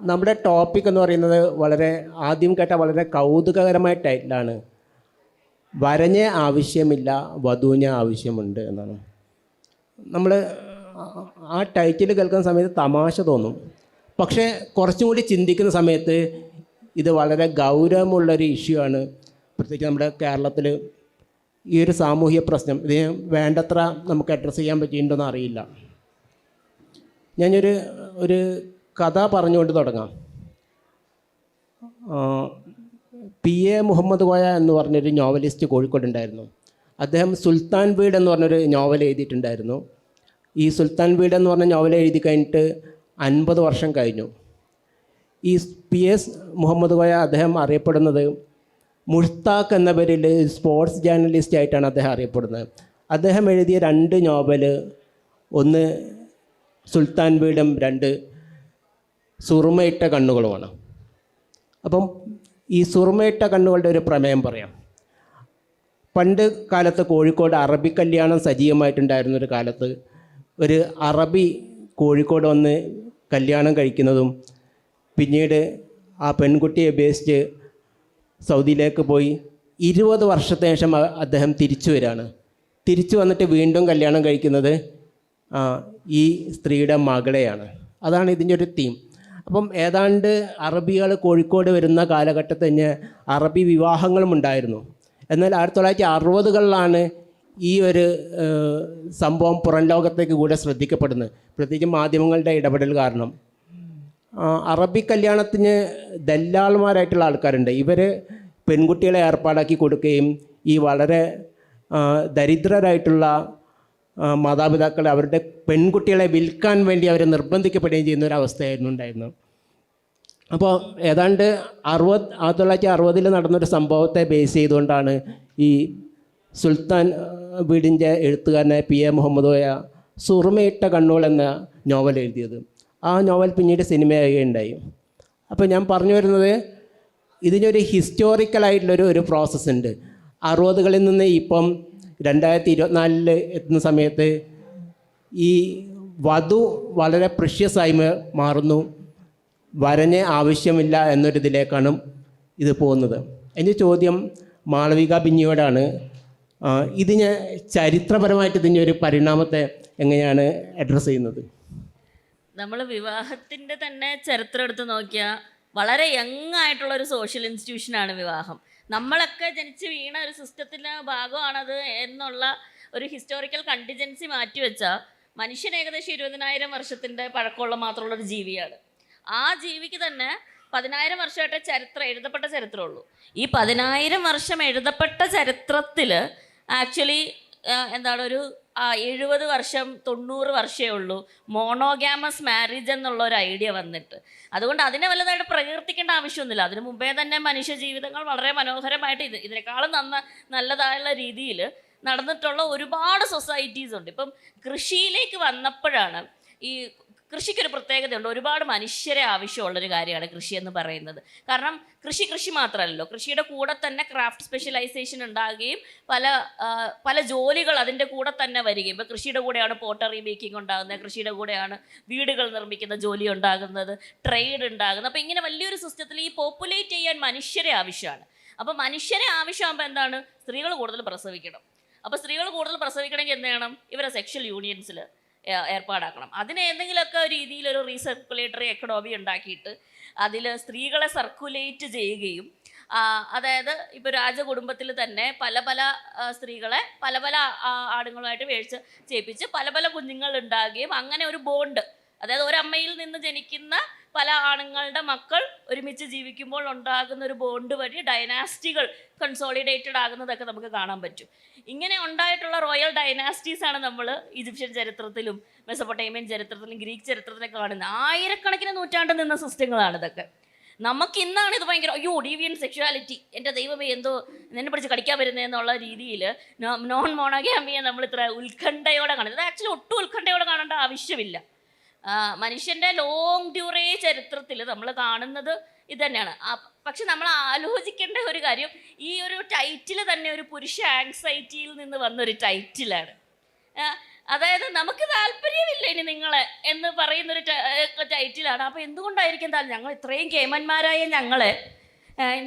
നമ്മുടെ ടോപ്പിക് എന്ന് പറയുന്നത് വളരെ ആദ്യം കേട്ട വളരെ കൗതുകകരമായ ടൈറ്റിലാണ്. വരഞ്ഞ ആവശ്യമില്ല, വധുവിന് ആവശ്യമുണ്ട് എന്നാണ്. നമ്മൾ ആ ടൈറ്റിൽ കേൾക്കുന്ന സമയത്ത് തമാശ തോന്നും. പക്ഷേ കുറച്ചും കൂടി ചിന്തിക്കുന്ന സമയത്ത് ഇത് വളരെ ഗൗരവമുള്ളൊരു ഇഷ്യൂ ആണ്. പ്രത്യേകിച്ച് നമ്മുടെ കേരളത്തിൽ ഈ ഒരു സാമൂഹ്യ പ്രശ്നം ഇതിന് വേണ്ടത്ര നമുക്ക് അഡ്രസ്സ് ചെയ്യാൻ പറ്റിയിട്ടുണ്ടോയെന്ന് അറിയില്ല. ഞാനൊരു കഥ പറഞ്ഞുകൊണ്ട് തുടങ്ങാം. P.A. മുഹമ്മദ് കോയ എന്ന് പറഞ്ഞൊരു നോവലിസ്റ്റ് കോഴിക്കോടുണ്ടായിരുന്നു. അദ്ദേഹം സുൽത്താൻ വീട് എന്ന് പറഞ്ഞൊരു നോവൽ എഴുതിയിട്ടുണ്ടായിരുന്നു. ഈ സുൽത്താൻ വീട് എന്ന് പറഞ്ഞ നോവൽ എഴുതി കഴിഞ്ഞിട്ട് 50 വർഷം കഴിഞ്ഞു. ഈ P.A. മുഹമ്മദ് കോയ അദ്ദേഹം അറിയപ്പെടുന്നത് മുഷ്താഖ് എന്ന പേരിൽ സ്പോർട്സ് ജേർണലിസ്റ്റ് ആയിട്ടാണ് അദ്ദേഹം അറിയപ്പെടുന്നത്. അദ്ദേഹം എഴുതിയ 2 നോവൽ, ഒന്ന് സുൽത്താൻ വീടും 2 സുറുമയിട്ട കണ്ണുകളുമാണ്. അപ്പം ഈ സുറുമയിട്ട കണ്ണുകളുടെ ഒരു പ്രമേയം പറയാം. പണ്ട് കാലത്ത് കോഴിക്കോട് അറബി കല്യാണം സജീവമായിട്ടുണ്ടായിരുന്നൊരു കാലത്ത് ഒരു അറബി കോഴിക്കോട് വന്ന് കല്യാണം കഴിക്കുന്നതും പിന്നീട് ആ പെൺകുട്ടിയെ ഉപേക്ഷിച്ച് സൗദിയിലേക്ക് പോയി 20 വർഷത്തിന് ശേഷം അദ്ദേഹം തിരിച്ചു വരികയാണ്. തിരിച്ചു വന്നിട്ട് വീണ്ടും കല്യാണം കഴിക്കുന്നത് ഈ സ്ത്രീയുടെ മകളെയാണ്. അതാണ് ഇതിൻ്റെ ഒരു തീം. അപ്പം ഏതാണ്ട് അറബികൾ കോഴിക്കോട് വരുന്ന കാലഘട്ടത്തിൽ തന്നെ അറബി വിവാഹങ്ങളും ഉണ്ടായിരുന്നു. എന്നാൽ 1960കളിലാണ് ഈ ഒരു സംഭവം പുറം ലോകത്തേക്ക് കൂടെ ശ്രദ്ധിക്കപ്പെടുന്നത്, പ്രത്യേകിച്ച് മാധ്യമങ്ങളുടെ ഇടപെടൽ കാരണം. അറബി കല്യാണത്തിന് ദല്ലാൾമാരായിട്ടുള്ള ആൾക്കാരുണ്ട്. ഇവർ പെൺകുട്ടികളെ ഏർപ്പാടാക്കി കൊടുക്കുകയും ഈ വളരെ ദരിദ്രരായിട്ടുള്ള മാതാപിതാക്കൾ അവരുടെ പെൺകുട്ടികളെ വിൽക്കാൻ വേണ്ടി അവരെ നിർബന്ധിക്കപ്പെടുകയും ചെയ്യുന്ന ഒരു അവസ്ഥയായിരുന്നു ഉണ്ടായിരുന്നു. അപ്പോൾ ഏതാണ്ട് 1960 നടന്നൊരു സംഭവത്തെ ബേസ് ചെയ്തുകൊണ്ടാണ് ഈ സുൽത്താൻ വീടിൻ്റെ എഴുത്തുകാരനായ P.A. മുഹമ്മദ് കോയ സുറുമയിട്ട കണ്ണുകൾ എന്ന നോവൽ എഴുതിയത്. ആ നോവൽ പിന്നീട് സിനിമയാകുകയുണ്ടായി. അപ്പോൾ ഞാൻ പറഞ്ഞു വരുന്നത്, ഇതിനൊരു ഹിസ്റ്റോറിക്കലായിട്ടുള്ളൊരു പ്രോസസ്സ് ഉണ്ട്. 60കളിൽ നിന്ന് ഇപ്പം 2024 എത്തുന്ന സമയത്ത് ഈ വധു വളരെ പ്രഷ്യസായി മാറുന്നു. വരന് ആവശ്യമില്ല എന്നൊരിതിലേക്കാണ് ഇത് പോകുന്നത്. എൻ്റെ ചോദ്യം മാളവിക ബിന്നിയോടാണ്. ഇതിന് ചരിത്രപരമായിട്ട് ഇതിൻ്റെ ഒരു പരിണാമത്തെ എങ്ങനെയാണ് അഡ്രസ്സ് ചെയ്യുന്നത്? നമ്മൾ വിവാഹത്തിൻ്റെ തന്നെ ചരിത്രം എടുത്ത് നോക്കിയാൽ വളരെ യങ് ആയിട്ടുള്ളൊരു സോഷ്യൽ ഇൻസ്റ്റിറ്റ്യൂഷനാണ് വിവാഹം. നമ്മളൊക്കെ ജനിച്ച് വീണ ഒരു സിസ്റ്റത്തിൻ്റെ ഭാഗമാണത് എന്നുള്ള ഒരു ഹിസ്റ്റോറിക്കൽ കണ്ടിജൻസി മാറ്റിവെച്ചാൽ മനുഷ്യൻ ഏകദേശം 20,000 വർഷത്തിൻ്റെ പഴക്കമുള്ള മാത്രമുള്ളൊരു ജീവിയാണ്. ആ ജീവിക്ക് തന്നെ 10,000 വർഷമായിട്ട് എഴുതപ്പെട്ട ചരിത്രമുള്ളൂ. ഈ 10,000 വർഷം എഴുതപ്പെട്ട ചരിത്രത്തിൽ ആക്ച്വലി ഒരു 70 വർഷം 90 വർഷമേ ഉള്ളൂ മോണോഗാമസ് മാരേജ് എന്നുള്ള ഒരു ഐഡിയ വന്നിട്ട്. അതുകൊണ്ട് അതിനെ വലുതായിട്ട് പ്രകീർത്തിക്കേണ്ട ആവശ്യമൊന്നുമില്ല. അതിനു മുമ്പേ തന്നെ മനുഷ്യ ജീവിതങ്ങൾ വളരെ മനോഹരമായിട്ട് ഇതിനേക്കാളും നല്ലതായുള്ള രീതിയിൽ നടന്നിട്ടുള്ള ഒരുപാട് സൊസൈറ്റീസ് ഉണ്ട്. ഇപ്പം കൃഷിയിലേക്ക് വന്നപ്പോഴാണ് ഈ കൃഷിക്കൊരു പ്രത്യേകതയുണ്ട്. ഒരുപാട് മനുഷ്യരെ ആവശ്യമുള്ളൊരു കാര്യമാണ് കൃഷി എന്ന് പറയുന്നത്. കാരണം കൃഷി മാത്രമല്ലല്ലോ, കൃഷിയുടെ കൂടെ തന്നെ ക്രാഫ്റ്റ് സ്പെഷ്യലൈസേഷൻ ഉണ്ടാകുകയും പല ജോലികൾ അതിൻ്റെ കൂടെ തന്നെ വരികയും. ഇപ്പോൾ കൃഷിയുടെ കൂടെയാണ് പോട്ടറി മേക്കിംഗ് ഉണ്ടാകുന്നത്, കൃഷിയുടെ കൂടെയാണ് വീടുകൾ നിർമ്മിക്കുന്ന ജോലി ഉണ്ടാകുന്നത്, ട്രേഡ് ഉണ്ടാകുന്നത്. അപ്പോൾ ഇങ്ങനെ വലിയൊരു സിസ്റ്റത്തിൽ ഈ പോപ്പുലേറ്റ് ചെയ്യാൻ മനുഷ്യരെ ആവശ്യമാണ്. അപ്പോൾ മനുഷ്യരെ ആവശ്യമാകുമ്പോൾ എന്താണ്, സ്ത്രീകൾ കൂടുതൽ പ്രസവിക്കണം. അപ്പോൾ സ്ത്രീകൾ കൂടുതൽ പ്രസവിക്കണമെങ്കിൽ എന്ത് ചെയ്യണം, ഇവരെ സെക്ഷൽ യൂണിയൻസിൽ ഏർപ്പാടാക്കണം. അതിന് എന്തെങ്കിലുമൊക്കെ രീതിയിലൊരു റീസർക്കുലേറ്ററി എക്കണോമി ഉണ്ടാക്കിയിട്ട് അതിൽ സ്ത്രീകളെ സർക്കുലേറ്റ് ചെയ്യുകയും, അതായത് ഇപ്പോൾ രാജകുടുംബത്തിൽ തന്നെ പല സ്ത്രീകളെ പല ആണുങ്ങളുമായിട്ട് വേഴ്ച ചെയ്യിപ്പിച്ച് പല കുഞ്ഞുങ്ങൾ ഉണ്ടാകുകയും അങ്ങനെ ഒരു ബോണ്ട്, അതായത് ഒരമ്മയിൽ നിന്ന് ജനിക്കുന്ന പല ആണുങ്ങളുടെ മക്കൾ ഒരുമിച്ച് ജീവിക്കുമ്പോൾ ഉണ്ടാകുന്ന ഒരു ബോണ്ട് വഴി ഡൈനാസ്റ്റികൾ കൺസോളിഡേറ്റഡ് ആകുന്നതൊക്കെ നമുക്ക് കാണാൻ പറ്റും. ഇങ്ങനെ ഉണ്ടായിട്ടുള്ള റോയൽ ഡൈനാസ്റ്റീസാണ് നമ്മൾ ഈജിപ്ഷ്യൻ ചരിത്രത്തിലും മെസപ്പൊട്ടേമിയൻ ചരിത്രത്തിലും ഗ്രീക്ക് ചരിത്രത്തിലും കാണുന്നത്. ആയിരക്കണക്കിന് നൂറ്റാണ്ട് നിന്ന സിസ്റ്റങ്ങളാണ് ഇതൊക്കെ. നമുക്കിന്നാണ് ഇത് ഭയങ്കര ഡീവിയൻ സെക്ഷുവാലിറ്റി, എൻ്റെ ദൈവമേ എന്തോ എന്നെ പിടിച്ച് കടിക്കാൻ വരുന്നതെന്നുള്ള രീതിയിൽ നോൺ മോണോഗാമിയെ നമ്മൾ ഇത്ര ഉത്കണ്ഠയോടെ കാണുന്നത്. ആക്ച്വലി ഒട്ടും ഉത്കണ്ഠയോടെ കാണേണ്ട ആവശ്യമില്ല. മനുഷ്യൻ്റെ ലോങ് ഡ്യൂറേ ചരിത്രത്തിൽ നമ്മൾ കാണുന്നത് ഇത് തന്നെയാണ്. പക്ഷെ നമ്മൾ ആലോചിക്കേണ്ട ഒരു കാര്യം, ഈ ഒരു ടൈറ്റിൽ തന്നെ ഒരു പുരുഷ ആങ്സൈറ്റിയിൽ നിന്ന് വന്നൊരു ടൈറ്റിലാണ്. അതായത് നമുക്ക് താല്പര്യമില്ല ഇനി നിങ്ങളെ എന്ന് പറയുന്നൊരു ടൈറ്റിലാണ്. അപ്പോൾ എന്തുകൊണ്ടായിരിക്കും ഞങ്ങൾ ഇത്രയും കേമന്മാരായ ഞങ്ങളെ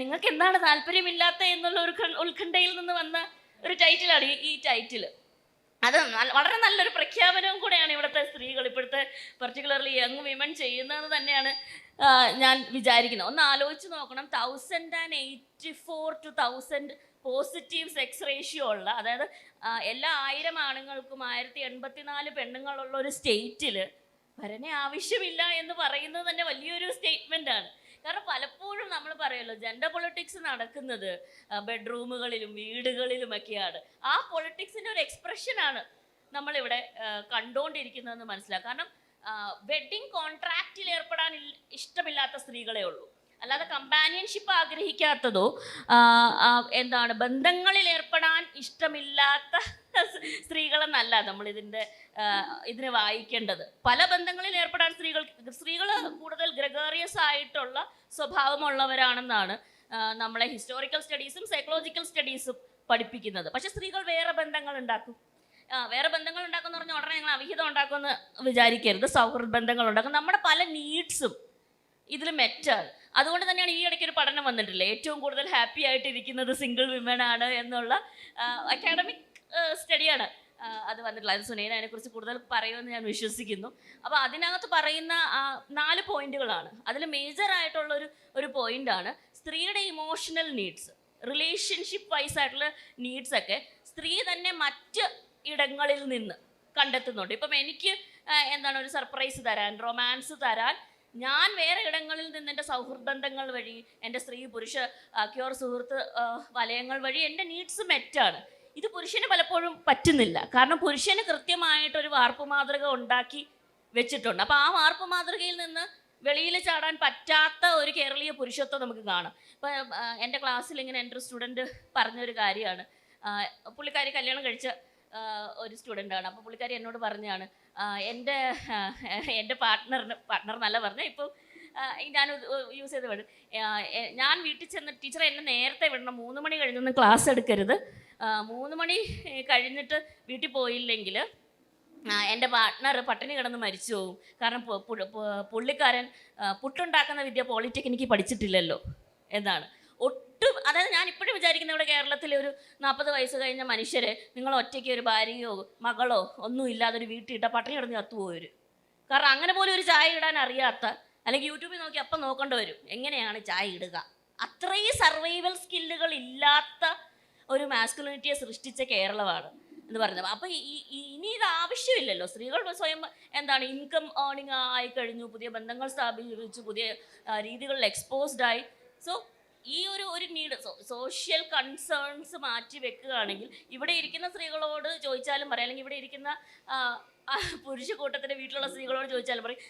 നിങ്ങൾക്ക് എന്താണ് താല്പര്യമില്ലാത്ത എന്നുള്ള ഒരു ഉത്കണ്ഠയിൽ നിന്ന് വന്ന ഒരു ടൈറ്റിലാണ് ഈ ടൈറ്റിൽ. അത് വളരെ നല്ലൊരു പ്രഖ്യാപനവും കൂടെയാണ് ഇവിടുത്തെ സ്ത്രീകൾ, ഇപ്പോഴത്തെ പർട്ടിക്കുലർലി യങ് വിമൻ ചെയ്യുന്നതെന്ന് തന്നെയാണ് ഞാൻ വിചാരിക്കുന്നത്. ഒന്ന് ആലോചിച്ച് നോക്കണം, 1084 to 1000 പോസിറ്റീവ് സെക്സ് റേഷ്യോ ഉള്ള, അതായത് എല്ലാ 1000 ആണുങ്ങൾക്കും 1084 പെണ്ണുങ്ങളുള്ള ഒരു സ്റ്റേറ്റിൽ വരനെ ആവശ്യമില്ല എന്ന് പറയുന്നത് തന്നെ വലിയൊരു സ്റ്റേറ്റ്മെൻ്റാണ്. കാരണം പലപ്പോഴും നമ്മൾ പറയുമല്ലോ, ജെൻഡർ പൊളിറ്റിക്സ് നടക്കുന്നത് ബെഡ്റൂമുകളിലും വീടുകളിലുമൊക്കെയാണ്. ആ പൊളിറ്റിക്സിൻ്റെ ഒരു എക്സ്പ്രഷനാണ് നമ്മളിവിടെ കണ്ടുകൊണ്ടിരിക്കുന്നതെന്ന് മനസ്സിലാക്കുക. കാരണം വെഡ്ഡിങ് കോൺട്രാക്റ്റിൽ ഏർപ്പെടാൻ ഇഷ്ടമില്ലാത്ത സ്ത്രീകളെ ഉള്ളൂ, അല്ലാതെ കമ്പാനിയൻഷിപ്പ് ആഗ്രഹിക്കാത്തതോ ബന്ധങ്ങളിൽ ഏർപ്പെടാൻ ഇഷ്ടമില്ലാത്ത സ്ത്രീകളെന്നല്ല നമ്മൾ ഇതിനെ വായിക്കേണ്ടത്. പല ബന്ധങ്ങളിൽ ഏർപ്പെടാൻ സ്ത്രീകൾ കൂടുതൽ ഗ്രെഗേറിയസ് ആയിട്ടുള്ള സ്വഭാവമുള്ളവരാണെന്നാണ് നമ്മളെ ഹിസ്റ്റോറിക്കൽ സ്റ്റഡീസും സൈക്കോളജിക്കൽ സ്റ്റഡീസും പഠിപ്പിക്കുന്നത്. പക്ഷെ സ്ത്രീകൾ വേറെ ബന്ധങ്ങൾ ഉണ്ടാക്കും. വേറെ ബന്ധങ്ങൾ ഉണ്ടാക്കുമെന്ന് പറഞ്ഞാൽ ഉടനെ ഞങ്ങൾ അവിഹിതം ഉണ്ടാക്കുമെന്ന് വിചാരിക്കരുത്. സൗഹൃദ ബന്ധങ്ങൾ ഉണ്ടാക്കും. നമ്മുടെ പല നീഡ്സും ഇതിൽ മെറ്റാണ്. അതുകൊണ്ട് തന്നെയാണ് ഈ ഇടയ്ക്ക് ഒരു പഠനം വന്നിട്ടില്ല, ഏറ്റവും കൂടുതൽ ഹാപ്പി ആയിട്ടിരിക്കുന്നത് സിംഗിൾ വിമൻ ആണ് എന്നുള്ള അക്കാഡമിക് സ്റ്റഡിയാണ് അത് വന്നിട്ടുള്ളത്. അത് സുനൈന അതിനെക്കുറിച്ച് കൂടുതൽ പറയുമെന്ന് ഞാൻ വിശ്വസിക്കുന്നു. അപ്പോൾ അതിനകത്ത് പറയുന്ന 4 പോയിന്റുകളാണ്. അതിൽ മേജർ ആയിട്ടുള്ള ഒരു പോയിന്റാണ് സ്ത്രീയുടെ ഇമോഷണൽ നീഡ്സ്, റിലേഷൻഷിപ്പ് വൈസ് ആയിട്ടുള്ള നീഡ്സ് ഒക്കെ സ്ത്രീ തന്നെ മറ്റ് ഇടങ്ങളിൽ നിന്ന് കണ്ടെത്തുന്നുണ്ട്. ഇപ്പം എനിക്ക് ഒരു സർപ്രൈസ് തരാൻ, റൊമാൻസ് തരാൻ ഞാൻ വേറെ ഇടങ്ങളിൽ നിന്ന് എൻ്റെ സൗഹൃദബന്ധങ്ങൾ വഴി, എൻ്റെ സ്ത്രീ പുരുഷ ക്യൂർ സുഹൃത്ത് വലയങ്ങൾ വഴി എൻ്റെ നീഡ്സ് മെറ്റാണ്. ഇത് പുരുഷന് പലപ്പോഴും പറ്റുന്നില്ല. കാരണം പുരുഷന് കൃത്യമായിട്ടൊരു വാർപ്പ് മാതൃക ഉണ്ടാക്കി വെച്ചിട്ടുണ്ട്. അപ്പോൾ ആ വാർപ്പ് മാതൃകയിൽ നിന്ന് വെളിയിൽ ചാടാൻ പറ്റാത്ത ഒരു കേരളീയ പുരുഷത്വം നമുക്ക് കാണാം. ഇപ്പം എൻ്റെ ക്ലാസ്സിൽ ഇങ്ങനെ എൻ്റെ ഒരു സ്റ്റുഡൻറ്റ് പറഞ്ഞൊരു കാര്യമാണ്. പുള്ളിക്കാരി കല്യാണം കഴിച്ച ഒരു സ്റ്റുഡൻ്റാണ്. അപ്പോൾ പുള്ളിക്കാരി എന്നോട് പറഞ്ഞാണ്, എൻ്റെ പാർട്ട്ണർ നല്ല പറഞ്ഞാൽ ഇപ്പോൾ ഞാൻ യൂസ് ചെയ്ത് വിടും, ഞാൻ വീട്ടിൽ ചെന്ന് ടീച്ചർ എന്നെ നേരത്തെ വിടണം, 3 മണി കഴിഞ്ഞൊന്നും ക്ലാസ് എടുക്കരുത്, 3 മണി കഴിഞ്ഞിട്ട് വീട്ടിൽ പോയില്ലെങ്കിൽ എൻ്റെ പാർട്ട്ണർ പട്ടിണി കിടന്ന് മരിച്ചു പോകും. കാരണം പുള്ളിക്കാരൻ പുട്ടുണ്ടാക്കുന്ന വിദ്യ പോളിടെക്നിക്ക് പഠിച്ചിട്ടില്ലല്ലോ എന്നാണ്. ഒട്ടും, അതായത് ഞാൻ ഇപ്പോഴും വിചാരിക്കുന്ന ഇവിടെ കേരളത്തിലെ ഒരു 40 വയസ്സ് കഴിഞ്ഞ മനുഷ്യരെ നിങ്ങൾ ഒറ്റയ്ക്ക് ഒരു ഭാര്യയോ മകളോ ഒന്നും ഇല്ലാതെ ഒരു വീട്ടിലിട്ടാൽ പട്ടിണി കിടന്ന് ചത്തുപോയവർ. കാരണം അങ്ങനെ പോലും ഒരു ചായ ഇടാൻ അറിയാത്ത, അല്ലെങ്കിൽ യൂട്യൂബിൽ നോക്കി അപ്പം നോക്കേണ്ടി വരും എങ്ങനെയാണ് ചായ ഇടുക. അത്രയും സർവൈവൽ സ്കില്ലുകൾ ഇല്ലാത്ത ഒരു മാസ്കുലിനിറ്റിയെ സൃഷ്ടിച്ച കേരളമാണ് എന്ന് പറഞ്ഞത്. അപ്പോൾ ഇനി ഇത് ആവശ്യമില്ലല്ലോ. സ്ത്രീകൾ സ്വയം ഇൻകം ഏർണിംഗ് ആയിക്കഴിഞ്ഞു, പുതിയ ബന്ധങ്ങൾ സ്ഥാപിച്ചു, പുതിയ രീതികളിൽ എക്സ്പോസ്ഡായി. സോ ഈ ഒരു നീഡ്, സോഷ്യൽ കൺസേൺസ് മാറ്റി വെക്കുകയാണെങ്കിൽ ഇവിടെ ഇരിക്കുന്ന സ്ത്രീകളോട് ചോദിച്ചാലും പറയാം, അല്ലെങ്കിൽ ഇവിടെ ഇരിക്കുന്ന പുരുഷ കൂട്ടത്തിൻ്റെ വീട്ടിലുള്ള സ്ത്രീകളോട് ചോദിച്ചാലും പറയും,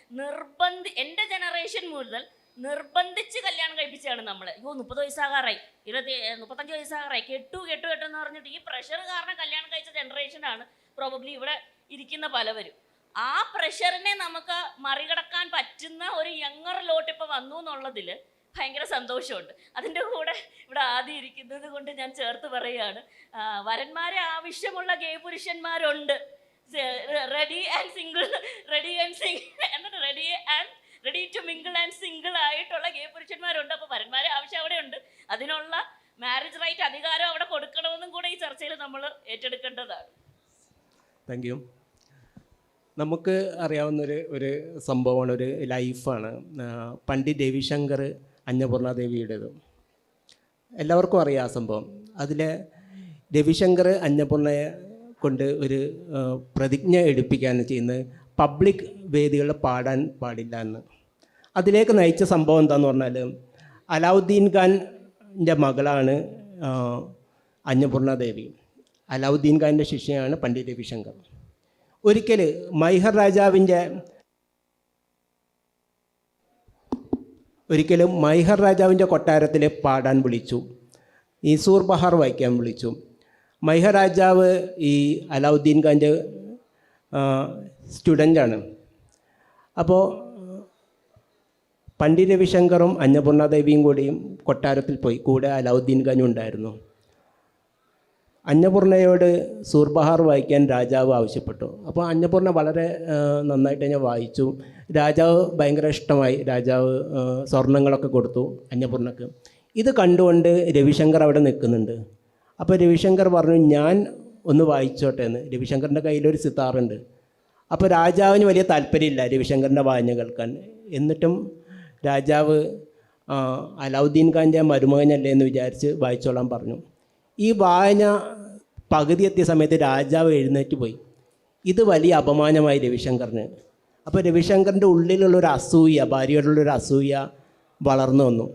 എൻ്റെ ജനറേഷൻ മുതൽ നിർബന്ധിച്ച് കല്യാണം കഴിപ്പിച്ചാണ് നമ്മളെ. 30 വയസ്സാകാറായി, 35 വയസ്സാകാറായി, കെട്ടു എന്ന് പറഞ്ഞിട്ട് ഈ പ്രഷർ കാരണം കല്യാണം കഴിച്ച ജനറേഷനാണ് പ്രോബബ്ലി ഇവിടെ ഇരിക്കുന്ന പലവരും. ആ പ്രഷറിനെ നമുക്ക് മറികടക്കാൻ പറ്റുന്ന ഒരു യങ്ങർ ലോട്ട് ഇപ്പോൾ വന്നു എന്നുള്ളതിൽ ഭയങ്കര സന്തോഷമുണ്ട്. അതിൻ്റെ കൂടെ ഇവിടെ ആദ്യം ഇരിക്കുന്നത് കൊണ്ട് ഞാൻ ചേർത്ത് പറയുകയാണ്, വരന്മാരെ ആവശ്യമുള്ള ഗേ പുരുഷന്മാരുണ്ട്. Ready to mingle and single ആയിട്ടുള്ള ഗേ പുരുഷന്മാരുണ്ട്. അപ്പോൾ വരന്മാരെ ആവശ്യം അവിടെ ഉണ്ട്. അതിനുള്ള മാരേജ് റൈറ്റ് അധികാരം അവിടെ കൊടുക്കണമെന്നും കൂടെ ഈ ചർച്ചയിൽ നമ്മൾ ഏറ്റെടുക്കേണ്ടതാണ്. Thank you. നമുക്ക് അറിയാവുന്നൊരു സംഭവമാണ്, ഒരു ലൈഫാണ് പണ്ഡിറ്റ് രവിശങ്കർ അന്നപൂർണാദേവിയുടേത്. എല്ലാവർക്കും അറിയാം ആ സംഭവം. അതിൽ രവിശങ്കർ അന്നപൂർണയെ കൊണ്ട് ഒരു പ്രതിജ്ഞ എടുപ്പിക്കുകയാണ് ചെയ്യുന്നത്, പബ്ലിക് വേദികളിൽ പാടാൻ പാടില്ല എന്ന്. അതിലേക്ക് നയിച്ച സംഭവം എന്താണെന്ന് പറഞ്ഞാൽ, അലാവുദ്ദീൻ ഖാൻ്റെ മകളാണ് അന്നപൂർണാദേവി. അലാവുദ്ദീൻ ഖാൻ്റെ ശിഷ്യയാണ് പണ്ഡിറ്റ് രവിശങ്കർ. ഒരിക്കൽ മൈഹർ രാജാവിൻ്റെ കൊട്ടാരത്തിൽ പാടാൻ വിളിച്ചു, ഈസൂർ ബഹാർ വായിക്കാൻ വിളിച്ചു. മൈഹർ രാജാവ് ഈ അലാവുദ്ദീൻ ഖാൻ്റെ സ്റ്റുഡൻ്റാണ്. അപ്പോൾ പണ്ഡിറ്റ് രവിശങ്കറും അന്നപൂർണാദേവിയും കൂടിയും കൊട്ടാരത്തിൽ പോയി, കൂടെ അലാവുദ്ദീൻ ഖാനും ഉണ്ടായിരുന്നു. അന്നപൂർണയോട് സൂർബഹാർ വായിക്കാൻ രാജാവ് ആവശ്യപ്പെട്ടു. അപ്പോൾ അന്നപൂർണ വളരെ നന്നായിട്ട് ഞാൻ വായിച്ചു. രാജാവ് ഭയങ്കര ഇഷ്ടമായി. രാജാവ് സ്വർണങ്ങളൊക്കെ കൊടുത്തു അന്നപൂർണക്ക്. ഇത് കണ്ടുകൊണ്ട് രവിശങ്കർ അവിടെ നിൽക്കുന്നുണ്ട്. അപ്പോൾ രവിശങ്കർ പറഞ്ഞു, ഞാൻ ഒന്ന് വായിച്ചോട്ടെ എന്ന്. രവിശങ്കറിൻ്റെ കയ്യിലൊരു സിത്താറുണ്ട്. അപ്പോൾ രാജാവിന് വലിയ താല്പര്യമില്ല രവിശങ്കറിൻ്റെ വായന കേൾക്കാൻ. എന്നിട്ടും രാജാവ് അലാവുദ്ദീൻ ഖാൻ്റെ മരുമകനല്ലേ എന്ന് വിചാരിച്ച് വായിച്ചോളാൻ പറഞ്ഞു. ഈ വായന പകുതി എത്തിയ സമയത്ത് രാജാവ് എഴുന്നേറ്റ് പോയി. ഇത് വലിയ അപമാനമായി രവിശങ്കറിന്. അപ്പോൾ രവിശങ്കറിൻ്റെ ഉള്ളിലുള്ളൊരു അസൂയ, ഭാര്യയോടുള്ളൊരു അസൂയ വളർന്നു വന്നു.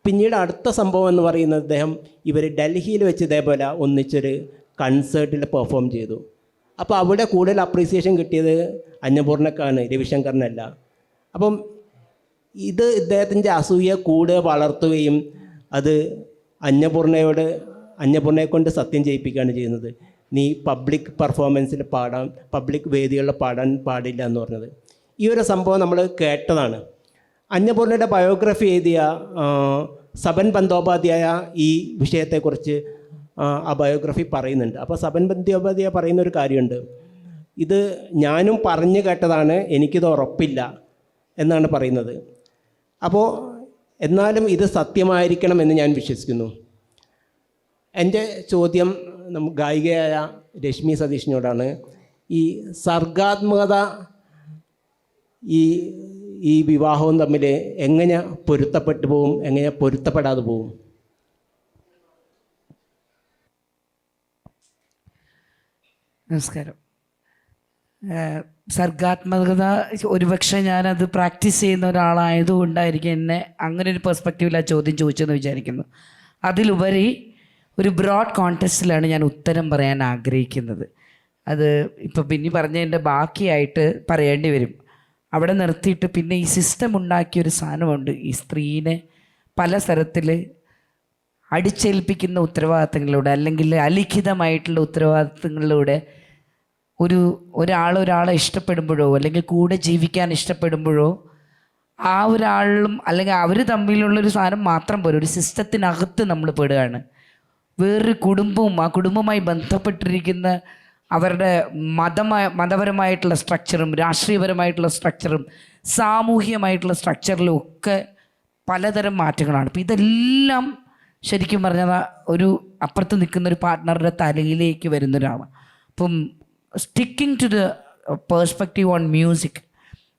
പിന്നീട് അടുത്ത സംഭവം എന്ന് പറയുന്നത്, അദ്ദേഹം ഇവർ ഡൽഹിയിൽ വെച്ച് ഇതേപോലെ ഒന്നിച്ചൊരു കൺസേർട്ടിൽ പെർഫോം ചെയ്തു. അപ്പോൾ അവിടെ കൂടുതൽ അപ്രീസിയേഷൻ കിട്ടിയത് അന്നപൂർണക്കാണ്, രവിശങ്കറിനല്ല. അപ്പം ഇത് ഇദ്ദേഹത്തിൻ്റെ അസൂയ കൂടുതൽ വളർത്തുകയും അത് അന്നപൂർണയെ കൊണ്ട് സത്യം ചെയ്യിപ്പിക്കുകയാണ് ചെയ്യുന്നത്. നീ പബ്ലിക് പെർഫോമൻസിൽ പാടാൻ, പബ്ലിക് വേദികളിൽ പാടാൻ പാടില്ല എന്ന് പറഞ്ഞത്. ഈ ഒരു സംഭവം നമ്മൾ കേട്ടതാണ്. അന്നപൂർണയുടെ ബയോഗ്രഫി എഴുതിയ സബൻ ബന്ദോപാധ്യായ ഈ വിഷയത്തെക്കുറിച്ച് ആ ബയോഗ്രഫി പറയുന്നുണ്ട്. അപ്പോൾ സബൻ ബന്ദോപാധ്യായ പറയുന്ന ഒരു കാര്യമുണ്ട്, ഇത് ഞാനും പറഞ്ഞു കേട്ടതാണ്, എനിക്കിത് ഉറപ്പില്ല എന്നാണ് പറയുന്നത്. അപ്പോൾ എന്നാലും ഇത് സത്യമായിരിക്കണം എന്ന് ഞാൻ വിശ്വസിക്കുന്നു. എൻ്റെ ചോദ്യം ഗായികയായ രശ്മി സതീഷിനോടാണ്. ഈ സർഗാത്മകത ഈ വിവാഹവും തമ്മിൽ എങ്ങനെ പൊരുത്തപ്പെട്ടു പോവും, എങ്ങനെ പൊരുത്തപ്പെടാതെ പോവും? നമസ്കാരം. സർഗാത്മകത ഒരുപക്ഷെ ഞാനത് പ്രാക്ടീസ് ചെയ്യുന്ന ഒരാളായതുകൊണ്ടായിരിക്കും എന്നെ അങ്ങനെ ഒരു പെർസ്പെക്റ്റീവിൽ ആ ചോദ്യം ചോദിച്ചെന്ന് വിചാരിക്കുന്നു. അതിലുപരി ഒരു ബ്രോഡ് കോണ്ടെക്സ്റ്റിലാണ് ഞാൻ ഉത്തരം പറയാൻ ആഗ്രഹിക്കുന്നത്. അത് ഇപ്പോൾ പിന്നെ പറഞ്ഞതിൻ്റെ ബാക്കിയായിട്ട് പറയേണ്ടി വരും. അവിടെ നിർത്തിയിട്ട് പിന്നെ ഈ സിസ്റ്റം ഉണ്ടാക്കിയൊരു സാധനമുണ്ട്, ഈ സ്ത്രീനെ പല തരത്തിൽ അടിച്ചേൽപ്പിക്കുന്ന ഉത്തരവാദിത്തങ്ങളിലൂടെ അല്ലെങ്കിൽ അലിഖിതമായിട്ടുള്ള ഉത്തരവാദിത്തങ്ങളിലൂടെ ഒരാളെ ഇഷ്ടപ്പെടുമ്പോഴോ അല്ലെങ്കിൽ കൂടെ ജീവിക്കാൻ ഇഷ്ടപ്പെടുമ്പോഴോ ആ ഒരാളും അല്ലെങ്കിൽ അവർ തമ്മിലുള്ളൊരു സാധനം മാത്രം പോലും ഒരു സിസ്റ്റത്തിനകത്ത് നമ്മൾ പെടുകയാണ്. വേറൊരു കുടുംബവും ആ കുടുംബവുമായി ബന്ധപ്പെട്ടിരിക്കുന്ന അവരുടെ മതപരമായിട്ടുള്ള സ്ട്രക്ചറും രാഷ്ട്രീയപരമായിട്ടുള്ള സ്ട്രക്ചറും സാമൂഹികമായിട്ടുള്ള സ്ട്രക്ചറിലും ഒക്കെ പലതരം മാറ്റങ്ങളാണ്. അപ്പോൾ ഇതെല്ലാം ശരിക്കും പറഞ്ഞാൽ ഒരു അപ്പുറത്ത് നിൽക്കുന്ന ഒരു പാർട്ട്ണറുടെ തലയിലേക്ക് വരുന്നൊരാളാണ്. അപ്പം sticking to the perspective on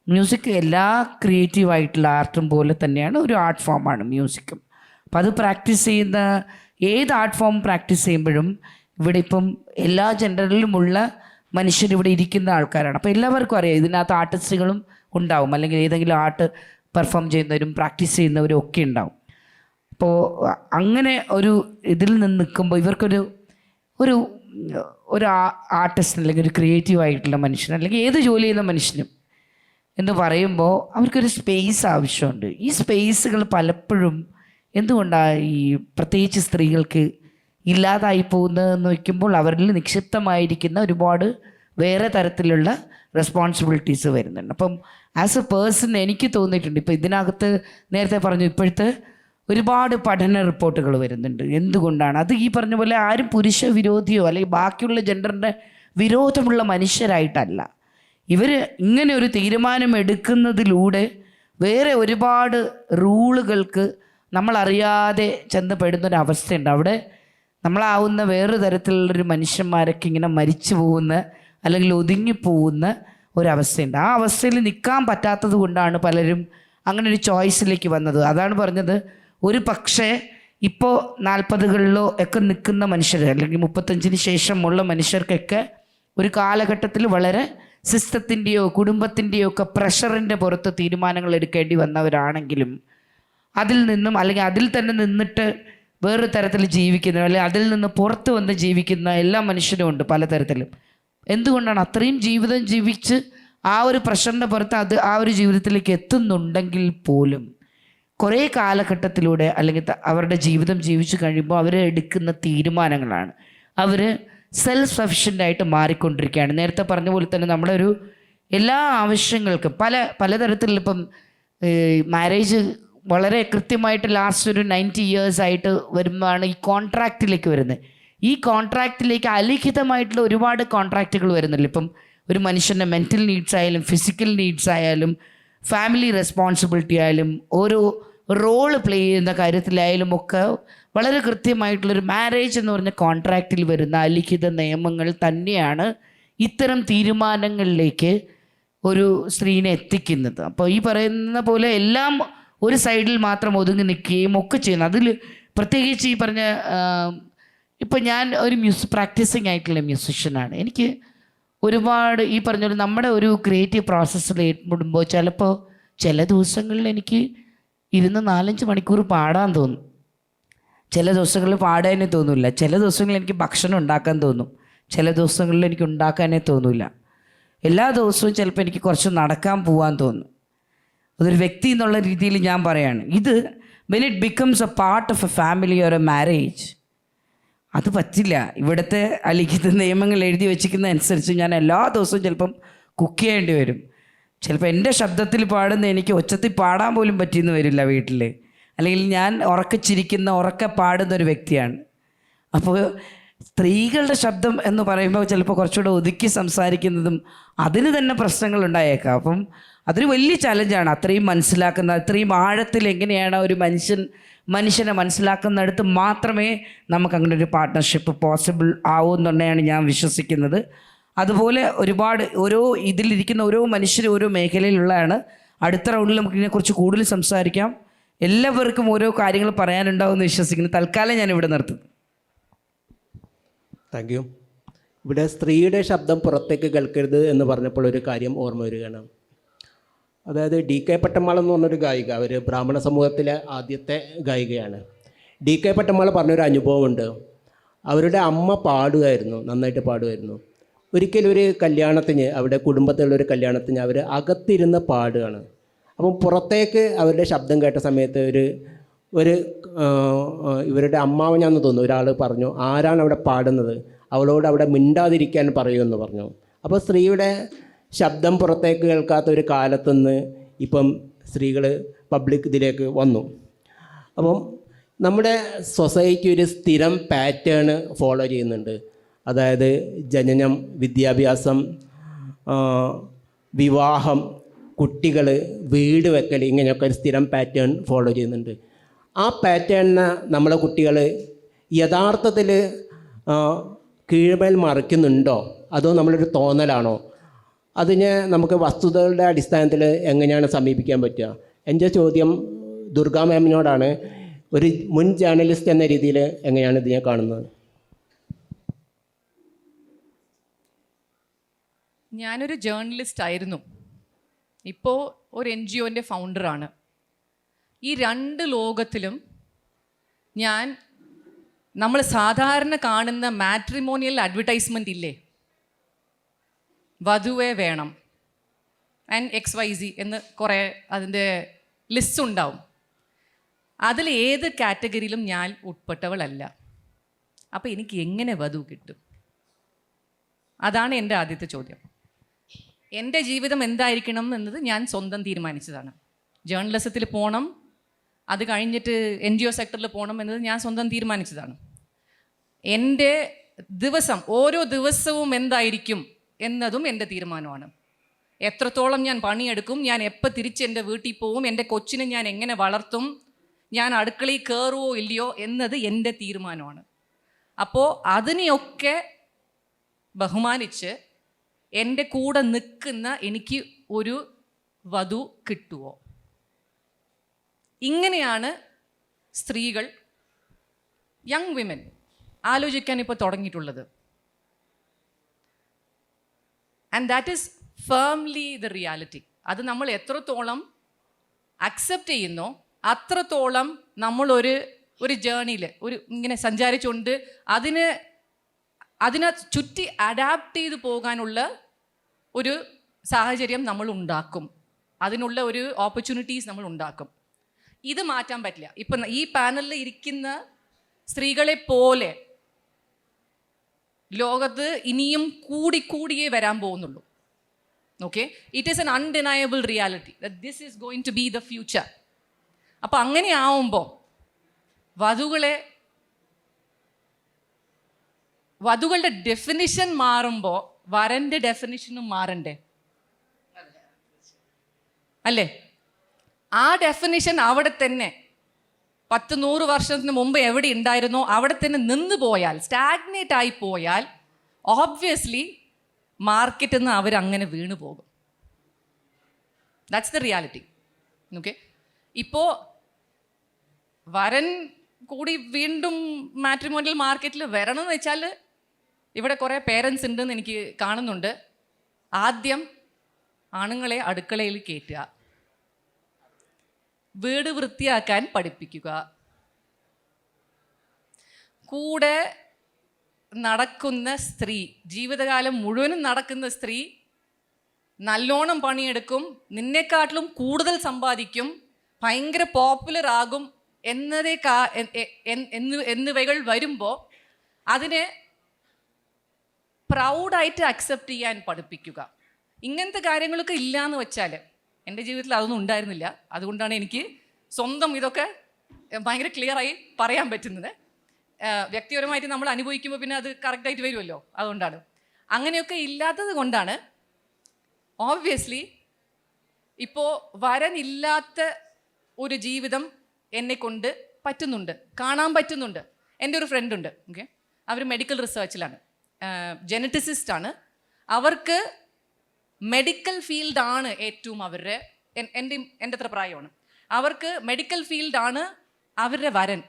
music എല്ലാ ക്രിയേറ്റീവായിട്ടുള്ള ആർട്ടും പോലെ തന്നെയാണ്, ഒരു ആർട്ട് ഫോമാണ് മ്യൂസിക്കും. അപ്പം അത് പ്രാക്ടീസ് ചെയ്യുന്ന ഏത് ആർട്ട് ഫോം പ്രാക്ടീസ് ചെയ്യുമ്പോഴും ഇവിടെ ഇപ്പം എല്ലാ ജെൻഡറിലുമുള്ള മനുഷ്യരിവിടെ ഇരിക്കുന്ന ആൾക്കാരാണ്. അപ്പോൾ എല്ലാവർക്കും അറിയാം ഇതിനകത്ത് ആർട്ടിസ്റ്റുകളും ഉണ്ടാവും, അല്ലെങ്കിൽ ഏതെങ്കിലും ആർട്ട് പെർഫോം ചെയ്യുന്നവരും പ്രാക്ടീസ് ചെയ്യുന്നവരും ഒക്കെ ഉണ്ടാവും. അപ്പോൾ അങ്ങനെ ഒരു ഇതിൽ നിന്ന് നിൽക്കുമ്പോൾ ഇവർക്കൊരു ഒരു ഒരു ആർട്ടിസ്റ്റ് അല്ലെങ്കിൽ ഒരു ക്രിയേറ്റീവായിട്ടുള്ള മനുഷ്യൻ അല്ലെങ്കിൽ ഏത് ജോലി ചെയ്യുന്ന മനുഷ്യനും എന്ന് പറയുമ്പോൾ അവർക്കൊരു സ്പേസ് ആവശ്യമുണ്ട്. ഈ സ്പേസുകൾ പലപ്പോഴും എന്തുകൊണ്ടാണ് ഈ പ്രത്യേകിച്ച് സ്ത്രീകൾക്ക് ഇല്ലാതായി പോകുന്നതെന്ന് വയ്ക്കുമ്പോൾ അവരിൽ നിക്ഷിപ്തമായിരിക്കുന്ന ഒരുപാട് വേറെ തരത്തിലുള്ള റെസ്പോൺസിബിലിറ്റീസ് വരുന്നുണ്ട്. അപ്പം ആസ് എ പേഴ്സൺ എനിക്ക് തോന്നിയിട്ടുണ്ട്, ഇപ്പോൾ ഇതിനകത്ത് നേരത്തെ പറഞ്ഞു ഇപ്പോഴത്തെ ഒരുപാട് പഠന റിപ്പോർട്ടുകൾ വരുന്നുണ്ട്. എന്തുകൊണ്ടാണ് അത്? ഈ പറഞ്ഞ പോലെ ആരും പുരുഷ വിരോധിയോ അല്ലെങ്കിൽ ബാക്കിയുള്ള ജെൻഡറിൻ്റെ വിരോധമുള്ള മനുഷ്യരായിട്ടല്ല. ഇവർ ഇങ്ങനെ ഒരു തീരുമാനം എടുക്കുന്നതിലൂടെ വേറെ ഒരുപാട് റൂളുകൾക്ക് നമ്മളറിയാതെ ചെന്ന് പെടുന്നൊരവസ്ഥയുണ്ട്. അവിടെ നമ്മളാവുന്ന വേറെ തരത്തിലുള്ളൊരു മനുഷ്യന്മാരൊക്കെ ഇങ്ങനെ മരിച്ചു പോകുന്ന അല്ലെങ്കിൽ ഒതുങ്ങിപ്പോകുന്ന ഒരവസ്ഥയുണ്ട്. ആ അവസ്ഥയിൽ നിൽക്കാൻ പറ്റാത്തത് കൊണ്ടാണ് പലരും അങ്ങനെ ഒരു ചോയ്സിലേക്ക് വന്നത്. അതാണ് പറഞ്ഞത്, ഒരു പക്ഷേ ഇപ്പോൾ 40കളിലോ ഒക്കെ നിൽക്കുന്ന മനുഷ്യർ അല്ലെങ്കിൽ 35-ന് ശേഷമുള്ള മനുഷ്യർക്കൊക്കെ ഒരു കാലഘട്ടത്തിൽ വളരെ സിസ്റ്റത്തിൻ്റെയോ കുടുംബത്തിൻ്റെയോ ഒക്കെ പ്രഷറിൻ്റെ പുറത്ത് തീരുമാനങ്ങൾ എടുക്കേണ്ടി വന്നവരാണെങ്കിലും അതിൽ നിന്നും അല്ലെങ്കിൽ അതിൽ തന്നെ നിന്നിട്ട് വേറൊരു തരത്തിൽ ജീവിക്കുന്ന അല്ലെങ്കിൽ അതിൽ നിന്ന് പുറത്ത് വന്ന് ജീവിക്കുന്ന എല്ലാ മനുഷ്യരും ഉണ്ട് പലതരത്തിലും. എന്തുകൊണ്ടാണ് അത്രയും ജീവിതം ജീവിച്ച് ആ ഒരു പ്രഷറിൻ്റെ പുറത്ത് ആ ഒരു ജീവിതത്തിലേക്ക് എത്തുന്നുണ്ടെങ്കിൽ പോലും കുറേ കാലഘട്ടത്തിലൂടെ അല്ലെങ്കിൽ അവരുടെ ജീവിതം ജീവിച്ചു കഴിയുമ്പോൾ അവർ എടുക്കുന്ന തീരുമാനങ്ങളാണ് അവർ സെൽഫ് സഫിഷ്യൻ്റായിട്ട് മാറിക്കൊണ്ടിരിക്കുകയാണ്. നേരത്തെ പറഞ്ഞ പോലെ തന്നെ നമ്മളൊരു എല്ലാ ആവശ്യങ്ങൾക്കും പലതരത്തിലുള്ള ഇപ്പം മാരേജ് വളരെ കൃത്യമായിട്ട് ലാസ്റ്റ് ഒരു 90 years ആയിട്ട് വരുമ്പോഴാണ് ഈ കോൺട്രാക്റ്റിലേക്ക് വരുന്നത്. ഈ കോൺട്രാക്റ്റിലേക്ക് അലിഖിതമായിട്ടുള്ള ഒരുപാട് കോൺട്രാക്റ്റുകൾ വരുന്നില്ല. ഇപ്പം ഒരു മനുഷ്യൻ്റെ മെൻ്റൽ നീഡ്സ് ആയാലും ഫിസിക്കൽ നീഡ്സ് ആയാലും ഫാമിലി റെസ്പോൺസിബിലിറ്റി ആയാലും ഓരോ റോള് പ്ലേ ചെയ്യുന്ന കാര്യത്തിലായാലും ഒക്കെ വളരെ കൃത്യമായിട്ടുള്ളൊരു മാരേജ് എന്ന് പറഞ്ഞ കോൺട്രാക്റ്റിൽ വരുന്ന അലിഖിത നിയമങ്ങൾ തന്നെയാണ് ഇത്തരം തീരുമാനങ്ങളിലേക്ക് ഒരു സ്ത്രീനെ എത്തിക്കുന്നത്. അപ്പോൾ ഈ പറയുന്ന പോലെ എല്ലാം ഒരു സൈഡിൽ മാത്രം ഒതുങ്ങി നിൽക്കുകയും ഒക്കെ ചെയ്യുന്നു. അതിൽ പ്രത്യേകിച്ച് ഈ പറഞ്ഞ ഇപ്പം ഞാൻ ഒരു പ്രാക്ടീസിങ് ആയിട്ടുള്ള മ്യൂസിഷ്യനാണ്. എനിക്ക് ഒരുപാട് ഈ പറഞ്ഞ പോലെ നമ്മുടെ ഒരു ക്രിയേറ്റീവ് പ്രോസസ്സിൽ ഏർപ്പെടുമ്പോൾ ചിലപ്പോൾ ചില ദിവസങ്ങളിൽ എനിക്ക് 4-5 മണിക്കൂർ പാടാൻ തോന്നും. ചില ദിവസങ്ങളിൽ പാടാനേ തോന്നില്ല. ചില ദിവസങ്ങളിൽ എനിക്ക് ഭക്ഷണം ഉണ്ടാക്കാൻ തോന്നും. ചില ദിവസങ്ങളിൽ എനിക്ക് ഉണ്ടാക്കാനേ തോന്നില്ല. എല്ലാ ദിവസവും ചിലപ്പോൾ എനിക്ക് കുറച്ച് നടക്കാൻ പോകാൻ തോന്നും. അതൊരു വ്യക്തി എന്നുള്ള രീതിയിൽ ഞാൻ പറയാണ്. ഇത് when it becomes A part of A family or A marriage, അത് പറ്റില്ല. ഇവിടുത്തെ അലിഖിത നിയമങ്ങൾ എഴുതി വെച്ചിരിക്കുന്ന അനുസരിച്ച് ഞാൻ എല്ലാ ദിവസവും ചിലപ്പം കുക്ക് ചെയ്യേണ്ടി വരും. ചിലപ്പോൾ എൻ്റെ ശബ്ദത്തിൽ പാടുന്ന എനിക്ക് ഒച്ചത്തിൽ പാടാൻ പോലും പറ്റിയെന്ന് വരില്ല വീട്ടിൽ. അല്ലെങ്കിൽ ഞാൻ ഉറക്കെ പാടുന്ന ഒരു വ്യക്തിയാണ്. അപ്പോൾ സ്ത്രീകളുടെ ശബ്ദം എന്ന് പറയുമ്പോൾ ചിലപ്പോൾ കുറച്ചുകൂടെ ഒതുക്കി സംസാരിക്കുന്നതും അതിന് തന്നെ പ്രശ്നങ്ങൾ ഉണ്ടായേക്കാം. അപ്പം അതൊരു വലിയ ചലഞ്ചാണ്. അത്രയും മനസ്സിലാക്കുന്ന, അത്രയും ആഴത്തിൽ എങ്ങനെയാണ് ഒരു മനുഷ്യനെ മനസ്സിലാക്കുന്നിടത്ത് മാത്രമേ നമുക്ക് അങ്ങനെ ഒരു പാർട്ട്ണർഷിപ്പ് പോസിബിൾ ആവുമെന്നുള്ളതാണ് ഞാൻ വിശ്വസിക്കുന്നത്. അതുപോലെ ഒരുപാട് ഇതിലിരിക്കുന്ന ഓരോ മനുഷ്യരും ഓരോ മേഖലയിലുള്ളതാണ്. അടുത്ത റൗണ്ടിൽ നമുക്ക് ഇതിനെക്കുറിച്ച് കൂടുതൽ സംസാരിക്കാം. എല്ലാവർക്കും ഓരോ കാര്യങ്ങൾ പറയാനുണ്ടാവുമെന്ന് വിശ്വസിക്കുന്നു. തൽക്കാലം ഞാൻ ഇവിടെ നിർത്തുന്നു. Thank you. ഇവിടെ സ്ത്രീയുടെ ശബ്ദം പുറത്തേക്ക് കേൾക്കരുത് എന്ന് പറഞ്ഞപ്പോൾ ഒരു കാര്യം ഓർമ്മ വരികയാണ്. അതായത് DK പട്ടമ്മാൾ എന്ന് പറഞ്ഞൊരു ഗായിക, അവർ ബ്രാഹ്മണ സമൂഹത്തിലെ ആദ്യത്തെ ഗായികയാണ്. DK പട്ടമ്മാൾ പറഞ്ഞൊരു അനുഭവമുണ്ട്. അവരുടെ അമ്മ പാടുമായിരുന്നു, നന്നായിട്ട് പാടുമായിരുന്നു. ഒരിക്കലും ഒരു കല്യാണത്തിന്, അവരുടെ കുടുംബത്തിലുള്ളൊരു കല്യാണത്തിന് അവർ അകത്തിരുന്ന് പാടുകയാണ്. അപ്പം പുറത്തേക്ക് അവരുടെ ശബ്ദം കേട്ട സമയത്ത് ഇവരുടെ അമ്മാവനാണെന്ന് തോന്നുന്നു, ഒരാൾ പറഞ്ഞു, ആരാണ് അവിടെ പാടുന്നത്, അവളോട് അവിടെ മിണ്ടാതിരിക്കാൻ പറയുമെന്ന് പറഞ്ഞു. അപ്പോൾ സ്ത്രീയുടെ ശബ്ദം പുറത്തേക്ക് കേൾക്കാത്ത ഒരു കാലത്തുനിന്ന് ഇപ്പം സ്ത്രീകൾ പബ്ലിക് ഇതിലേക്ക് വന്നു. അപ്പം നമ്മുടെ സൊസൈറ്റി ഒരു സ്ഥിരം പാറ്റേൺ ഫോളോ ചെയ്യുന്നുണ്ട്. അതായത് ജനനം, വിദ്യാഭ്യാസം, വിവാഹം, കുട്ടികൾ, വീട് വെക്കൽ, ഇങ്ങനെയൊക്കെ ഒരു സ്ഥിരം പാറ്റേൺ ഫോളോ ചെയ്യുന്നുണ്ട്. ആ പാറ്റേണിന് നമ്മളെ കുട്ടികൾ യഥാർത്ഥത്തിൽ കീഴ്മേൽ മറിക്കുന്നുണ്ടോ അതോ നമ്മളൊരു തോന്നലാണോ? അതിന് നമുക്ക് വസ്തുതകളുടെ അടിസ്ഥാനത്തിൽ എങ്ങനെയാണ് സമീപിക്കാൻ പറ്റുക? എൻ്റെ ചോദ്യം ദുർഗാ മാമിനോടാണ്. ഒരു മുൻ ജേർണലിസ്റ്റ് എന്ന രീതിയിൽ എങ്ങനെയാണ് ഇതിനെ കാണുന്നത്? ഞാനൊരു ജേർണലിസ്റ്റ് ആയിരുന്നു, ഇപ്പോൾ ഒരു NGOൻ്റെ ഫൗണ്ടറാണ്. ഈ 2 ലോകത്തിലും നമ്മൾ സാധാരണ കാണുന്ന മാട്രിമോണിയൽ അഡ്വർടൈസ്മെൻ്റ് ഇല്ലേ, വധുവെ വേണം ആൻഡ് XYZ എന്ന് കുറേ അതിൻ്റെ ലിസ്റ്റ് ഉണ്ടാവും. അതിൽ ഏത് കാറ്റഗറിയിലും ഞാൻ ഉൾപ്പെട്ടവളല്ല. അപ്പോൾ എനിക്ക് എങ്ങനെ വധു കിട്ടും? അതാണ് എൻ്റെ ആദ്യത്തെ ചോദ്യം. എൻ്റെ ജീവിതം എന്തായിരിക്കണം എന്നത് ഞാൻ സ്വന്തം തീരുമാനിച്ചതാണ്. ജേർണലിസത്തിൽ പോകണം, അത് കഴിഞ്ഞിട്ട് NGO സെക്ടറിൽ പോകണം എന്നത് ഞാൻ സ്വന്തം തീരുമാനിച്ചതാണ്. എൻ്റെ ഓരോ ദിവസവും എന്തായിരിക്കും എന്നതും എൻ്റെ തീരുമാനമാണ്. എത്രത്തോളം ഞാൻ പണിയെടുക്കും, ഞാൻ എപ്പോൾ തിരിച്ച് എൻ്റെ വീട്ടിൽ പോവും, എൻ്റെ കൊച്ചിനെ ഞാൻ എങ്ങനെ വളർത്തും, ഞാൻ അടുക്കളയിൽ കയറുമോ ഇല്ലയോ എന്നത് എൻ്റെ തീരുമാനമാണ്. അപ്പോൾ അതിനെയൊക്കെ ബഹുമാനിച്ച് എൻ്റെ കൂടെ നിൽക്കുന്ന എനിക്ക് ഒരു വധു കിട്ടുമോ? ഇങ്ങനെയാണ് സ്ത്രീകൾ, യങ് വിമൻ ആലോചിക്കാൻ ഇപ്പോൾ തുടങ്ങിയിട്ടുള്ളത്. And that is firmly the reality. അത് നമ്മൾ എത്രത്തോളം അക്സെപ്റ്റ് ചെയ്യുന്നോ അത്രത്തോളം നമ്മളൊരു ജേർണിയിൽ ഇങ്ങനെ സഞ്ചാരിച്ചുകൊണ്ട് അതിനെ ചുറ്റി അഡാപ്റ്റ് ചെയ്ത് പോകാനുള്ള ഒരു സാഹചര്യം നമ്മൾ ഉണ്ടാക്കും. അതിനുള്ള ഒരു ഓപ്പർച്യൂണിറ്റീസ് നമ്മൾ ഉണ്ടാക്കും. ഇത് മാറ്റാൻ പറ്റില്ല. ഇപ്പം ഈ പാനലിൽ ഇരിക്കുന്ന സ്ത്രീകളെ പോലെ ലോകത്ത് ഇനിയും കൂടിയേ വരാൻ പോകുന്നുള്ളൂ. Okay, it is an undeniable reality that this is going to be the future. അപ്പം അങ്ങനെ ആവുമ്പോൾ വധുക്കളെ വധുക്കളുടെ ഡെഫിനിഷൻ മാറുമ്പോൾ വരൻ്റെ ഡെഫിനിഷനും മാറണ്ടേ? അല്ലേ? ആ ഡെഫിനിഷൻ അവിടെ തന്നെ 10-100 വർഷത്തിന് മുമ്പ് എവിടെ ഉണ്ടായിരുന്നോ അവിടെ തന്നെ നിന്ന് പോയാൽ, സ്റ്റാഗ്നേറ്റ് ആയി പോയാൽ, ഓബ്വിയസ്ലി മാർക്കറ്റിൽ നിന്ന് അവരങ്ങനെ വീണു പോകും. That's the reality. ഓക്കെ, ഇപ്പോൾ വരൻ കൂടി വീണ്ടും മാട്രിമോണിയൽ മാർക്കറ്റിൽ വരണമെന്ന് വെച്ചാൽ ഇവിടെ കുറേ പേരൻസ് ഉണ്ടെന്ന് എനിക്ക് കാണുന്നുണ്ട്. ആദ്യം ആണുങ്ങളെ അടുക്കളയിൽ കയറ്റുക, വീട് വൃത്തിയാക്കാൻ പഠിപ്പിക്കുക, കൂടെ നടക്കുന്ന സ്ത്രീ, ജീവിതകാലം മുഴുവനും നടക്കുന്ന സ്ത്രീ നല്ലോണം പണിയെടുക്കും, നിന്നെക്കാട്ടിലും കൂടുതൽ സമ്പാദിക്കും, ഭയങ്കര പോപ്പുലർ ആകും എന്നിവകൾ വരുമ്പോൾ അതിനെ പ്രൗഡായിട്ട് അക്സെപ്റ്റ് ചെയ്യാൻ പഠിപ്പിക്കുക. ഇങ്ങനത്തെ കാര്യങ്ങളൊക്കെ ഇല്ലയെന്ന് വെച്ചാൽ, എൻ്റെ ജീവിതത്തിൽ അതൊന്നും ഉണ്ടായിരുന്നില്ല, അതുകൊണ്ടാണ് എനിക്ക് സ്വന്തം ഇതൊക്കെ ഭയങ്കര ക്ലിയറായി പറയാൻ പറ്റുന്നത്. വ്യക്തിപരമായിട്ട് നമ്മൾ അനുഭവിക്കുമ്പോൾ പിന്നെ അത് കറക്റ്റായിട്ട് വരുമല്ലോ, അതുകൊണ്ടാണ്. അങ്ങനെയൊക്കെ ഇല്ലാത്തത് കൊണ്ടാണ് ഓബ്വിയസ്ലി ഇപ്പോൾ വരനില്ലാത്ത ഒരു ജീവിതം എന്നെ കൊണ്ട് പറ്റുന്നുണ്ട്, കാണാൻ പറ്റുന്നുണ്ട്. എൻ്റെ ഒരു ഫ്രണ്ടുണ്ട്, ഓക്കെ, അവർ മെഡിക്കൽ റിസർച്ചിലാണ്, ജെനറ്റിസിസ്റ്റാണ്. അവർക്ക് മെഡിക്കൽ ഫീൽഡാണ് ഏറ്റവും അവരുടെ, എൻ്റെ അത്ര പ്രായമാണ്, അവർക്ക് മെഡിക്കൽ ഫീൽഡാണ് അവരുടെ വരൻ.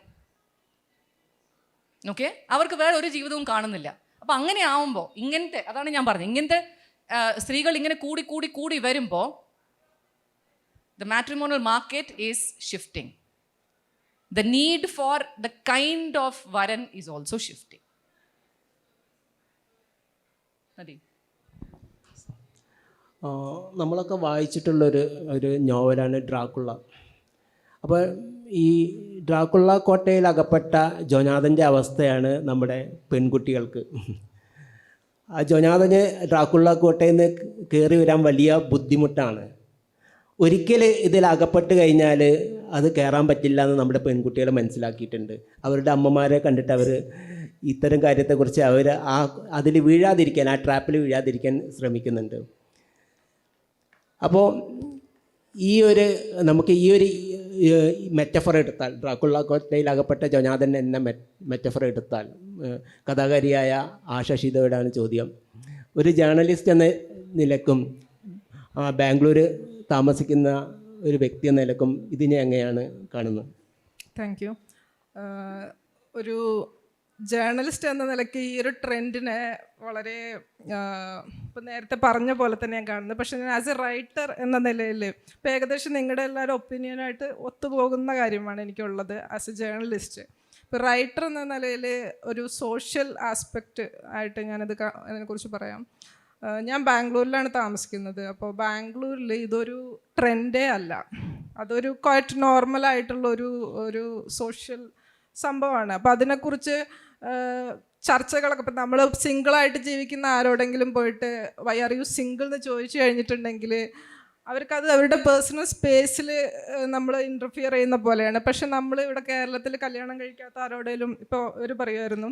ഓക്കെ, അവർക്ക് വേറെ ഒരു ജീവിതവും കാണുന്നില്ല. അപ്പം അങ്ങനെ ആവുമ്പോൾ ഇങ്ങനത്തെ, അതാണ് ഞാൻ പറഞ്ഞത്, ഇങ്ങനത്തെ സ്ത്രീകൾ ഇങ്ങനെ കൂടി കൂടി കൂടി വരുമ്പോൾ the matrimonial market is shifting. The need for the kind of varan is also shifting. Nadi. നമ്മളൊക്കെ വായിച്ചിട്ടുള്ളൊരു നോവലാണ് ഡ്രാക്കുള. അപ്പോൾ ഈ ഡ്രാക്കുള കോട്ടയിൽ അകപ്പെട്ട ജോനാഥൻ്റെ അവസ്ഥയാണ് നമ്മുടെ പെൺകുട്ടികൾക്ക്. ആ ജോനാഥന് ഡ്രാക്കുള കോട്ടയിൽ നിന്ന് കയറി വരാൻ വലിയ ബുദ്ധിമുട്ടാണ്. ഒരിക്കൽ ഇതിൽ അകപ്പെട്ട് കഴിഞ്ഞാൽ അത് കയറാൻ പറ്റില്ല എന്ന് നമ്മുടെ പെൺകുട്ടികൾ മനസ്സിലാക്കിയിട്ടുണ്ട്. അവരുടെ അമ്മമാരെ കണ്ടിട്ട് അവർ ഇത്തരം കാര്യത്തെക്കുറിച്ച് അവർ അതിൽ വീഴാതിരിക്കാൻ, ആ ട്രാപ്പിൽ വീഴാതിരിക്കാൻ ശ്രമിക്കുന്നുണ്ട്. അപ്പോൾ നമുക്ക് ഈ ഒരു മെറ്റഫർ എടുത്താൽ, ഡ്രാക്കുള കോട്ടയിൽ അകപ്പെട്ട ജോനാഥൻ എന്ന മെറ്റഫർ എടുത്താൽ, കഥാകാരിയായ ആശ ശീതയോടാണ് ചോദ്യം. ഒരു ജേർണലിസ്റ്റ് എന്ന നിലക്കും ബാംഗ്ലൂർ താമസിക്കുന്ന ഒരു വ്യക്തി എന്ന നിലക്കും ഇതിനെ എങ്ങനെയാണ് കാണുന്നത്? Thank you. ഒരു ജേർണലിസ്റ്റ് എന്ന നിലയ്ക്ക് ഈ ഒരു ട്രെൻഡിനെ വളരെ ഇപ്പം നേരത്തെ പറഞ്ഞ പോലെ തന്നെ ഞാൻ കാണുന്നത്. പക്ഷേ ഞാൻ ആസ് എ റൈറ്റർ എന്ന നിലയിൽ ഇപ്പം ഏകദേശം നിങ്ങളുടെ എല്ലാവരും ഒപ്പീനിയനായിട്ട് ഒത്തുപോകുന്ന കാര്യമാണ് എനിക്കുള്ളത് ആസ് എ ജേർണലിസ്റ്റ്. ഇപ്പോൾ റൈറ്റർ എന്ന നിലയിൽ ഒരു സോഷ്യൽ ആസ്പെക്റ്റ് ആയിട്ട് അതിനെക്കുറിച്ച് പറയാം. ഞാൻ ബാംഗ്ലൂരിലാണ് താമസിക്കുന്നത്. അപ്പോൾ ബാംഗ്ലൂരിൽ ഇതൊരു ട്രെൻഡേ അല്ല, അതൊരു ക്വൈറ്റ് നോർമലായിട്ടുള്ള ഒരു സോഷ്യൽ സംഭവമാണ്. അപ്പോൾ അതിനെക്കുറിച്ച് ചർച്ചകളൊക്കെ, ഇപ്പം നമ്മൾ സിംഗിളായിട്ട് ജീവിക്കുന്ന ആരോടെങ്കിലും പോയിട്ട് വൈ ആർ യു സിംഗിൾ എന്ന് ചോദിച്ചു കഴിഞ്ഞിട്ടുണ്ടെങ്കിൽ അവർക്കത് അവരുടെ പേഴ്സണൽ സ്പേസിൽ നമ്മൾ ഇൻ്റർഫിയർ ചെയ്യുന്ന പോലെയാണ്. പക്ഷെ നമ്മൾ ഇവിടെ കേരളത്തിൽ കല്യാണം കഴിക്കാത്ത ആരോടെങ്കിലും ഇപ്പോൾ അവർ പറയുമായിരുന്നു,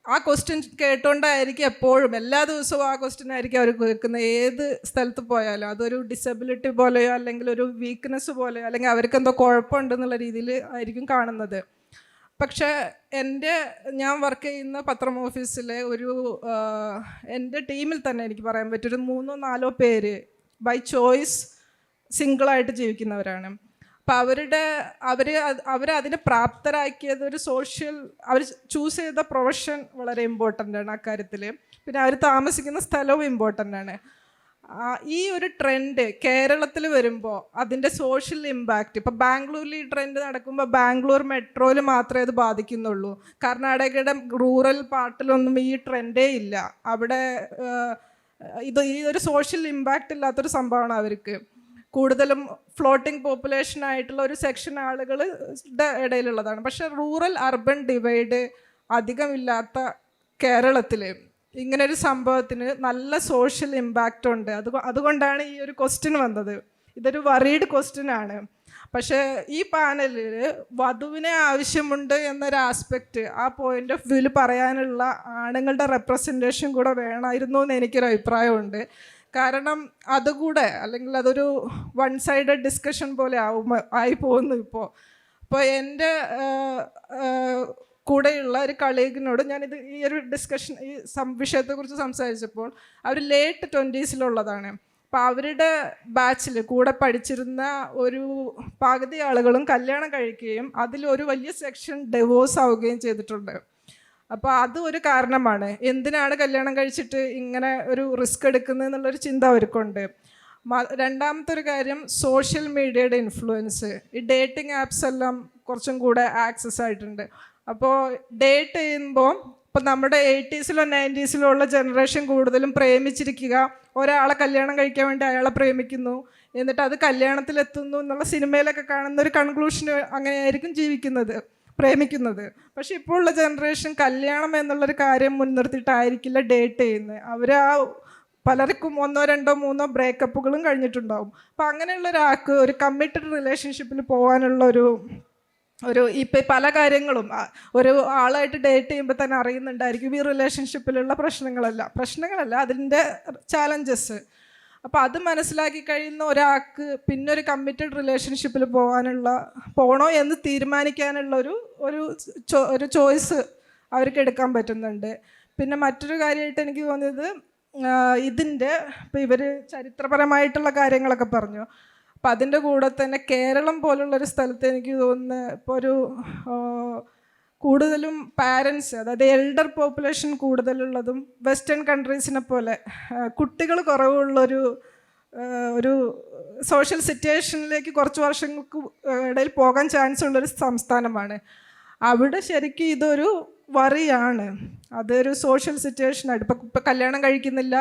ആ ക്വസ്റ്റ്യൻ കേട്ടോണ്ടായിരിക്കും എപ്പോഴും എല്ലാ ദിവസവും ആ ക്വസ്റ്റ്യൻ ആയിരിക്കും അവർ കേൾക്കുന്നത്. ഏത് സ്ഥലത്ത് പോയാലും അതൊരു ഡിസബിലിറ്റി പോലെയോ അല്ലെങ്കിൽ ഒരു വീക്ക്നെസ് പോലെയോ അല്ലെങ്കിൽ അവർക്ക് എന്തോ കുഴപ്പമുണ്ടെന്നുള്ള രീതിയിൽ ആയിരിക്കും കാണുന്നത്. പക്ഷേ ഞാൻ വർക്ക് ചെയ്യുന്ന പത്രം ഓഫീസിലെ എൻ്റെ ടീമിൽ തന്നെ എനിക്ക് പറയാൻ പറ്റും ഒരു 3-4 പേര് ബൈ ചോയ്സ് സിംഗിളായിട്ട് ജീവിക്കുന്നവരാണ്. അപ്പം അവരതിനെ പ്രാപ്തരാക്കിയത് ഒരു അവർ ചൂസ് ചെയ്ത പ്രൊഫഷൻ വളരെ ഇമ്പോർട്ടൻ്റ് ആണ് അക്കാര്യത്തിൽ. പിന്നെ അവർ താമസിക്കുന്ന സ്ഥലവും ഇമ്പോർട്ടൻ്റ് ആണ്. ഈ ഒരു ട്രെൻഡ് കേരളത്തിൽ വരുമ്പോൾ അതിൻ്റെ സോഷ്യൽ ഇമ്പാക്റ്റ്, ഇപ്പോൾ ബാംഗ്ലൂരിൽ ഈ ട്രെൻഡ് നടക്കുമ്പോൾ ബാംഗ്ലൂർ മെട്രോയിൽ മാത്രമേ അത് ബാധിക്കുന്നുള്ളൂ. കർണാടകയുടെ റൂറൽ പാർട്ടിലൊന്നും ഈ ട്രെൻഡേ ഇല്ല. അവിടെ ഈ ഒരു സോഷ്യൽ ഇമ്പാക്റ്റ് ഇല്ലാത്തൊരു സംഭവമാണ് അവർക്ക്. കൂടുതലും ഫ്ലോട്ടിംഗ് പോപ്പുലേഷൻ ആയിട്ടുള്ള ഒരു സെക്ഷൻ ആളുകളുടെ ഇടയിലുള്ളതാണ്. പക്ഷേ റൂറൽ അർബൻ ഡിവൈഡ് അധികമില്ലാത്ത കേരളത്തിൽ ഇങ്ങനൊരു സംഭവത്തിന് നല്ല സോഷ്യൽ ഇമ്പാക്റ്റ് ഉണ്ട്. അതുകൊണ്ടാണ് ഈ ഒരു ക്വസ്റ്റ്യൻ വന്നത്. ഇതൊരു വറീഡ് ക്വസ്റ്റ്യൻ ആണ്. പക്ഷേ ഈ പാനലിൽ വധുവിനെ ആവശ്യമുണ്ട് എന്നൊരു ആസ്പെക്റ്റ്, ആ പോയിന്റ് ഓഫ് വ്യൂവിൽ പറയാനുള്ള ആണുങ്ങളുടെ റെപ്രസെൻറ്റേഷൻ കൂടെ വേണമായിരുന്നു എന്ന് എനിക്കൊരു അഭിപ്രായമുണ്ട്. കാരണം അതുകൂടെ, അല്ലെങ്കിൽ അതൊരു വൺ സൈഡഡ് ഡിസ്കഷൻ പോലെ ആയി പോകുന്നു ഇപ്പോൾ. അപ്പോൾ എൻ്റെ കൂടെയുള്ള ഒരു കളീഗിനോട് ഞാനിത് ഈ ഒരു ഡിസ്കഷൻ ഈ വിഷയത്തെക്കുറിച്ച് സംസാരിച്ചപ്പോൾ അവർ ലേറ്റ് 20s അപ്പോൾ അവരുടെ ബാച്ചിൽ കൂടെ പഠിച്ചിരുന്ന ഒരു പകുതി ആളുകളും കല്യാണം കഴിക്കുകയും അതിലൊരു വലിയ സെക്ഷൻ ഡിവോഴ്സ് ആവുകയും ചെയ്തിട്ടുണ്ട്. അപ്പോൾ അത് ഒരു കാരണമാണ് എന്തിനാണ് കല്യാണം കഴിച്ചിട്ട് ഇങ്ങനെ ഒരു റിസ്ക് എടുക്കുന്നത് എന്നുള്ളൊരു ചിന്ത അവർക്കുണ്ട്. രണ്ടാമത്തെ ഒരു കാര്യം സോഷ്യൽ മീഡിയയുടെ ഇൻഫ്ലുവൻസ്. ഈ ഡേറ്റിംഗ് ആപ്സ് എല്ലാം കുറച്ചും കൂടെ ആക്സസ് ആയിട്ടുണ്ട്. അപ്പോൾ ഡേറ്റ് ചെയ്യുമ്പോൾ ഇപ്പം നമ്മുടെ 80s-ലോ 90s-ലോ ഉള്ള ജനറേഷൻ കൂടുതലും പ്രേമിച്ചിരിക്കുക, ഒരാളെ കല്യാണം കഴിക്കാൻ വേണ്ടി അയാളെ പ്രേമിക്കുന്നു, എന്നിട്ട് അത് കല്യാണത്തിലെത്തുന്നു എന്നുള്ള സിനിമയിലൊക്കെ കാണുന്ന ഒരു കൺക്ലൂഷന് അങ്ങനെയായിരിക്കും പ്രേമിക്കുന്നത്. പക്ഷെ ഇപ്പോൾ ഉള്ള ജനറേഷൻ കല്യാണം എന്നുള്ളൊരു കാര്യം മുൻനിർത്തിയിട്ടായിരിക്കില്ല ഡേറ്റ് ചെയ്യുന്നത്. അവർ പലർക്കും 1, 2, 3 ബ്രേക്കപ്പുകളും കഴിഞ്ഞിട്ടുണ്ടാവും. അപ്പോൾ അങ്ങനെയുള്ള ഒരാൾക്ക് ഒരു കമ്മിറ്റഡ് റിലേഷൻഷിപ്പിൽ പോകാനുള്ള ഒരു ഇപ്പം പല കാര്യങ്ങളും ഒരു ആളായിട്ട് ഡേറ്റ് ചെയ്യുമ്പോൾ തന്നെ അറിയുന്നുണ്ടായിരിക്കും ഈ റിലേഷൻഷിപ്പിലുള്ള പ്രശ്നങ്ങളല്ല അതിൻ്റെ ചാലഞ്ചസ്. അപ്പോൾ അത് മനസ്സിലാക്കി കഴിയുന്ന ഒരാൾക്ക് പിന്നെ ഒരു കമ്മിറ്റഡ് റിലേഷൻഷിപ്പിൽ പോകണോ എന്ന് തീരുമാനിക്കാനുള്ള ഒരു ചോയ്സ് അവർക്ക് എടുക്കാൻ പറ്റുന്നുണ്ട്. പിന്നെ മറ്റൊരു കാര്യമായിട്ട് എനിക്ക് തോന്നിയത് ഇതിൻ്റെ ഇപ്പോൾ ഇവർ ചരിത്രപരമായിട്ടുള്ള കാര്യങ്ങളൊക്കെ പറഞ്ഞു. അപ്പം അതിൻ്റെ കൂടെ തന്നെ കേരളം പോലുള്ളൊരു സ്ഥലത്ത് എനിക്ക് തോന്നുന്നത് ഇപ്പോൾ കൂടുതലും പാരൻസ്, അതായത് എൽഡർ പോപ്പുലേഷൻ കൂടുതലുള്ളതും വെസ്റ്റേൺ കൺട്രീസിനെ പോലെ കുട്ടികൾ കുറവുള്ളൊരു സോഷ്യൽ സിറ്റുവേഷനിലേക്ക് കുറച്ച് വർഷങ്ങൾക്ക് ഇടയിൽ പോകാൻ ചാൻസ് ഉള്ളൊരു സംസ്ഥാനമാണ്. അവിടെ ശരിക്കും ഇതൊരു വറിയാണ്, അതൊരു സോഷ്യൽ സിറ്റുവേഷനായിട്ട്. ഇപ്പം കല്യാണം കഴിക്കുന്നില്ല,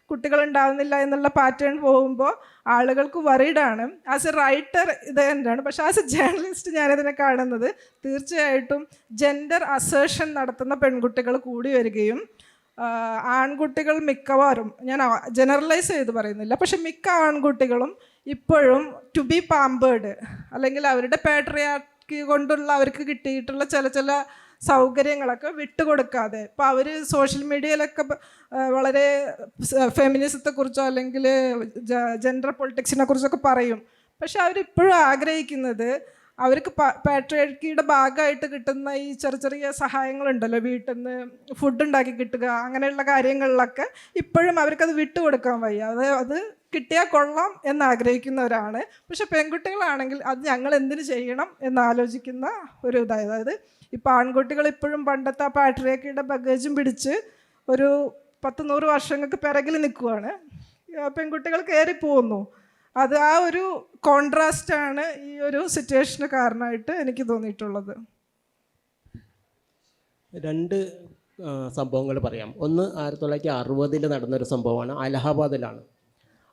കുട്ടികളുണ്ടാവുന്നില്ല എന്നുള്ള പാറ്റേൺ പോകുമ്പോൾ ആളുകൾക്ക് വറീഡാണ്. ആസ് എ റൈറ്റർ ഇത് തന്നെയാണ്. പക്ഷേ ആസ് എ ജേർണലിസ്റ്റ് ഞാനിതിനെ കാണുന്നത് തീർച്ചയായിട്ടും ജെൻഡർ അസേർഷൻ നടത്തുന്ന പെൺകുട്ടികൾ കൂടി വരികയും ആൺകുട്ടികൾ മിക്കവാറും, ഞാൻ ജനറലൈസ് ചെയ്ത് പറയുന്നില്ല, പക്ഷെ മിക്ക ആൺകുട്ടികളും ഇപ്പോഴും ടു ബി പാമ്പേർഡ്, അല്ലെങ്കിൽ അവരുടെ പാട്രിയാർക്കി കൊണ്ടുള്ള അവർക്ക് കിട്ടിയിട്ടുള്ള ചില സൗകര്യങ്ങളൊക്കെ വിട്ടുകൊടുക്കാതെ, ഇപ്പോൾ അവർ സോഷ്യൽ മീഡിയയിലൊക്കെ വളരെ ഫെമിനിസത്തെക്കുറിച്ചോ അല്ലെങ്കിൽ ജെൻഡർ പൊളിറ്റിക്സിനെ കുറിച്ചൊക്കെ പറയും. പക്ഷെ അവരിപ്പോഴും ആഗ്രഹിക്കുന്നത് അവർക്ക് പാട്രിയാർക്കിയുടെ ഭാഗമായിട്ട് കിട്ടുന്ന ഈ ചെറിയ സഹായങ്ങളുണ്ടല്ലോ, വീട്ടിൽ നിന്ന് ഫുഡ് ഉണ്ടാക്കി കിട്ടുക, അങ്ങനെയുള്ള കാര്യങ്ങളിലൊക്കെ ഇപ്പോഴും അവർക്കത് വിട്ടുകൊടുക്കാൻ വയ്യ. അത് കിട്ടിയാൽ കൊള്ളാം എന്നാഗ്രഹിക്കുന്നവരാണ്. പക്ഷെ പെൺകുട്ടികളാണെങ്കിൽ അത് ഞങ്ങൾ എന്തിനു ചെയ്യണം എന്നാലോചിക്കുന്ന ഒരു അതായത് ഇപ്പോൾ ആൺകുട്ടികൾ ഇപ്പോഴും പണ്ടത്തെ ആ പാട്രിയാർക്കിയുടെ ബഗേജും പിടിച്ച് ഒരു 10-100 വർഷങ്ങൾക്ക് പിറകിൽ നിൽക്കുവാണ്, പെൺകുട്ടികൾ കയറിപ്പോകുന്നു. അത് ആ ഒരു കോൺട്രാസ്റ്റാണ് ഈ ഒരു സിറ്റുവേഷന് കാരണമായിട്ട് എനിക്ക് തോന്നിയിട്ടുള്ളത്. 2 സംഭവങ്ങൾ പറയാം. ഒന്ന് 1960-ൽ നടന്നൊരു സംഭവമാണ്. അലഹബാദിലാണ്.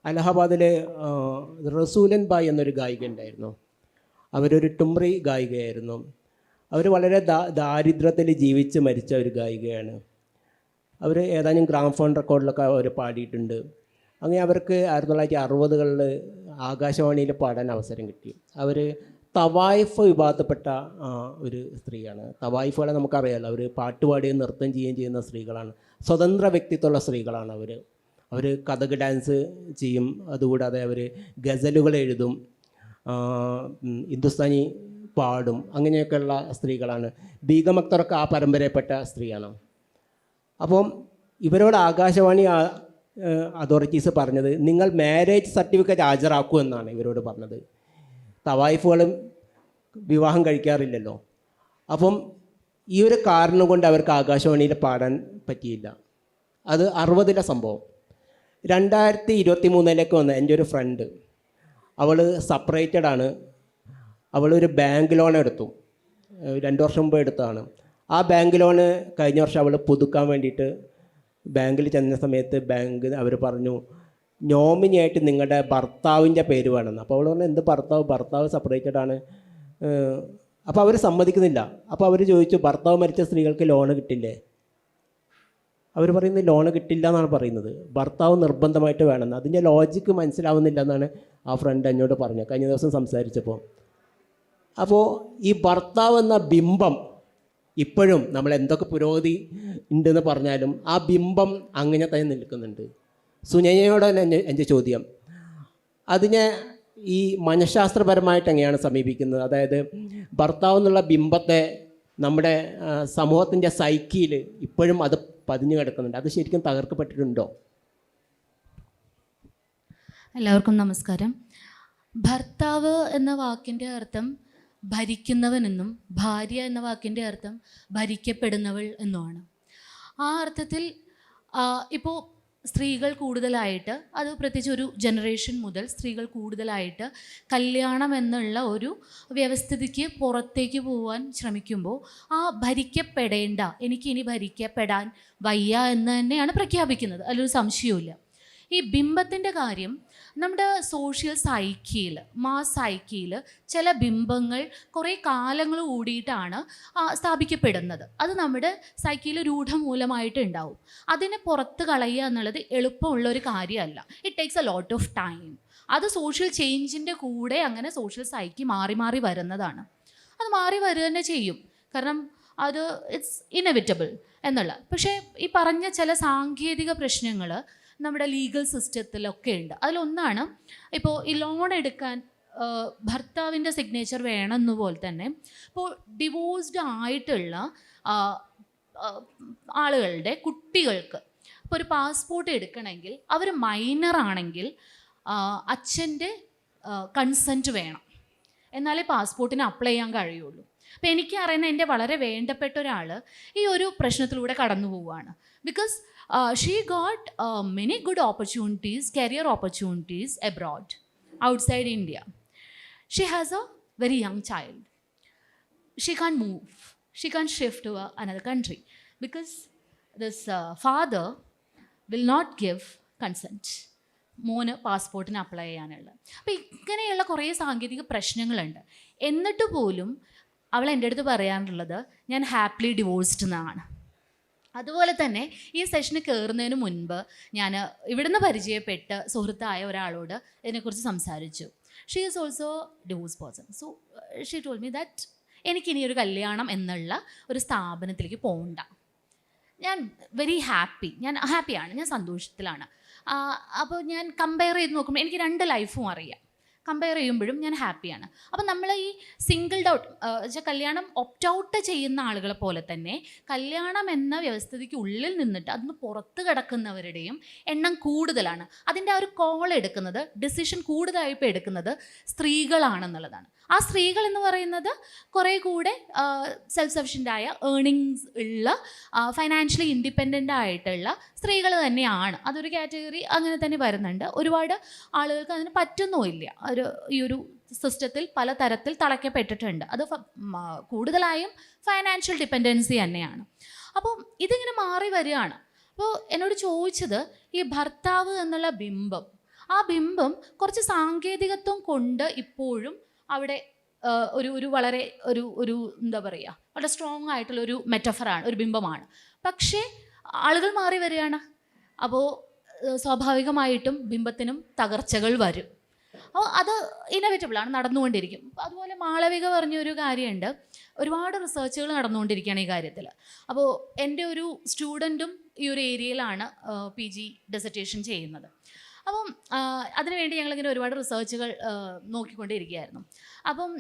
അലഹബാദിൽ റസൂലൻ ബായ് എന്നൊരു ഗായിക ഉണ്ടായിരുന്നു. അവരൊരു ടുംറി ഗായികയായിരുന്നു. അവർ വളരെ ദാരിദ്ര്യത്തിൽ ജീവിച്ച് മരിച്ച ഒരു ഗായികയാണ്. അവർ ഏതാനും ഗ്രാമഫോൺ റെക്കോർഡിലൊക്കെ അവർ പാടിയിട്ടുണ്ട്. അങ്ങനെ അവർക്ക് 1960-കളിൽ ആകാശവാണിയിൽ പാടാൻ അവസരം കിട്ടി. അവർ തവായിഫ് വിഭാഗത്തിൽപ്പെട്ട ഒരു സ്ത്രീയാണ്. തവായിഫുകളെ നമുക്കറിയാമല്ലോ, അവർ പാട്ടുപാടുകയും നൃത്തം ചെയ്യുന്ന സ്ത്രീകളാണ്. സ്വതന്ത്ര വ്യക്തിത്വമുള്ള സ്ത്രീകളാണ് അവർ കഥക് ഡാൻസ് ചെയ്യും. അതുകൂടാതെ അവർ ഗസലുകൾ എഴുതും, ഹിന്ദുസ്ഥാനി പാടും. അങ്ങനെയൊക്കെയുള്ള സ്ത്രീകളാണ്. ബീഗം അക്തറൊക്കെ ആ പരമ്പരയിൽപ്പെട്ട സ്ത്രീയാണ്. അപ്പം ഇവരോട് ആകാശവാണി അതോറിറ്റീസ് പറഞ്ഞത് നിങ്ങൾ മാരേജ് സർട്ടിഫിക്കറ്റ് ഹാജരാക്കൂ എന്നാണ് ഇവരോട് പറഞ്ഞത്. തവായിഫുകളും വിവാഹം കഴിക്കാറില്ലല്ലോ. അപ്പം ഈ ഒരു കാരണം കൊണ്ട് അവർക്ക് ആകാശവാണിയിൽ പാടാൻ പറ്റിയില്ല. അത് 60-ലെ സംഭവം. 2023-ലേക്ക് വന്ന എൻ്റെ ഒരു ഫ്രണ്ട്, അവൾ സെപ്പറേറ്റഡ് ആണ്. അവളൊരു ബാങ്ക് ലോൺ എടുത്തു, 2 വർഷം മുമ്പ് എടുത്തതാണ്. ആ ബാങ്ക് ലോണ് കഴിഞ്ഞ വർഷം അവൾ പുതുക്കാൻ വേണ്ടിയിട്ട് ബാങ്കിൽ ചെന്ന സമയത്ത് അവർ പറഞ്ഞു നോമിനിയായിട്ട് നിങ്ങളുടെ ഭർത്താവിൻ്റെ പേര് വേണമെന്ന്. അപ്പോൾ അവൾ പറഞ്ഞു എന്ത് ഭർത്താവ് സെപ്പറേറ്റഡ് ആണ്. അപ്പോൾ അവർ സമ്മതിക്കുന്നില്ല. അപ്പോൾ അവർ ചോദിച്ചു ഭർത്താവ് മരിച്ച സ്ത്രീകൾക്ക് ലോണ് കിട്ടില്ലേ? അവർ പറയുന്നത് ലോണ് കിട്ടില്ല എന്നാണ് പറയുന്നത്. ഭർത്താവ് നിർബന്ധമായിട്ട് വേണമെന്ന്. അതിൻ്റെ ലോജിക്ക് മനസ്സിലാവുന്നില്ല എന്നാണ് ആ ഫ്രണ്ട് എന്നോട് പറഞ്ഞത് കഴിഞ്ഞ ദിവസം സംസാരിച്ചപ്പോൾ. അപ്പോൾ ഈ ഭർത്താവ് എന്ന ബിംബം ഇപ്പോഴും നമ്മൾ എന്തൊക്കെ പുരോഗതി ഉണ്ടെന്ന് പറഞ്ഞാലും ആ ബിംബം അങ്ങനെ തന്നെ നിൽക്കുന്നുണ്ട്. സുനയനയോട് തന്നെ എൻ്റെ ചോദ്യം, അതിനെ ഈ മനഃശാസ്ത്രപരമായിട്ട് എങ്ങനെയാണ് സമീപിക്കുന്നത്? അതായത് ഭർത്താവ് എന്നുള്ള ബിംബത്തെ നമ്മുടെ സമൂഹത്തിൻ്റെ സൈക്കിയിൽ ഇപ്പോഴും അത് പതിഞ്ഞു കിടക്കുന്നുണ്ട്. അത് ശരിക്കും തകർക്കപ്പെട്ടിട്ടുണ്ടോ? എല്ലാവർക്കും നമസ്കാരം. ഭർത്താവ് എന്ന വാക്കിൻ്റെ അർത്ഥം ഭരിക്കുന്നവനെന്നും ഭാര്യ എന്ന വാക്കിൻ്റെ അർത്ഥം ഭരിക്കപ്പെടുന്നവൾ എന്നുമാണ്. ആ അർത്ഥത്തിൽ ഇപ്പോൾ സ്ത്രീകൾ കൂടുതലായിട്ട്, അത് പ്രത്യേകിച്ച് ഒരു ജനറേഷൻ മുതൽ സ്ത്രീകൾ കൂടുതലായിട്ട് കല്യാണം എന്നുള്ള ഒരു വ്യവസ്ഥിതിക്ക് പുറത്തേക്ക് പോകാൻ ശ്രമിക്കുമ്പോൾ ആ ഭരിക്കപ്പെടേണ്ട, എനിക്കിനി ഭരിക്കപ്പെടാൻ വയ്യ എന്ന് തന്നെയാണ് പ്രഖ്യാപിക്കുന്നത്. അതിലൊരു സംശയവുമില്ല. ഈ ബിംബത്തിൻ്റെ കാര്യം നമ്മുടെ സോഷ്യൽ സൈക്കിയിൽ, മാസ് സൈക്കിയിൽ ചില ബിംബങ്ങൾ കുറേ കാലങ്ങൾ കൂടിയിട്ടാണ് സ്ഥാപിക്കപ്പെടുന്നത്. അത് നമ്മുടെ സൈക്കിയിൽ രൂഢമൂലമായിട്ട് ഉണ്ടാവും. അതിനെ പുറത്ത് കളയുക എന്നുള്ളത് എളുപ്പമുള്ളൊരു കാര്യമല്ല. It takes a lot of time. അത് സോഷ്യൽ ചേഞ്ചിൻ്റെ കൂടെ അങ്ങനെ സോഷ്യൽ സൈക്കി മാറി മാറി വരുന്നതാണ്. അത് മാറി വരിക തന്നെ ചെയ്യും, കാരണം അത് ഇറ്റ്സ് ഇന്നെവിറ്റബിൾ എന്നുള്ള. പക്ഷേ ഈ പറഞ്ഞ ചില സാങ്കേതിക പ്രശ്നങ്ങൾ നമ്മുടെ ലീഗൽ സിസ്റ്റത്തിലൊക്കെ ഉണ്ട്. അതിലൊന്നാണ് ഇപ്പോൾ ഈ ലോൺ എടുക്കാൻ ഭർത്താവിൻ്റെ സിഗ്നേച്ചർ വേണമെന്നുപോലെ തന്നെ ഇപ്പോൾ ഡിവോഴ്സ്ഡ് ആയിട്ടുള്ള ആളുകളുടെ കുട്ടികൾക്ക് ഇപ്പോൾ ഒരു പാസ്പോർട്ട് എടുക്കണമെങ്കിൽ അവർ മൈനറാണെങ്കിൽ അച്ഛൻ്റെ കൺസെൻറ്റ് വേണം, എന്നാലേ പാസ്പോർട്ടിന് അപ്ലൈ ചെയ്യാൻ കഴിയുള്ളൂ. അപ്പോൾ എനിക്ക് അറിയുന്ന എൻ്റെ വളരെ വേണ്ടപ്പെട്ട ഒരാൾ ഈ ഒരു പ്രശ്നത്തിലൂടെ കടന്നു പോവുകയാണ്. Because she got many good opportunities, career opportunities abroad, outside India. She has a very young child. She can't move. She can't shift to another country because this father will not give consent. മോന് പാസ്പോർട്ടിന് apply ചെയ്യാനുള്ള. അപ്പോൾ ഇങ്ങനെയുള്ള കുറേ സാങ്കേതിക പ്രശ്നങ്ങളുണ്ട്. എന്നിട്ട് പോലും അവൾ എൻ്റെ അടുത്ത് പറയാനുള്ളത് ഞാൻ ഹാപ്പിലി ഡിവോഴ്സ്ഡ് എന്നാണ്. അതുപോലെ തന്നെ ഈ സെഷന് കയറുന്നതിന് മുൻപ് ഞാൻ ഇവിടുന്ന് പരിചയപ്പെട്ട് സുഹൃത്തായ ഒരാളോട് ഇതിനെക്കുറിച്ച് സംസാരിച്ചു. She is also divorce person. So she told me that എനിക്കിനി ഒരു കല്യാണം എന്നുള്ള ഒരു സ്ഥാപനത്തിലേക്ക് പോകണ്ട. ഞാൻ വെരി ഹാപ്പി, ഞാൻ ഹാപ്പിയാണ്, ഞാൻ സന്തോഷത്തിലാണ്. അപ്പോൾ ഞാൻ കമ്പയർ ചെയ്ത് നോക്കുമ്പോൾ എനിക്ക് 2 ലൈഫും അറിയാം. കമ്പയർ ചെയ്യുമ്പോഴും ഞാൻ ഹാപ്പിയാണ്. അപ്പം നമ്മൾ ഈ സിംഗിൾഡ് ഔട്ട് വെച്ചാൽ കല്യാണം ഒപ്റ്റ് ഔട്ട് ചെയ്യുന്ന ആളുകളെ പോലെ തന്നെ കല്യാണം എന്ന വ്യവസ്ഥിതിക്ക് ഉള്ളിൽ നിന്നിട്ട് അതിന് പുറത്ത് കിടക്കുന്നവരുടെയും എണ്ണം കൂടുതലാണ്. അതിൻ്റെ ആ ഒരു കോൾ എടുക്കുന്നത്, ഡിസിഷൻ കൂടുതലായിപ്പോൾ എടുക്കുന്നത് സ്ത്രീകളാണെന്നുള്ളതാണ്. ആ സ്ത്രീകൾ എന്ന് പറയുന്നത് കുറേ കൂടെ സെൽഫ് സഫിഷ്യൻ്റായ ഏർണിങ്സ് ഉള്ള ഫൈനാൻഷ്യലി ഇൻഡിപെൻഡൻ്റ് ആയിട്ടുള്ള സ്ത്രീകൾ തന്നെയാണ്. അതൊരു കാറ്റഗറി അങ്ങനെ തന്നെ വരുന്നുണ്ട്. ഒരുപാട് ആളുകൾക്ക് അതിന് പറ്റുന്നുമില്ല. ഈ ഒരു സിസ്റ്റത്തിൽ പല തരത്തിൽ തളയ്ക്കപ്പെട്ടിട്ടുണ്ട്. അത് കൂടുതലായും ഫൈനാൻഷ്യൽ ഡിപ്പെൻഡൻസി തന്നെയാണ്. അപ്പം ഇതിങ്ങനെ മാറി വരികയാണ്. അപ്പോൾ എന്നോട് ചോദിച്ചത് ഈ ഭർത്താവ് എന്നുള്ള ബിംബം, ആ ബിംബം കുറച്ച് സാങ്കേതികത്വം കൊണ്ട് ഇപ്പോഴും അവിടെ ഒരു വളരെ ഒരു എന്താ പറയുക, വളരെ സ്ട്രോങ് ആയിട്ടുള്ളൊരു മെറ്റഫറാണ്, ഒരു ബിംബമാണ്. പക്ഷേ ആളുകൾ മാറി വരികയാണ്. അപ്പോൾ സ്വാഭാവികമായിട്ടും ബിംബത്തിനും തകർച്ചകൾ വരും. അപ്പോൾ അത് ഇന്നവേറ്റബിളാണ്, നടന്നുകൊണ്ടിരിക്കും. അതുപോലെ മാളവിക പറഞ്ഞൊരു കാര്യമുണ്ട്, ഒരുപാട് റിസർച്ചുകൾ നടന്നുകൊണ്ടിരിക്കുകയാണ് ഈ കാര്യത്തിൽ. അപ്പോൾ എൻ്റെ ഒരു സ്റ്റുഡൻറ്റും ഈ ഒരു ഏരിയയിലാണ് PG ഡിസർട്ടേഷൻ ചെയ്യുന്നത്. അപ്പം അതിനുവേണ്ടി ഞങ്ങളിങ്ങനെ ഒരുപാട് റിസർച്ചുകൾ നോക്കിക്കൊണ്ടിരിക്കുകയായിരുന്നു. അപ്പം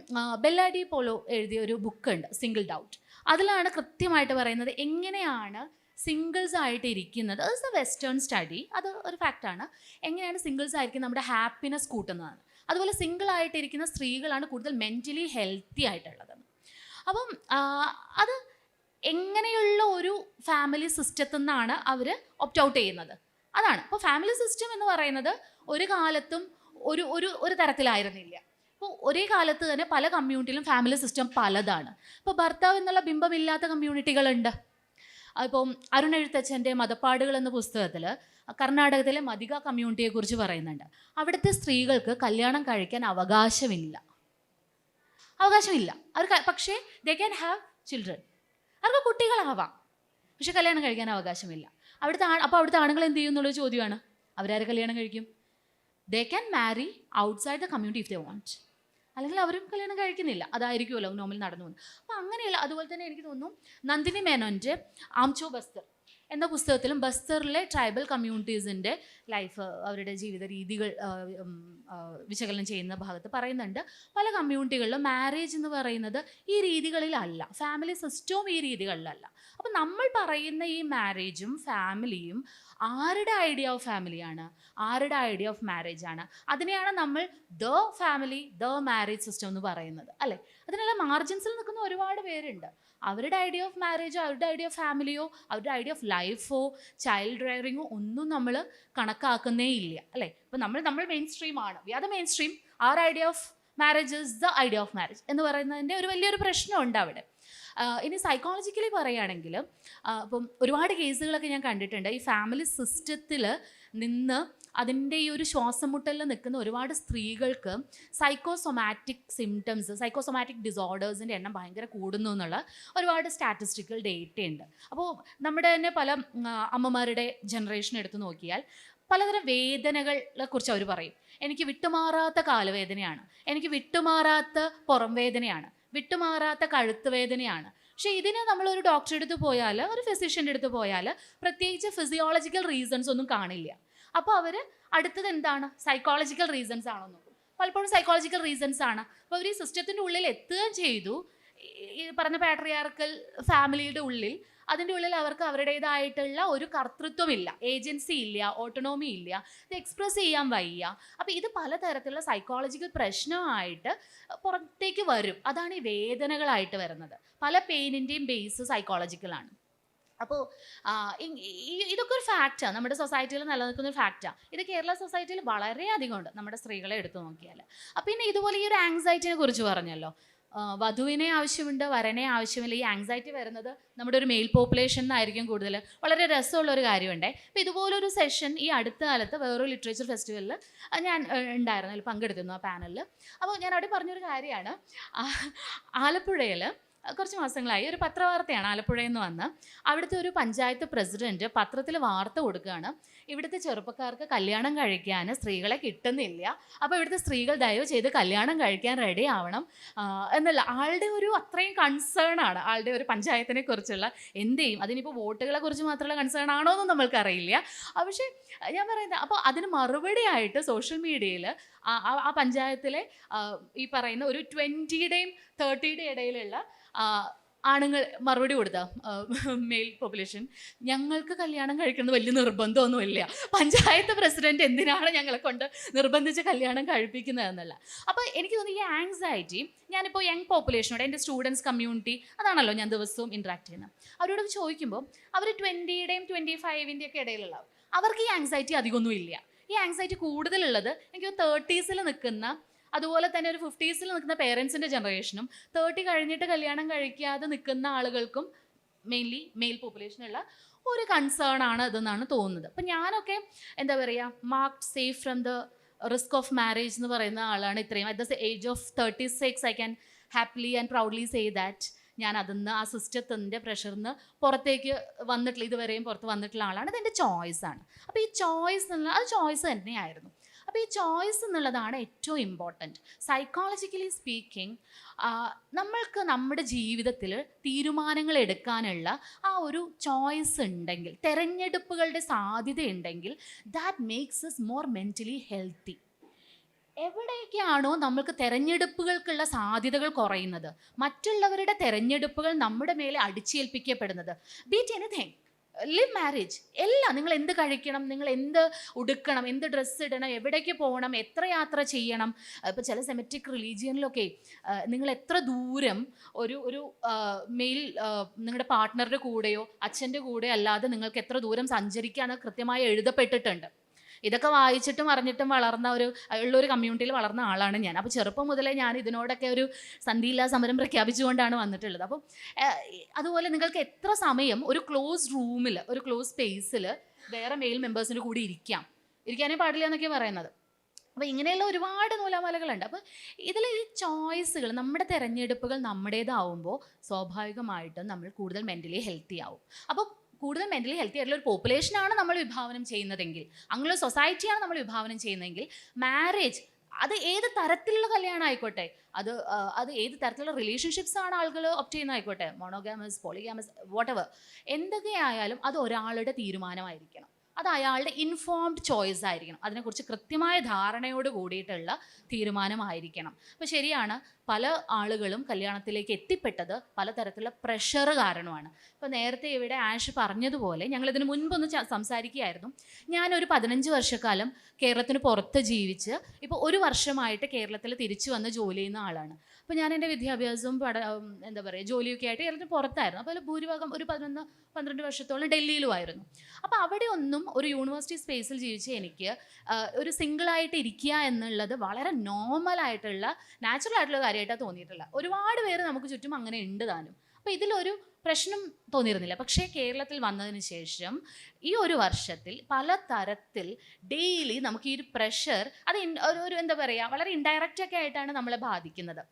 ബെല്ല ഡി പോളോ എഴുതിയ ഒരു ബുക്കുണ്ട്, സിംഗിൾഡ് ഔട്ട്. അതിലാണ് കൃത്യമായിട്ട് പറയുന്നത് എങ്ങനെയാണ് സിംഗിൾസ് ആയിട്ട് ഇരിക്കുന്നത്. അത് എ വെസ്റ്റേൺ സ്റ്റഡി, അത് ഒരു ഫാക്റ്റാണ്. എങ്ങനെയാണ് സിംഗിൾസ് ആയിരിക്കും നമ്മുടെ ഹാപ്പിനെസ് കൂട്ടുന്നതാണ്. അതുപോലെ സിംഗിൾ ആയിട്ടിരിക്കുന്ന സ്ത്രീകളാണ് കൂടുതൽ മെൻ്റലി ഹെൽത്തി ആയിട്ടുള്ളത്. അപ്പം അത് എങ്ങനെയുള്ള ഒരു ഫാമിലി സിസ്റ്റത്തിൽ നിന്നാണ് അവർ ഒപ്റ്റ് ഔട്ട് ചെയ്യുന്നത്, അതാണ്. ഇപ്പോൾ ഫാമിലി സിസ്റ്റം എന്ന് പറയുന്നത് ഒരു കാലത്തും ഒരു തരത്തിലായിരുന്നില്ല. ഇപ്പോൾ ഒരേ കാലത്ത് തന്നെ പല കമ്മ്യൂണിറ്റിയിലും ഫാമിലി സിസ്റ്റം പലതാണ്. ഇപ്പോൾ ഭർത്താവ് എന്നുള്ള ബിംബമില്ലാത്ത കമ്മ്യൂണിറ്റികളുണ്ട്. ഇപ്പം അരുൺ എഴുത്തച്ഛൻ്റെ മതപ്പാടുകൾ എന്ന പുസ്തകത്തിൽ കർണാടകത്തിലെ മദിക കമ്മ്യൂണിറ്റിയെക്കുറിച്ച് പറയുന്നുണ്ട്. അവിടുത്തെ സ്ത്രീകൾക്ക് കല്യാണം കഴിക്കാൻ അവകാശമില്ല. അവർ പക്ഷേ ദേ ക്യാൻ ഹാവ് ചിൽഡ്രൻ, അവർക്ക് കുട്ടികളാവാം, പക്ഷെ കല്യാണം കഴിക്കാൻ അവകാശമില്ല. അപ്പോൾ അവിടുത്തെ ആണുങ്ങൾ എന്ത് ചെയ്യും എന്നുള്ളൊരു ചോദ്യമാണ്. അവരാരെ കല്യാണം കഴിക്കും? They can Mari outside the community if they want. അല്ലെങ്കിൽ അവരും കല്യാണം കഴിക്കുന്നില്ല, അതായിരിക്കുമല്ലോ നോർമൽ നടന്നു പോകുന്നത്. അപ്പോൾ അങ്ങനെയല്ല. അതുപോലെ തന്നെ എനിക്ക് തോന്നുന്നു നന്ദിനി മേനോൻ്റെ ആംചോ ബസ്തർ എന്ന പുസ്തകത്തിലും ബസ്തറിലെ ട്രൈബൽ കമ്മ്യൂണിറ്റീസിൻ്റെ ലൈഫ്, അവരുടെ ജീവിത രീതികൾ വിശകലനം ചെയ്യുന്ന ഭാഗത്ത് പറയുന്നുണ്ട്. പല കമ്മ്യൂണിറ്റികളിലും മാരേജ് എന്ന് പറയുന്നത് ഈ രീതികളിലല്ല, ഫാമിലി സിസ്റ്റവും ഈ രീതികളിലല്ല. അപ്പോൾ നമ്മൾ പറയുന്ന ഈ മാരേജും ഫാമിലിയും ആരുടെ ഐഡിയ ഓഫ് ഫാമിലിയാണ്, ആരുടെ ഐഡിയ ഓഫ് മാരേജ് ആണ്, അതിനെയാണ് നമ്മൾ the family the marriage system എന്ന് പറയുന്നത്, അല്ലേ? അതിനെല്ലാം മാർജിൻസിൽ നിൽക്കുന്ന ഒരുപാട് പേരുണ്ട്. അവരുടെ ഐഡിയ ഓഫ് മാരേജോ അവരുടെ ഐഡിയ ഓഫ് ഫാമിലിയോ അവരുടെ ഐഡിയ ഓഫ് ലൈഫോ ചൈൽഡ് റെയറിങ്ങോ ഒന്നും നമ്മൾ കണക്കാക്കുന്നേ ഇല്ല, അല്ലേ? ഇപ്പം നമ്മൾ മെയിൻ സ്ട്രീം ആണ്, we are the mainstream, our idea of marriage is the idea of marriage എന്ന് പറയുന്നതിൻ്റെ ഒരു വലിയൊരു പ്രശ്നമുണ്ട് അവിടെ. ഇനി സൈക്കോളജിക്കലി പറയുകയാണെങ്കിൽ ഇപ്പം ഒരുപാട് കേസുകളൊക്കെ ഞാൻ കണ്ടിട്ടുണ്ട്. ഈ ഫാമിലി സിസ്റ്റത്തിൽ നിന്ന് അതിൻ്റെ ഈ ഒരു ശ്വാസം മുട്ടലിൽ നിൽക്കുന്ന ഒരുപാട് സ്ത്രീകൾക്ക് സൈക്കോസൊമാറ്റിക് സിംറ്റംസ്, സൈക്കോസൊമാറ്റിക് ഡിസോർഡേഴ്സിൻ്റെ എണ്ണം ഭയങ്കര കൂടുന്നു എന്നുള്ള ഒരുപാട് സ്റ്റാറ്റിസ്റ്റിക്കൽ ഡേറ്റയുണ്ട്. അപ്പോൾ നമ്മുടെ തന്നെ പല അമ്മമാരുടെ ജനറേഷൻ എടുത്ത് നോക്കിയാൽ പലതരം വേദനകളെ കുറിച്ച് അവർ പറയും. എനിക്ക് വിട്ടുമാറാത്ത കാലുവേദനയാണ്, എനിക്ക് വിട്ടുമാറാത്ത പുറം വേദനയാണ്, വിട്ടുമാറാത്ത കഴുത്ത് വേദനയാണ്. പക്ഷേ ഇതിന് നമ്മളൊരു ഡോക്ടറെ അടുത്ത് പോയാൽ, ഒരു ഫിസിഷ്യൻ്റെ അടുത്ത് പോയാൽ പ്രത്യേകിച്ച് ഫിസിയോളജിക്കൽ റീസൺസ് ഒന്നും കാണില്ല. അപ്പോൾ അവർ അടുത്തത് എന്താണ്, സൈക്കോളജിക്കൽ റീസൺസ് ആണോ നോക്കും. പലപ്പോഴും സൈക്കോളജിക്കൽ റീസൺസ് ആണ്. അപ്പോൾ അവർ ഈ സിസ്റ്റത്തിൻ്റെ ഉള്ളിൽ എത്തുകയും ചെയ്തു. ഈ പറഞ്ഞ പാട്രിയാർക്കൽ ഫാമിലിയുടെ ഉള്ളിൽ, അതിൻ്റെ ഉള്ളിൽ അവർക്ക് അവരുടേതായിട്ടുള്ള ഒരു കർത്തൃത്വമില്ല, ഏജൻസി ഇല്ല, ഓട്ടോണോമി ഇല്ല, ഇത് എക്സ്പ്രസ് ചെയ്യാൻ വയ്യ. അപ്പോൾ ഇത് പലതരത്തിലുള്ള സൈക്കോളജിക്കൽ പ്രശ്നമായിട്ട് പുറത്തേക്ക് വരും. അതാണ് ഈ വേദനകളായിട്ട് വരുന്നത്. പല പെയിനിൻ്റെയും ബേസ് സൈക്കോളജിക്കലാണ്. അപ്പോൾ ഇതൊക്കെ ഒരു ഫാക്റ്റാണ്, നമ്മുടെ സൊസൈറ്റിയിൽ നിലനിൽക്കുന്ന ഒരു ഫാക്റ്റാണ്. ഇത് കേരള സൊസൈറ്റിയിൽ വളരെയധികം ഉണ്ട്, നമ്മുടെ സ്ത്രീകളെ എടുത്തു നോക്കിയാൽ. അപ്പം പിന്നെ ഇതുപോലെ ഈ ഒരു ആങ്സൈറ്റിനെ കുറിച്ച് പറഞ്ഞല്ലോ, വധുവിനെ ആവശ്യമുണ്ട്, വരനെ ആവശ്യമില്ല. ഈ ആങ്സൈറ്റി വരുന്നത് നമ്മുടെ ഒരു മെയിൽ പോപ്പുലേഷൻ എന്നായിരിക്കും കൂടുതൽ. വളരെ രസമുള്ള ഒരു കാര്യമുണ്ടേ. അപ്പോൾ ഇതുപോലൊരു സെഷൻ ഈ അടുത്ത കാലത്ത് വേറൊരു ലിറ്ററേച്ചർ ഫെസ്റ്റിവലിൽ ഞാൻ ഉണ്ടായിരുന്നു, അതിൽ പങ്കെടുത്തിരുന്നു ആ പാനലിൽ. അപ്പോൾ ഞാൻ അവിടെ പറഞ്ഞൊരു കാര്യമാണ്, ആലപ്പുഴയിൽ കുറച്ച് മാസങ്ങളായി ഒരു പത്രവാർത്തയാണ് ആലപ്പുഴയിൽ നിന്ന് വന്ന്. അവിടുത്തെ ഒരു പഞ്ചായത്ത് പ്രസിഡൻറ്റ് പത്രത്തിൽ വാർത്ത കൊടുക്കുകയാണ്, ഇവിടുത്തെ ചെറുപ്പക്കാർക്ക് കല്യാണം കഴിക്കാൻ സ്ത്രീകളെ കിട്ടുന്നില്ല, അപ്പോൾ ഇവിടുത്തെ സ്ത്രീകൾ ദയവ് ചെയ്ത് കല്യാണം കഴിക്കാൻ റെഡി ആവണം എന്നുള്ള ആളുടെ ഒരു അത്രയും കൺസേൺ ആണ്. ആളുടെ ഒരു പഞ്ചായത്തിനെ കുറിച്ചുള്ള എന്ത് ചെയ്യും, അതിനിപ്പോൾ വോട്ടുകളെ കുറിച്ച് മാത്രമുള്ള കൺസേൺ ആണോ എന്ന് നമ്മൾക്കറിയില്ല. പക്ഷേ ഞാൻ പറയുന്നത്, അപ്പോൾ അതിന് മറുപടിയായിട്ട് സോഷ്യൽ മീഡിയയിൽ ആ പഞ്ചായത്തിലെ ഈ പറയുന്ന ഒരു 20-യുടെയും 30-യുടെയും ഇടയിലുള്ള ആണുങ്ങൾ മറുപടി കൊടുത്ത മെയിൽ പോപ്പുലേഷൻ, ഞങ്ങൾക്ക് കല്യാണം കഴിക്കുന്നത് വലിയ നിർബന്ധമൊന്നുമില്ല, പഞ്ചായത്ത് പ്രസിഡന്റ് എന്തിനാണ് ഞങ്ങളെ കൊണ്ട് നിർബന്ധിച്ച് കല്യാണം കഴിപ്പിക്കുന്നത് എന്നല്ല. അപ്പോൾ എനിക്ക് തോന്നുന്നു ഈ ആങ്സൈറ്റി, ഞാനിപ്പോൾ യങ് പോപ്പുലേഷനോട്, എൻ്റെ സ്റ്റുഡൻസ് കമ്മ്യൂണിറ്റി, അതാണല്ലോ ഞാൻ ദിവസവും ഇൻട്രാക്ട് ചെയ്യുന്നത്, അവരോട് ചോദിക്കുമ്പോൾ അവർ 20-യുടെയും 25-ൻ്റെയും ഒക്കെ ഇടയിലുള്ള അവർക്ക് ഈ ആങ്സൈറ്റി അധികമൊന്നും ഇല്ല. ഈ ആങ്സൈറ്റി കൂടുതലുള്ളത് എനിക്ക് 30s നിൽക്കുന്ന, അതുപോലെ തന്നെ ഒരു 50s നിൽക്കുന്ന പേരൻസിൻ്റെ ജനറേഷനും 30 കഴിഞ്ഞിട്ട് കല്യാണം കഴിക്കാതെ നിൽക്കുന്ന ആളുകൾക്കും മെയിൻലി മെയിൽ പോപ്പുലേഷനുള്ള ഒരു കൺസേൺ ആണ് ഇതെന്നാണ് തോന്നുന്നത്. അപ്പം ഞാനൊക്കെ എന്താ പറയുക, marked safe from the risk of marriage എന്ന് പറയുന്ന ആളാണ്. ഇത്രയും at the age of 36 I can happily and proudly say that ഞാൻ അതിന്ന് ആ സിസ്റ്റത്തിൻ്റെ പ്രഷറിന്ന് പുറത്തേക്ക് വന്നിട്ടില്ല, ഇതുവരെയും പുറത്ത് വന്നിട്ടുള്ള ആളാണ്. ഇതെൻ്റെ ചോയ്സാണ്. അപ്പോൾ ഈ ചോയ്സ് എന്നുള്ള അത് ചോയ്സ് തന്നെയായിരുന്നു. അപ്പോൾ ഈ ചോയ്സ് എന്നുള്ളതാണ് ഏറ്റവും ഇമ്പോർട്ടൻറ്റ്. സൈക്കോളജിക്കലി സ്പീക്കിംഗ്, നമ്മൾക്ക് നമ്മുടെ ജീവിതത്തിൽ തീരുമാനങ്ങൾ എടുക്കാനുള്ള ആ ഒരു ചോയ്സ് ഉണ്ടെങ്കിൽ, തിരഞ്ഞെടുപ്പുകളുടെ സാധ്യതയുണ്ടെങ്കിൽ, that makes us more mentally healthy. എവിടെയൊക്കെയാണോ നമ്മൾക്ക് തിരഞ്ഞെടുപ്പുകൾക്കുള്ള സാധ്യതകൾ കുറയുന്നത്, മറ്റുള്ളവരുടെ തിരഞ്ഞെടുപ്പുകൾ നമ്മുടെ മേലെ അടിച്ചേൽപ്പിക്കപ്പെടുന്നത്, ബീറ്റ് എനിത്തിങ്, ലിവ് മാരേജ്, എല്ലാം, നിങ്ങൾ എന്ത് കഴിക്കണം, നിങ്ങൾ എന്ത് ഉടുക്കണം, എന്ത് ഡ്രസ്സ് ഇടണം, എവിടേക്ക് പോകണം, എത്ര യാത്ര ചെയ്യണം. ഇപ്പോൾ ചില സെമറ്റിക് റിലീജിയനിലൊക്കെ നിങ്ങൾ എത്ര ദൂരം ഒരു മെയിൽ നിങ്ങളുടെ പാർട്ട്ണറുടെ കൂടെയോ അച്ഛൻ്റെ കൂടെയോ അല്ലാതെ നിങ്ങൾക്ക് എത്ര ദൂരം സഞ്ചരിക്കാമെന്ന് കൃത്യമായി എഴുതപ്പെട്ടിട്ടുണ്ട്. ഇതൊക്കെ വായിച്ചിട്ടും അറിഞ്ഞിട്ടും ഉള്ളൊരു കമ്മ്യൂണിറ്റിയിൽ വളർന്ന ആളാണ് ഞാൻ. അപ്പോൾ ചെറുപ്പം മുതലേ ഞാൻ ഇതിനോടൊക്കെ ഒരു സന്ധിയില്ലാ സമരം പ്രഖ്യാപിച്ചുകൊണ്ടാണ് വന്നിട്ടുള്ളത്. അപ്പം അതുപോലെ നിങ്ങൾക്ക് എത്ര സമയം ഒരു ക്ലോസ് റൂമിൽ, ഒരു ക്ലോസ് സ്പേസിൽ വേറെ മെയിൽ മെമ്പേഴ്സിൻ്റെ കൂടി ഇരിക്കാനേ പാടില്ല എന്നൊക്കെ പറയുന്നത്. അപ്പോൾ ഇങ്ങനെയുള്ള ഒരുപാട് നൂലാമാലകളുണ്ട്. അപ്പോൾ ഇതിൽ ഈ ചോയ്സുകൾ, നമ്മുടെ തിരഞ്ഞെടുപ്പുകൾ നമ്മുടേതാവുമ്പോൾ സ്വാഭാവികമായിട്ടും നമ്മൾ കൂടുതൽ മെൻ്റലി ഹെൽത്തി ആവും. അപ്പോൾ കൂടുതൽ മെൻ്റലി ഹെൽത്തി ആയിട്ടുള്ള ഒരു പോപ്പുലേഷനാണ് നമ്മൾ വിഭാവനം ചെയ്യുന്നതെങ്കിൽ, അങ്ങനെ ഒരു സൊസൈറ്റിയാണ് നമ്മൾ വിഭാവനം ചെയ്യുന്നതെങ്കിൽ, മാരേജ് അത് ഏത് തരത്തിലുള്ള കല്യാണം ആയിക്കോട്ടെ, അത് ഏത് തരത്തിലുള്ള റിലേഷൻഷിപ്സ് ആണ് ആളുകൾ ഒപ്റ്റ് ചെയ്യുന്ന ആയിക്കോട്ടെ, മോണോഗാമസ്, പോളിഗാമസ്, വാട്ടെവർ, എന്തൊക്കെയായാലും അത് ഒരാളുടെ തീരുമാനമായിരിക്കണം. അത് അയാളുടെ ഇൻഫോംഡ് ചോയ്സ് ആയിരിക്കണം. അതിനെക്കുറിച്ച് കൃത്യമായ ധാരണയോട് കൂടിയിട്ടുള്ള തീരുമാനമായിരിക്കണം. അപ്പോൾ ശരിയാണ്, പല ആളുകളും കല്യാണത്തിലേക്ക് എത്തിപ്പെട്ടത് പലതരത്തിലുള്ള പ്രഷർ കാരണമാണ്. ഇപ്പോൾ നേരത്തെ ഇവിടെ ആഷ് പറഞ്ഞതുപോലെ ഞങ്ങളിതിന് മുൻപൊന്ന് സംസാരിക്കുകയായിരുന്നു. ഞാനൊരു 15 വർഷക്കാലം കേരളത്തിന് പുറത്ത് ജീവിച്ച് ഇപ്പോൾ 1 വർഷമായിട്ട് കേരളത്തിൽ തിരിച്ചു വന്ന് ജോലി ചെയ്യുന്ന ആളാണ്. അപ്പോൾ ഞാൻ എൻ്റെ വിദ്യാഭ്യാസവും എന്താ പറയുക ജോലിയൊക്കെ ആയിട്ട് കേരളത്തിന് പുറത്തായിരുന്നു. അപ്പോൾ ഭൂരിഭാഗം ഒരു 11-12 വർഷത്തോളം ഡൽഹിയിലുമായിരുന്നു. അപ്പോൾ അവിടെ ഒന്നും ഒരു യൂണിവേഴ്സിറ്റി സ്പേസിൽ ജീവിച്ച് എനിക്ക് ഒരു സിംഗിളായിട്ട് ഇരിക്കുക എന്നുള്ളത് വളരെ നോർമലായിട്ടുള്ള നാച്ചുറൽ ആയിട്ടുള്ള കാര്യമായിട്ടാണ് തോന്നിയിട്ടില്ല. ഒരുപാട് പേര് നമുക്ക് ചുറ്റും അങ്ങനെ ഉണ്ട് താനും. അപ്പോൾ ഇതിലൊരു പ്രശ്നം തോന്നിയിരുന്നില്ല. പക്ഷേ കേരളത്തിൽ വന്നതിന് ശേഷം ഈ 1 വർഷത്തിൽ പല തരത്തിൽ ഡെയിലി നമുക്ക് ഈ ഒരു പ്രഷർ അത് ഒരു എന്താ പറയുക വളരെ ഇൻഡയറക്റ്റൊക്കെ ആയിട്ടാണ് നമ്മളെ ബാധിക്കുന്നത്.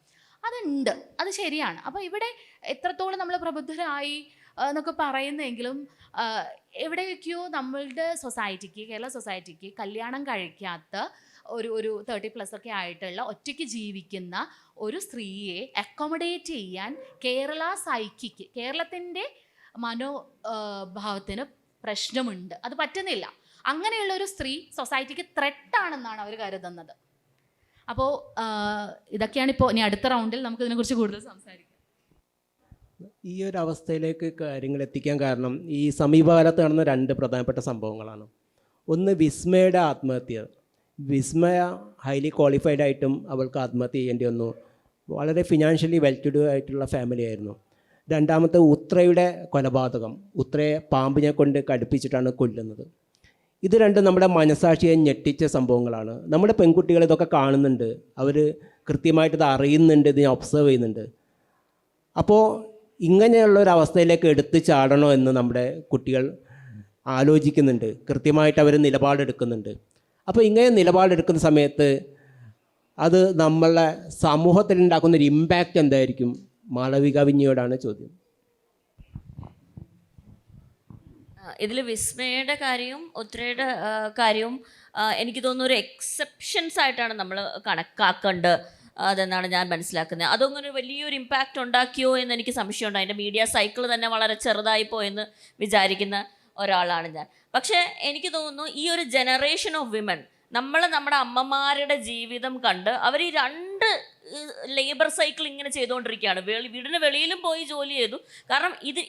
അതുണ്ട്, അത് ശരിയാണ്. അപ്പോൾ ഇവിടെ എത്രത്തോളം നമ്മൾ പ്രബുദ്ധരായി എന്നൊക്കെ പറയുന്നെങ്കിലും എവിടെയൊക്കെയോ നമ്മളുടെ സൊസൈറ്റിക്ക്, കേരള സൊസൈറ്റിക്ക് കല്യാണം കഴിക്കാത്ത ഒരു 30+ ഒക്കെ ആയിട്ടുള്ള ഒറ്റയ്ക്ക് ജീവിക്കുന്ന ഒരു സ്ത്രീയെ അക്കോമഡേറ്റ് ചെയ്യാൻ കേരള സൈക്കിക്ക്, കേരളത്തിൻ്റെ മനോഭാവത്തിന് പ്രശ്നമുണ്ട്. അത് പറ്റുന്നില്ല. അങ്ങനെയുള്ള ഒരു സ്ത്രീ സൊസൈറ്റിക്ക് ത്രെട്ടാണെന്നാണ് അവർ കരുതുന്നത്. അപ്പോൾ ഇതൊക്കെയാണിപ്പോൾ ഇനി അടുത്ത റൗണ്ടിൽ നമുക്ക് ഇതിനെക്കുറിച്ച് കൂടുതൽ സംസാരിക്കാം. ഈ ഒരു അവസ്ഥയിലേക്ക് കാര്യങ്ങൾ എത്തിക്കാൻ കാരണം ഈ സമീപകാലത്ത് നടന്ന 2 പ്രധാനപ്പെട്ട സംഭവങ്ങളാണ്. ഒന്ന് വിസ്മയുടെ ആത്മഹത്യ. വിസ്മയ ഹൈലി ക്വാളിഫൈഡ് ആയിട്ടും അവൾക്ക് ആത്മഹത്യ ചെയ്യേണ്ടി വന്നു. വളരെ ഫിനാൻഷ്യലി വെൽ ടു ഡു ആയിട്ടുള്ള ഫാമിലി ആയിരുന്നു. രണ്ടാമത്തെ ഉത്രയുടെ കൊലപാതകം. ഉത്രയെ പാമ്പിനെ കൊണ്ട് കടുപ്പിച്ചിട്ടാണ് കൊല്ലുന്നത്. ഇത് രണ്ടും നമ്മുടെ മനസാക്ഷിയെ ഞെട്ടിച്ച സംഭവങ്ങളാണ്. നമ്മുടെ പെൺകുട്ടികൾ ഇതൊക്കെ കാണുന്നുണ്ട്, അവർ കൃത്യമായിട്ട് ഇത് അറിയുന്നുണ്ട്, ഇതിനെ ഒബ്സർവ് ചെയ്യുന്നുണ്ട്. അപ്പോൾ ഇങ്ങനെയുള്ളൊരവസ്ഥയിലേക്ക് എടുത്ത് ചാടണോ എന്ന് നമ്മുടെ കുട്ടികൾ ആലോചിക്കുന്നുണ്ട്, കൃത്യമായിട്ട് അവർ നിലപാടെടുക്കുന്നുണ്ട്. അപ്പോൾ ഇങ്ങനെ നിലപാടെടുക്കുന്ന സമയത്ത് അത് നമ്മളെ സമൂഹത്തിൽ ഉണ്ടാക്കുന്നൊരു ഇമ്പാക്റ്റ് എന്തായിരിക്കും? മാളവിക വിഞ്ഞിയോടാണ് ചോദ്യം. ഇതിൽ വിസ്മയുടെ കാര്യവും ഉത്രയുടെ കാര്യവും എനിക്ക് തോന്നുന്നു ഒരു എക്സെപ്ഷൻസ് ആയിട്ടാണ് നമ്മൾ കണക്കാക്കേണ്ടത് അതെന്നാണ് ഞാൻ മനസ്സിലാക്കുന്നത്. അതൊന്നൊരു വലിയൊരു ഇമ്പാക്റ്റ് ഉണ്ടാക്കിയോ എന്ന് എനിക്ക് സംശയമുണ്ട്. അതിൻ്റെ മീഡിയ സൈക്കിൾ തന്നെ വളരെ ചെറുതായിപ്പോ എന്ന് വിചാരിക്കുന്ന ഒരാളാണ് ഞാൻ. പക്ഷേ എനിക്ക് തോന്നുന്നു ഈ ഒരു ജനറേഷൻ ഓഫ് വിമൻ, നമ്മൾ നമ്മുടെ അമ്മമാരുടെ ജീവിതം കണ്ട് അവർ ഈ 2 ലേബർ സൈക്കിൾ ഇങ്ങനെ ചെയ്തുകൊണ്ടിരിക്കുകയാണ്. വീടിന് വെളിയിലും പോയി ജോലി ചെയ്തു. കാരണം ഇത്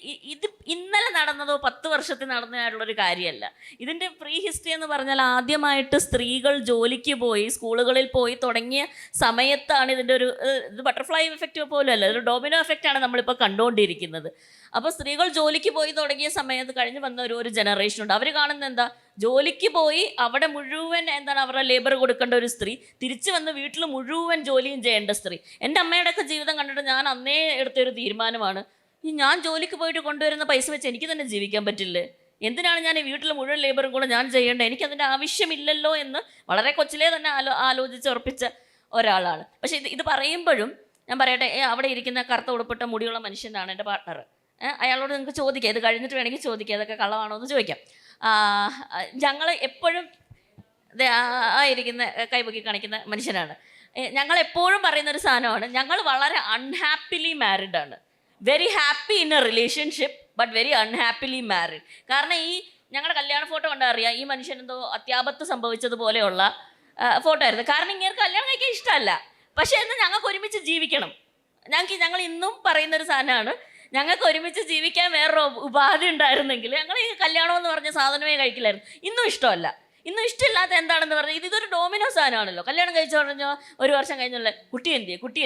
ഇന്നലെ നടന്നതോ 10 വർഷത്തിൽ നടന്നതായിട്ടുള്ളൊരു കാര്യമല്ല. ഇതിൻ്റെ പ്രീ ഹിസ്റ്ററി എന്ന് പറഞ്ഞാൽ ആദ്യമായിട്ട് സ്ത്രീകൾ ജോലിക്ക് പോയി സ്കൂളുകളിൽ പോയി തുടങ്ങിയ സമയത്താണ് ഇതിൻ്റെ ഇത് ബട്ടർഫ്ലൈ എഫക്റ്റ് പോലും അല്ല, ഒരു ഡോമിനോ എഫക്റ്റാണ് നമ്മളിപ്പോൾ കണ്ടുകൊണ്ടിരിക്കുന്നത്. അപ്പോൾ സ്ത്രീകൾ ജോലിക്ക് പോയി തുടങ്ങിയ സമയത്ത് കഴിഞ്ഞ് വന്ന ഒരു ജനറേഷനുണ്ട്. അവർ കാണുന്നത് എന്താ? ജോലിക്ക് പോയി അവിടെ മുഴുവൻ എന്താണ് അവരുടെ ലേബർ കൊടുക്കേണ്ട ഒരു സ്ത്രീ, തിരിച്ചു വന്ന് വീട്ടിൽ മുഴുവൻ ജോലിയും ചെയ്യേണ്ട സ്ത്രീ. എൻ്റെ അമ്മയുടെയൊക്കെ ജീവിതം കണ്ടിട്ട് ഞാൻ അന്നേ എടുത്തൊരു തീരുമാനമാണ്, ഞാൻ ജോലിക്ക് പോയിട്ട് കൊണ്ടുവരുന്ന പൈസ വെച്ച് എനിക്ക് തന്നെ ജീവിക്കാൻ പറ്റില്ലേ? എന്തിനാണ് ഞാൻ ഈ വീട്ടിൽ മുഴുവൻ ലേബറും കൂടെ ഞാൻ ചെയ്യേണ്ടത്? എനിക്കതിൻ്റെ ആവശ്യമില്ലല്ലോ എന്ന് വളരെ കൊച്ചിലേ തന്നെ ആലോചിച്ചുറപ്പിച്ച ഒരാളാണ്. പക്ഷേ ഇത് പറയുമ്പോഴും ഞാൻ പറയട്ടെ, അവിടെ ഇരിക്കുന്ന കറുത്ത ഉടുപ്പിട്ട മുടിയുള്ള മനുഷ്യനാണ് എൻ്റെ പാർട്ട്ണർ. അയാളോട് നിങ്ങൾക്ക് ചോദിക്കാം, ഇത് കഴിഞ്ഞിട്ട് വേണമെങ്കിൽ ചോദിക്കാം, അതൊക്കെ കള്ളമാണോ എന്ന് ചോദിക്കാം. ഞങ്ങൾ എപ്പോഴും ഇരിക്കുന്ന കൈപൊക്കി കാണിക്കുന്ന മനുഷ്യനാണ്. ഞങ്ങൾ എപ്പോഴും പറയുന്നൊരു സാധനമാണ്, ഞങ്ങൾ വളരെ അൺഹാപ്പിലി മാരിഡ് ആണ്. Very happy in a relationship but very unhappily married. കാരണം ഈ ഞങ്ങളുടെ കല്യാണ ഫോട്ടോ കണ്ടാൽ അറിയാം, ഈ മനുഷ്യനെന്തോ അത്യാപത്ത് സംഭവിച്ചതുപോലെയുള്ള ഫോട്ടോ ആയിരുന്നു. കാരണം ഇങ്ങനെ കല്യാണം കഴിക്കാൻ ഇഷ്ടമല്ല, പക്ഷേ എന്നാൽ ഞങ്ങൾക്ക് ഒരുമിച്ച് ജീവിക്കണം. ഞങ്ങൾ ഇന്നും പറയുന്നൊരു സാധനമാണ്, ഞങ്ങൾക്ക് ഒരുമിച്ച് ജീവിക്കാൻ വേറൊരു ഉപാധി ഉണ്ടായിരുന്നെങ്കിൽ ഞങ്ങൾ ഈ കല്യാണം എന്ന് പറഞ്ഞ സാധനമേ കഴിക്കില്ലായിരുന്നു. ഇന്നും ഇഷ്ടമല്ല. ഇന്നും ഇഷ്ടമില്ലാത്ത എന്താണെന്ന് പറഞ്ഞാൽ ഇതൊരു ഡോമിനോ സാധനമാണല്ലോ. കല്യാണം കഴിച്ചു പറഞ്ഞാൽ 1 വർഷം കഴിഞ്ഞുള്ള കുട്ടി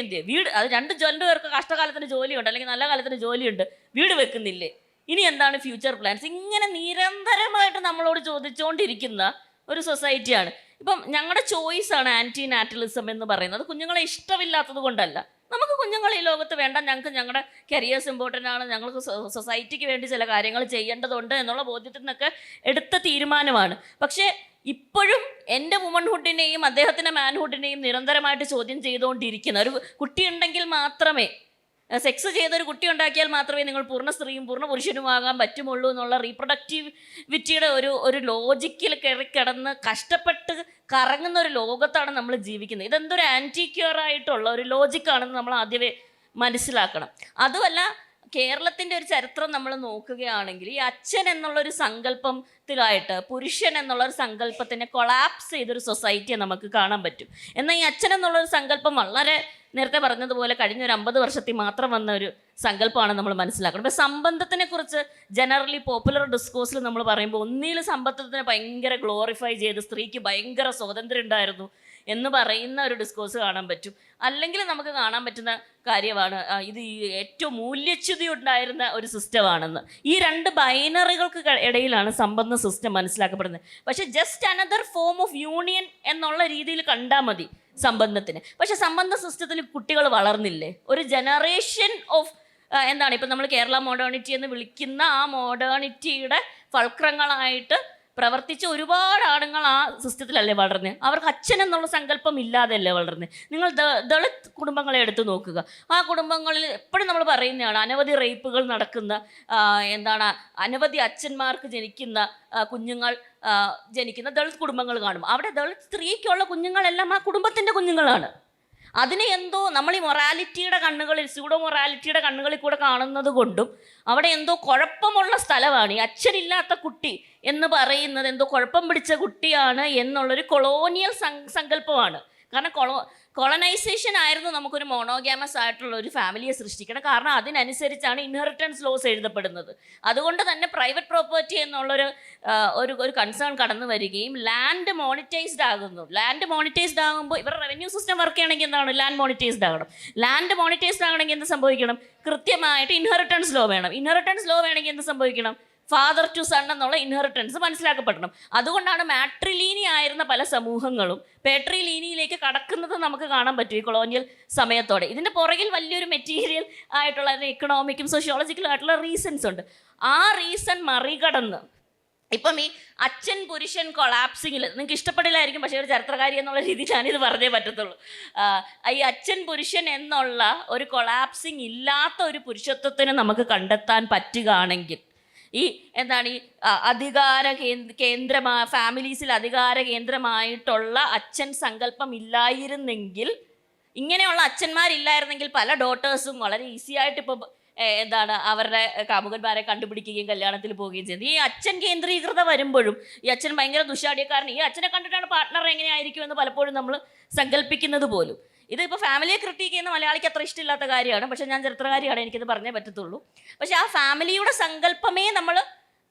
എന്തിയെ വീട്, അത് 2 പേർക്ക് കഷ്ടകാലത്തിന് ജോലിയുണ്ട് അല്ലെങ്കിൽ നല്ല കാലത്തിന് ജോലിയുണ്ട്, വീട് വെക്കുന്നില്ലേ, ഇനി എന്താണ് ഫ്യൂച്ചർ പ്ലാൻസ്? ഇങ്ങനെ നിരന്തരമായിട്ട് നമ്മളോട് ചോദിച്ചുകൊണ്ടിരിക്കുന്ന ഒരു സൊസൈറ്റിയാണ്. ഇപ്പം ഞങ്ങളുടെ ചോയ്സാണ് ആൻറ്റി നാറ്റലിസം എന്ന് പറയുന്നത്. കുഞ്ഞുങ്ങളെ ഇഷ്ടമില്ലാത്തത് കൊണ്ടല്ല, നമുക്ക് കുഞ്ഞുങ്ങൾ ഈ ലോകത്ത് വേണ്ട, ഞങ്ങൾക്ക് ഞങ്ങളുടെ കരിയേഴ്സ് ഇമ്പോർട്ടൻ്റ് ആണ്, ഞങ്ങൾക്ക് സൊസൈറ്റിക്ക് വേണ്ടി ചില കാര്യങ്ങൾ ചെയ്യേണ്ടതുണ്ട് എന്നുള്ള ബോധ്യത്തിൽ നിന്നൊക്കെ എടുത്ത തീരുമാനമാണ്. പക്ഷേ ഇപ്പോഴും എൻ്റെ വുമൺഹുഡിനെയും അദ്ദേഹത്തിൻ്റെ മാൻഹുഡിനെയും നിരന്തരമായിട്ട് ചോദ്യം ചെയ്തുകൊണ്ടിരിക്കുന്ന ഒരു കുട്ടിയുണ്ടെങ്കിൽ മാത്രമേ സെക്സ് ചെയ്തൊരു കുട്ടി ഉണ്ടാക്കിയാൽ മാത്രമേ നിങ്ങൾ പൂർണ്ണ സ്ത്രീയും പൂർണ്ണ പുരുഷനുമാകാൻ പറ്റുമുള്ളൂ എന്നുള്ള റീപ്രൊഡക്റ്റിവിറ്റിയുടെ ഒരു ലോജിക്കിൽ കിടന്ന് കഷ്ടപ്പെട്ട് കറങ്ങുന്ന ഒരു ലോകത്താണ് നമ്മൾ ജീവിക്കുന്നത്. ഇതെന്തൊരു ആൻറ്റിക്യൂറായിട്ടുള്ള ഒരു ലോജിക്കാണെന്ന് നമ്മൾ ആദ്യമേ മനസ്സിലാക്കണം. അതുമല്ല, കേരളത്തിൻ്റെ ഒരു ചരിത്രം നമ്മൾ നോക്കുകയാണെങ്കിൽ ഈ അച്ഛൻ എന്നുള്ളൊരു സങ്കല്പത്തിലായിട്ട് പുരുഷൻ എന്നുള്ളൊരു സങ്കല്പത്തിനെ കൊളാപ്സ് ചെയ്തൊരു സൊസൈറ്റിയെ നമുക്ക് കാണാൻ പറ്റും. എന്നാൽ ഈ അച്ഛൻ എന്നുള്ളൊരു സങ്കല്പം വളരെ നേരത്തെ പറഞ്ഞതുപോലെ കഴിഞ്ഞ ഒരു 50 വർഷത്തിൽ മാത്രം വന്ന ഒരു സങ്കല്പമാണ് നമ്മൾ മനസ്സിലാക്കണം. ഇപ്പോൾ സംബന്ധത്തിനെ കുറിച്ച് ജനറലി പോപ്പുലർ ഡിസ്കോഴ്സിൽ നമ്മൾ പറയുമ്പോൾ ഒന്നിൽ സംബന്ധത്തിനെ ഭയങ്കര ഗ്ലോറിഫൈ ചെയ്ത് സ്ത്രീക്ക് ഭയങ്കര സ്വാതന്ത്ര്യം ഉണ്ടായിരുന്നു എന്ന് പറയുന്ന ഒരു ഡിസ്കോഴ്സ് കാണാൻ പറ്റും. അല്ലെങ്കിൽ നമുക്ക് കാണാൻ പറ്റുന്ന കാര്യമാണ് ഇത് ഏറ്റവും മൂല്യച്യുതി ഉണ്ടായിരുന്ന ഒരു സിസ്റ്റമാണെന്ന്. ഈ 2 ബൈനറികൾക്ക് ഇടയിലാണ് സമ്പന്ന സിസ്റ്റം മനസ്സിലാക്കപ്പെടുന്നത്. പക്ഷേ just another form of union എന്നുള്ള രീതിയിൽ കണ്ടാൽ മതി സംബന്ധത്തിന്. പക്ഷെ സംബന്ധ സിസ്റ്റത്തിൽ കുട്ടികൾ വളർന്നില്ലേ? ഒരു ജനറേഷൻ ഓഫ് എന്താണ് ഇപ്പം നമ്മൾ കേരള മോഡേണിറ്റി എന്ന് വിളിക്കുന്ന ആ മോഡേണിറ്റിയുടെ ഫൾക്രങ്ങളായിട്ട് പ്രവർത്തിച്ച ഒരുപാട് ആണുങ്ങൾ ആ സിസ്റ്റത്തിലല്ലേ വളർന്നത്. അവർക്ക് അച്ഛൻ എന്നുള്ള സങ്കല്പം ഇല്ലാതെയല്ലേ വളർന്നത്. നിങ്ങൾ ദളിത് കുടുംബങ്ങളെ എടുത്തു നോക്കുക. ആ കുടുംബങ്ങളിൽ എപ്പോഴും നമ്മൾ പറയുന്നതാണ് അനവധി റേപ്പുകൾ നടക്കുന്ന, അനവധി അച്ഛന്മാർക്ക് ജനിക്കുന്ന കുഞ്ഞുങ്ങൾ ജനിക്കുന്ന ദളിത് കുടുംബങ്ങൾ കാണും. അവിടെ ദളിത് സ്ത്രീക്കുള്ള കുഞ്ഞുങ്ങളെല്ലാം ആ കുടുംബത്തിൻ്റെ കുഞ്ഞുങ്ങളാണ്. അതിനെ എന്തോ നമ്മൾ ഈ മൊറാലിറ്റിയുടെ കണ്ണുകളിൽ, സ്യൂഡോ മൊറാലിറ്റിയുടെ കണ്ണുകളിൽ കൂടെ കാണുന്നത് കൊണ്ടും അവിടെ എന്തോ കുഴപ്പമുള്ള സ്ഥലമാണ്. ഈ അച്ഛനില്ലാത്ത കുട്ടി എന്ന് പറയുന്നത് എന്തോ കുഴപ്പം പിടിച്ച കുട്ടിയാണ് എന്നുള്ളൊരു കൊളോണിയൽ സങ്കല്പമാണ്. കാരണം കൊളനൈസേഷൻ ആയിരുന്നു നമുക്കൊരു മോണോഗ്യാമസ് ആയിട്ടുള്ള ഒരു ഫാമിലിയെ സൃഷ്ടിക്കണം. കാരണം അതിനനുസരിച്ചാണ് ഇൻഹെറിറ്റൻസ് ലോസ് എഴുതപ്പെടുന്നത്. അതുകൊണ്ട് തന്നെ പ്രൈവറ്റ് പ്രോപ്പർട്ടി എന്നുള്ളൊരു ഒരു കൺസേൺ കടന്നു വരികയും ലാൻഡ് മോണിറ്റൈസ്ഡ് ആകുന്നു. ലാൻഡ് മോണിറ്റൈസ്ഡ് ആകുമ്പോൾ ഇവരുടെ റവന്യൂ സിസ്റ്റം വർക്ക് ചെയ്യണമെങ്കിൽ എന്താണ്? ലാൻഡ് മോണിറ്റൈസ്ഡ് ആകണം. ലാൻഡ് മോണിറ്റൈസ്ഡ് ആകണമെങ്കിൽ എന്ത് സംഭവിക്കണം? കൃത്യമായിട്ട് ഇൻഹെറിറ്റൻസ് ലോ വേണം. ഇൻഹെറിറ്റൻസ് ലോ വേണമെങ്കിൽ എന്ത് സംഭവിക്കണം? ഫാദർ ടു സൺ എന്നുള്ള ഇൻഹെറിറ്റൻസ് മനസ്സിലാക്കപ്പെടണം. അതുകൊണ്ടാണ് മാട്രിലീനി ആയിരുന്ന പല സമൂഹങ്ങളും പേട്രിലീനിയിലേക്ക് കടക്കുന്നത് നമുക്ക് കാണാൻ പറ്റും ഈ കൊളോണിയൽ സമയത്തോടെ. ഇതിൻ്റെ പുറകിൽ വലിയൊരു മെറ്റീരിയൽ ആയിട്ടുള്ള എക്കണോമിക്കും സോഷ്യോളജിക്കലും ആയിട്ടുള്ള റീസൺസ് ഉണ്ട്. ആ റീസൺ മറികടന്ന് ഇപ്പം ഈ അച്ഛൻ പുരുഷൻ കൊളാപ്സിങ്ങിൽ നിങ്ങൾക്ക് ഇഷ്ടപ്പെടില്ലായിരിക്കും, പക്ഷേ ഒരു ചരിത്രകാരി എന്നുള്ള രീതിയിൽ ഞാനിത് പറഞ്ഞേ പറ്റത്തുള്ളൂ. ഈ അച്ഛൻ പുരുഷൻ എന്നുള്ള ഒരു കൊളാപ്സിങ് ഇല്ലാത്ത ഒരു പുരുഷത്വത്തിന് നമുക്ക് കണ്ടെത്താൻ പറ്റുകയാണെങ്കിൽ, ഈ അധികാര ഫാമിലീസിൽ അധികാര കേന്ദ്രമായിട്ടുള്ള അച്ഛൻ സങ്കല്പം ഇല്ലായിരുന്നെങ്കിൽ, ഇങ്ങനെയുള്ള അച്ഛന്മാരില്ലായിരുന്നെങ്കിൽ പല ഡോട്ടേഴ്സും വളരെ ഈസി ആയിട്ട് ഇപ്പോൾ അവരുടെ കാമുകന്മാരെ കണ്ടുപിടിക്കുകയും കല്യാണത്തിൽ പോവുകയും ചെയ്യുന്നത്. ഈ അച്ഛൻ കേന്ദ്രീകൃത വരുമ്പോഴും ഈ അച്ഛൻ ഭയങ്കര ദുശാഠ്യക്കാരൻ, ഈ അച്ഛനെ കണ്ടിട്ടാണ് പാർട്ട്ണർ എങ്ങനെയായിരിക്കും എന്ന് പലപ്പോഴും നമ്മൾ സങ്കല്പിക്കുന്നത് പോലും. ഇതിപ്പോൾ ഫാമിലിയെ ക്രിട്ടിക്ക് ചെയ്യുന്ന മലയാളിക്ക് അത്ര ഇഷ്ടമില്ലാത്ത കാര്യമാണ്. പക്ഷേ ഞാൻ ചരിത്രകാരിയാണ്, എനിക്കിത് പറഞ്ഞേ പറ്റത്തുള്ളൂ. പക്ഷേ ആ ഫാമിലിയുടെ സങ്കല്പമേ നമ്മൾ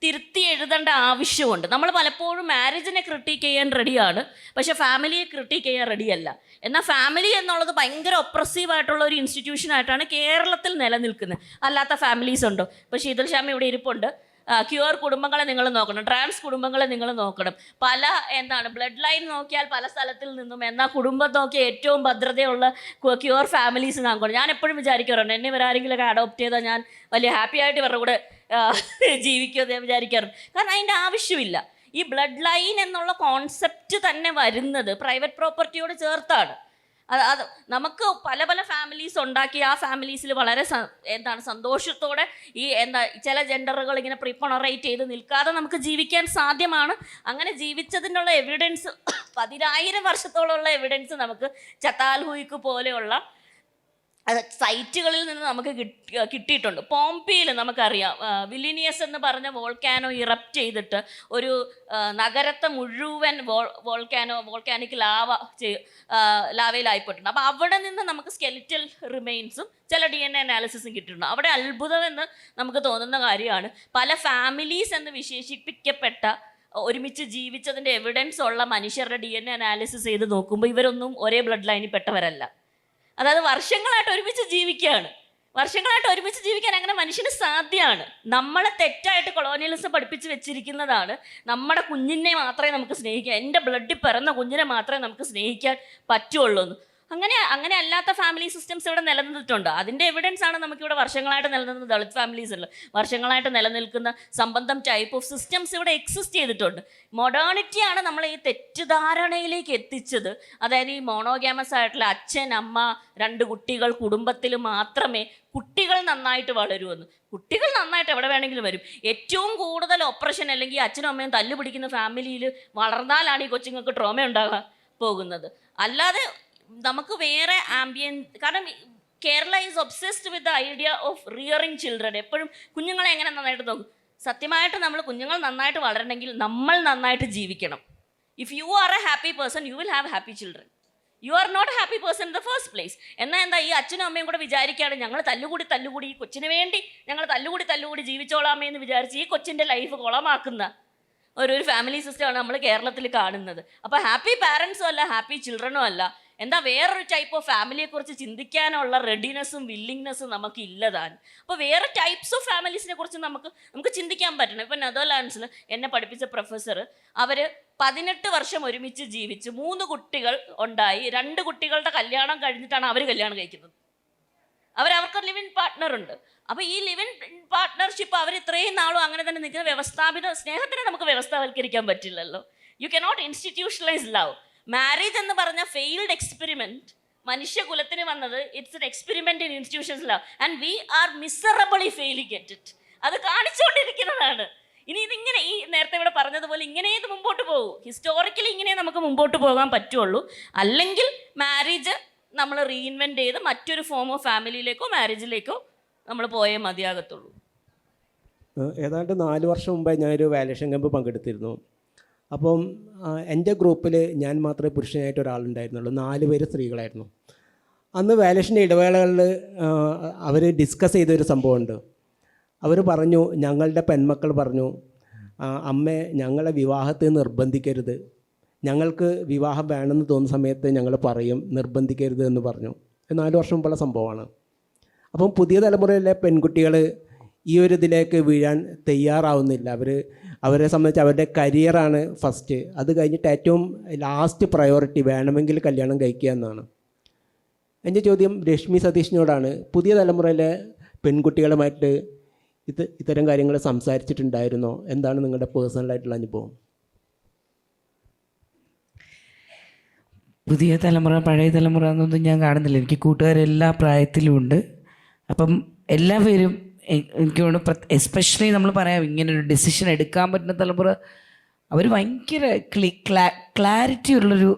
തിരുത്തി എഴുതേണ്ട ആവശ്യമുണ്ട്. നമ്മൾ പലപ്പോഴും മാരേജിനെ ക്രിട്ടിക്ക് ചെയ്യാൻ റെഡിയാണ്, പക്ഷേ ഫാമിലിയെ ക്രിട്ടിക്ക് ചെയ്യാൻ റെഡിയല്ല. എന്നാൽ ഫാമിലി എന്നുള്ളത് ഭയങ്കര ഒപ്രസീവായിട്ടുള്ള ഒരു ഇൻസ്റ്റിറ്റ്യൂഷനായിട്ടാണ് കേരളത്തിൽ നിലനിൽക്കുന്നത്. അല്ലാത്ത ഫാമിലീസ് ഉണ്ടോ? ഇപ്പോൾ ശീതൽ ശ്യാമ ഇവിടെ ഇരിപ്പുണ്ട്. ക്യൂർ കുടുംബങ്ങളെ നിങ്ങൾ നോക്കണം, ട്രാൻസ് കുടുംബങ്ങളെ നിങ്ങൾ നോക്കണം. പല ബ്ലഡ് ലൈൻ നോക്കിയാൽ പല സ്ഥലത്തിൽ നിന്നും, എന്നാൽ കുടുംബം നോക്കിയാൽ ഏറ്റവും ഭദ്രതയുള്ള ക്യൂർ ഫാമിലീസ് നോക്കണം. ഞാൻ എപ്പോഴും വിചാരിക്കാറുണ്ട്, എന്നെ ഇവരാരെങ്കിലുമൊക്കെ അഡോപ്റ്റ് ചെയ്താൽ ഞാൻ വലിയ ഹാപ്പി ആയിട്ട് ഇവരുടെ കൂടെ ജീവിക്കുമെന്ന് ഞാൻ വിചാരിക്കാറുണ്ട്. കാരണം അതിൻ്റെ ആവശ്യമില്ല. ഈ ബ്ലഡ് ലൈൻ എന്നുള്ള കോൺസെപ്റ്റ് തന്നെ വരുന്നത് പ്രൈവറ്റ് പ്രോപ്പർട്ടിയോട് ചേർത്താണ്. അത് നമുക്ക് പല പല ഫാമിലീസ് ഉണ്ടാക്കി ആ ഫാമിലീസിൽ വളരെ സന്തോഷത്തോടെ ഈ ചില ജെൻഡറുകൾ ഇങ്ങനെ പ്രീപൊണറേറ്റ് ചെയ്ത് നിൽക്കാതെ നമുക്ക് ജീവിക്കാൻ സാധ്യമാണ്. അങ്ങനെ ജീവിച്ചതിനുള്ള എവിഡൻസ് 10,000 വർഷത്തോളമുള്ള എവിഡൻസ് നമുക്ക് ചത്താൽഹുയിക്ക് പോലെയുള്ള സൈറ്റുകളിൽ നിന്ന് നമുക്ക് കിട്ടിയിട്ടുണ്ട്. പോംപിയിൽ നമുക്കറിയാം, വിലിനിയസ് എന്ന് പറഞ്ഞ വോൾക്കാനോ ഇറപ്റ്റ് ചെയ്തിട്ട് ഒരു നഗരത്തെ മുഴുവൻ വോൾക്കാനിക് ലാവയിലായിപ്പോയിട്ടുണ്ട്. അപ്പോൾ അവിടെ നിന്ന് നമുക്ക് സ്കെലിറ്റൽ റിമെയിൻസും ചില DNA അനാലിസിസും കിട്ടിയിട്ടുണ്ട്. അവിടെ അത്ഭുതമെന്ന് നമുക്ക് തോന്നുന്ന കാര്യമാണ്, പല ഫാമിലീസ് എന്ന് വിശേഷിപ്പിക്കപ്പെട്ട ഒരുമിച്ച് ജീവിച്ചതിൻ്റെ എവിഡൻസ് ഉള്ള മനുഷ്യരുടെ DNA അനാലിസിസ് ചെയ്ത് നോക്കുമ്പോൾ ഇവരൊന്നും ഒരേ ബ്ലഡ് ലൈനിൽ പെട്ടവരല്ല. അതായത് വർഷങ്ങളായിട്ട് ഒരുമിച്ച് ജീവിക്കുകയാണ്. വർഷങ്ങളായിട്ട് ഒരുമിച്ച് ജീവിക്കാൻ അങ്ങനെ മനുഷ്യന് സാധ്യമാണ്. നമ്മളെ തെറ്റായിട്ട് കൊളോണിയലിസം പഠിപ്പിച്ച് വെച്ചിരിക്കുന്നതാണ് നമ്മുടെ കുഞ്ഞിനെ മാത്രമേ നമുക്ക് സ്നേഹിക്കാൻ, എൻ്റെ ബ്ലഡിൽ പിറന്ന കുഞ്ഞിനെ മാത്രമേ നമുക്ക് സ്നേഹിക്കാൻ പറ്റുള്ളൂ എന്ന്. അങ്ങനെ അല്ലാത്ത ഫാമിലി സിസ്റ്റംസ് ഇവിടെ നിലനിന്നിട്ടുണ്ട്. അതിൻ്റെ എവിഡൻസ് ആണ് നമുക്കിവിടെ വർഷങ്ങളായിട്ട് നിലനിന്ന ദളിത് ഫാമിലീസിൽ വർഷങ്ങളായിട്ട് നിലനിൽക്കുന്ന സംബന്ധം ടൈപ്പ് ഓഫ് സിസ്റ്റംസ് ഇവിടെ എക്സിസ്റ്റ് ചെയ്തിട്ടുണ്ട്. മൊഡേണിറ്റിയാണ് നമ്മൾ ഈ തെറ്റിദ്ധാരണയിലേക്ക് എത്തിച്ചത്. അതായത് ഈ മോണോഗ്യാമസ് ആയിട്ടുള്ള അച്ഛൻ, അമ്മ, 2 കുട്ടികൾ കുടുംബത്തിൽ മാത്രമേ കുട്ടികൾ നന്നായിട്ട് വളരുമെന്ന്. കുട്ടികൾ നന്നായിട്ട് എവിടെ വേണമെങ്കിലും വരും. ഏറ്റവും കൂടുതൽ ഓപ്പറേഷൻ അല്ലെങ്കിൽ അച്ഛനും അമ്മയും തല്ലു പിടിക്കുന്ന ഫാമിലിയിൽ വളർന്നാലാണ് ഈ കൊച്ചുങ്ങൾക്ക് ട്രോമ ഉണ്ടാകാൻ പോകുന്നത്. അല്ലാതെ നമുക്ക് വേറെ കാരണം Kerala is obsessed with the idea of rearing children. എപ്പോഴും കുഞ്ഞുങ്ങളെ എങ്ങനെ നന്നായിട്ട് നോക്കും. സത്യമായിട്ട് നമ്മൾ കുഞ്ഞുങ്ങൾ നന്നായിട്ട് വളരണമെങ്കിൽ നമ്മൾ നന്നായിട്ട് ജീവിക്കണം. If you are a happy person you will have happy children. You are not happy person in the first place. എന്നാൽ എന്താ ഈ അച്ഛനും അമ്മയും കൂടെ വിചാരിക്കുകയാണ് ഞങ്ങൾ തല്ലുകൂടി ഈ കൊച്ചിന് വേണ്ടി ഞങ്ങൾ തല്ലുകൂടി ജീവിച്ചോളാമേ എന്ന് വിചാരിച്ച് ഈ കൊച്ചിൻ്റെ ലൈഫ് കുളമാക്കുന്ന ഒരു ഫാമിലി സിസ്റ്റമാണ് നമ്മൾ കേരളത്തിൽ കാണുന്നത്. അപ്പോൾ ഹാപ്പി പാരൻസും അല്ല, ഹാപ്പി ചിൽഡ്രനും അല്ല. എന്താ വേറൊരു ടൈപ്പ് ഓഫ് ഫാമിലിയെക്കുറിച്ച് ചിന്തിക്കാനുള്ള റെഡിനെസ്സും വില്ലിങ്നെസ്സും നമുക്ക് ഇല്ലതാണ്. അപ്പോൾ വേറെ ടൈപ്സ് ഓഫ് ഫാമിലീസിനെ കുറിച്ച് നമുക്ക് ചിന്തിക്കാൻ പറ്റണം. ഇപ്പം നെതർലാൻഡ്സിൽ എന്നെ പഠിപ്പിച്ച പ്രൊഫസർ, അവർ 18 വർഷം ഒരുമിച്ച് ജീവിച്ച് 3 കുട്ടികൾ ഉണ്ടായി. 2 കുട്ടികളുടെ കല്യാണം കഴിഞ്ഞിട്ടാണ് അവർ കല്യാണം കഴിക്കുന്നത്. അവർക്ക് ലിവ് ഇൻ പാർട്ട്ണർ ഉണ്ട്. അപ്പോൾ ഈ ലിവ് ഇൻ പാർട്ട്ണർഷിപ്പ് അവർ ഇത്രയും നാളും അങ്ങനെ തന്നെ നിൽക്കുന്ന വ്യവസ്ഥാപിത സ്നേഹത്തിനെ നമുക്ക് വ്യവസ്ഥാവൽക്കരിക്കാൻ പറ്റില്ലല്ലോ. You cannot institutionalise love. Marriage എന്ന് പറഞ്ഞ ഫെയിൽഡ് എക്സ്പെരിമെൻറ്റ് മനുഷ്യകുലത്തിന് വന്നത് it's an experiment in institutions love and we are miserably failing at it. അത് കാണിച്ചുകൊണ്ടിരിക്കുന്നതാണ്. ഇനി ഇതിങ്ങനെ ഈ നേരത്തെ ഇവിടെ പറഞ്ഞതുപോലെ ഇങ്ങനെ ഇത് മുമ്പോട്ട് പോകും. ഹിസ്റ്റോറിക്കലി ഇങ്ങനെ നമുക്ക് മുമ്പോട്ട് പോകാൻ പറ്റുള്ളൂ. അല്ലെങ്കിൽ മാരേജ് നമ്മൾ റീഇൻവെൻറ്റ് ചെയ്ത് മറ്റൊരു ഫോം ഓഫ് ഫാമിലിയിലേക്കോ മാരേജിലേക്കോ നമ്മൾ പോയേ മതിയാകത്തുള്ളൂ. ഏതാണ്ട് 4 വർഷം മുമ്പേ ഞാനൊരു വാലേഷൻ ക്യാമ്പ് പങ്കെടുത്തിരുന്നു. അപ്പം എൻ്റെ ഗ്രൂപ്പിൽ ഞാൻ മാത്രമേ പുരുഷനായിട്ട് ഒരാളുണ്ടായിരുന്നുള്ളൂ. 4 പേര് സ്ത്രീകളായിരുന്നു. അന്ന് വാലേഷൻ്റെ ഇടവേളകളിൽ അവർ ഡിസ്കസ് ചെയ്തൊരു സംഭവമുണ്ട്. അവർ പറഞ്ഞു, ഞങ്ങളുടെ പെൺമക്കൾ പറഞ്ഞു, അമ്മേ ഞങ്ങളെ വിവാഹത്തിൽ നിർബന്ധിക്കരുത്, ഞങ്ങൾക്ക് വിവാഹം വേണമെന്ന് തോന്നുന്ന സമയത്ത് ഞങ്ങൾ പറയും, നിർബന്ധിക്കരുത് എന്ന് പറഞ്ഞു. 4 വർഷം മുമ്പുള്ള സംഭവമാണ്. അപ്പം പുതിയ തലമുറയിലെ പെൺകുട്ടികൾ ഈ ഒരു ഇതിലേക്ക് വീഴാൻ തയ്യാറാവുന്നില്ല. അവരെ സംബന്ധിച്ച് അവരുടെ കരിയറാണ് ഫസ്റ്റ്. അത് കഴിഞ്ഞിട്ട് ഏറ്റവും ലാസ്റ്റ് പ്രയോറിറ്റി വേണമെങ്കിൽ കല്യാണം കഴിക്കുക എന്നാണ്. എൻ്റെ ചോദ്യം രശ്മി സതീഷിനോടാണ്. പുതിയ തലമുറയിലെ പെൺകുട്ടികളുമായിട്ട് ഇത്തരം കാര്യങ്ങൾ സംസാരിച്ചിട്ടുണ്ടായിരുന്നോ? എന്താണ് നിങ്ങളുടെ പേഴ്സണലായിട്ടുള്ള അനുഭവം? പുതിയ തലമുറ പഴയ തലമുറ എന്നൊന്നും ഞാൻ കാണുന്നില്ല. എനിക്ക് കൂട്ടുകാരെല്ലാ പ്രായത്തിലും ഉണ്ട്. അപ്പം എല്ലാവരും എനിക്ക് തോന്നുന്നു, എസ്പെഷ്യലി നമ്മൾ പറയാം ഇങ്ങനൊരു ഡിസിഷൻ എടുക്കാൻ പറ്റുന്ന തലമുറ, അവർ ഭയങ്കര ക്ലാരിറ്റി ഉള്ളൊരു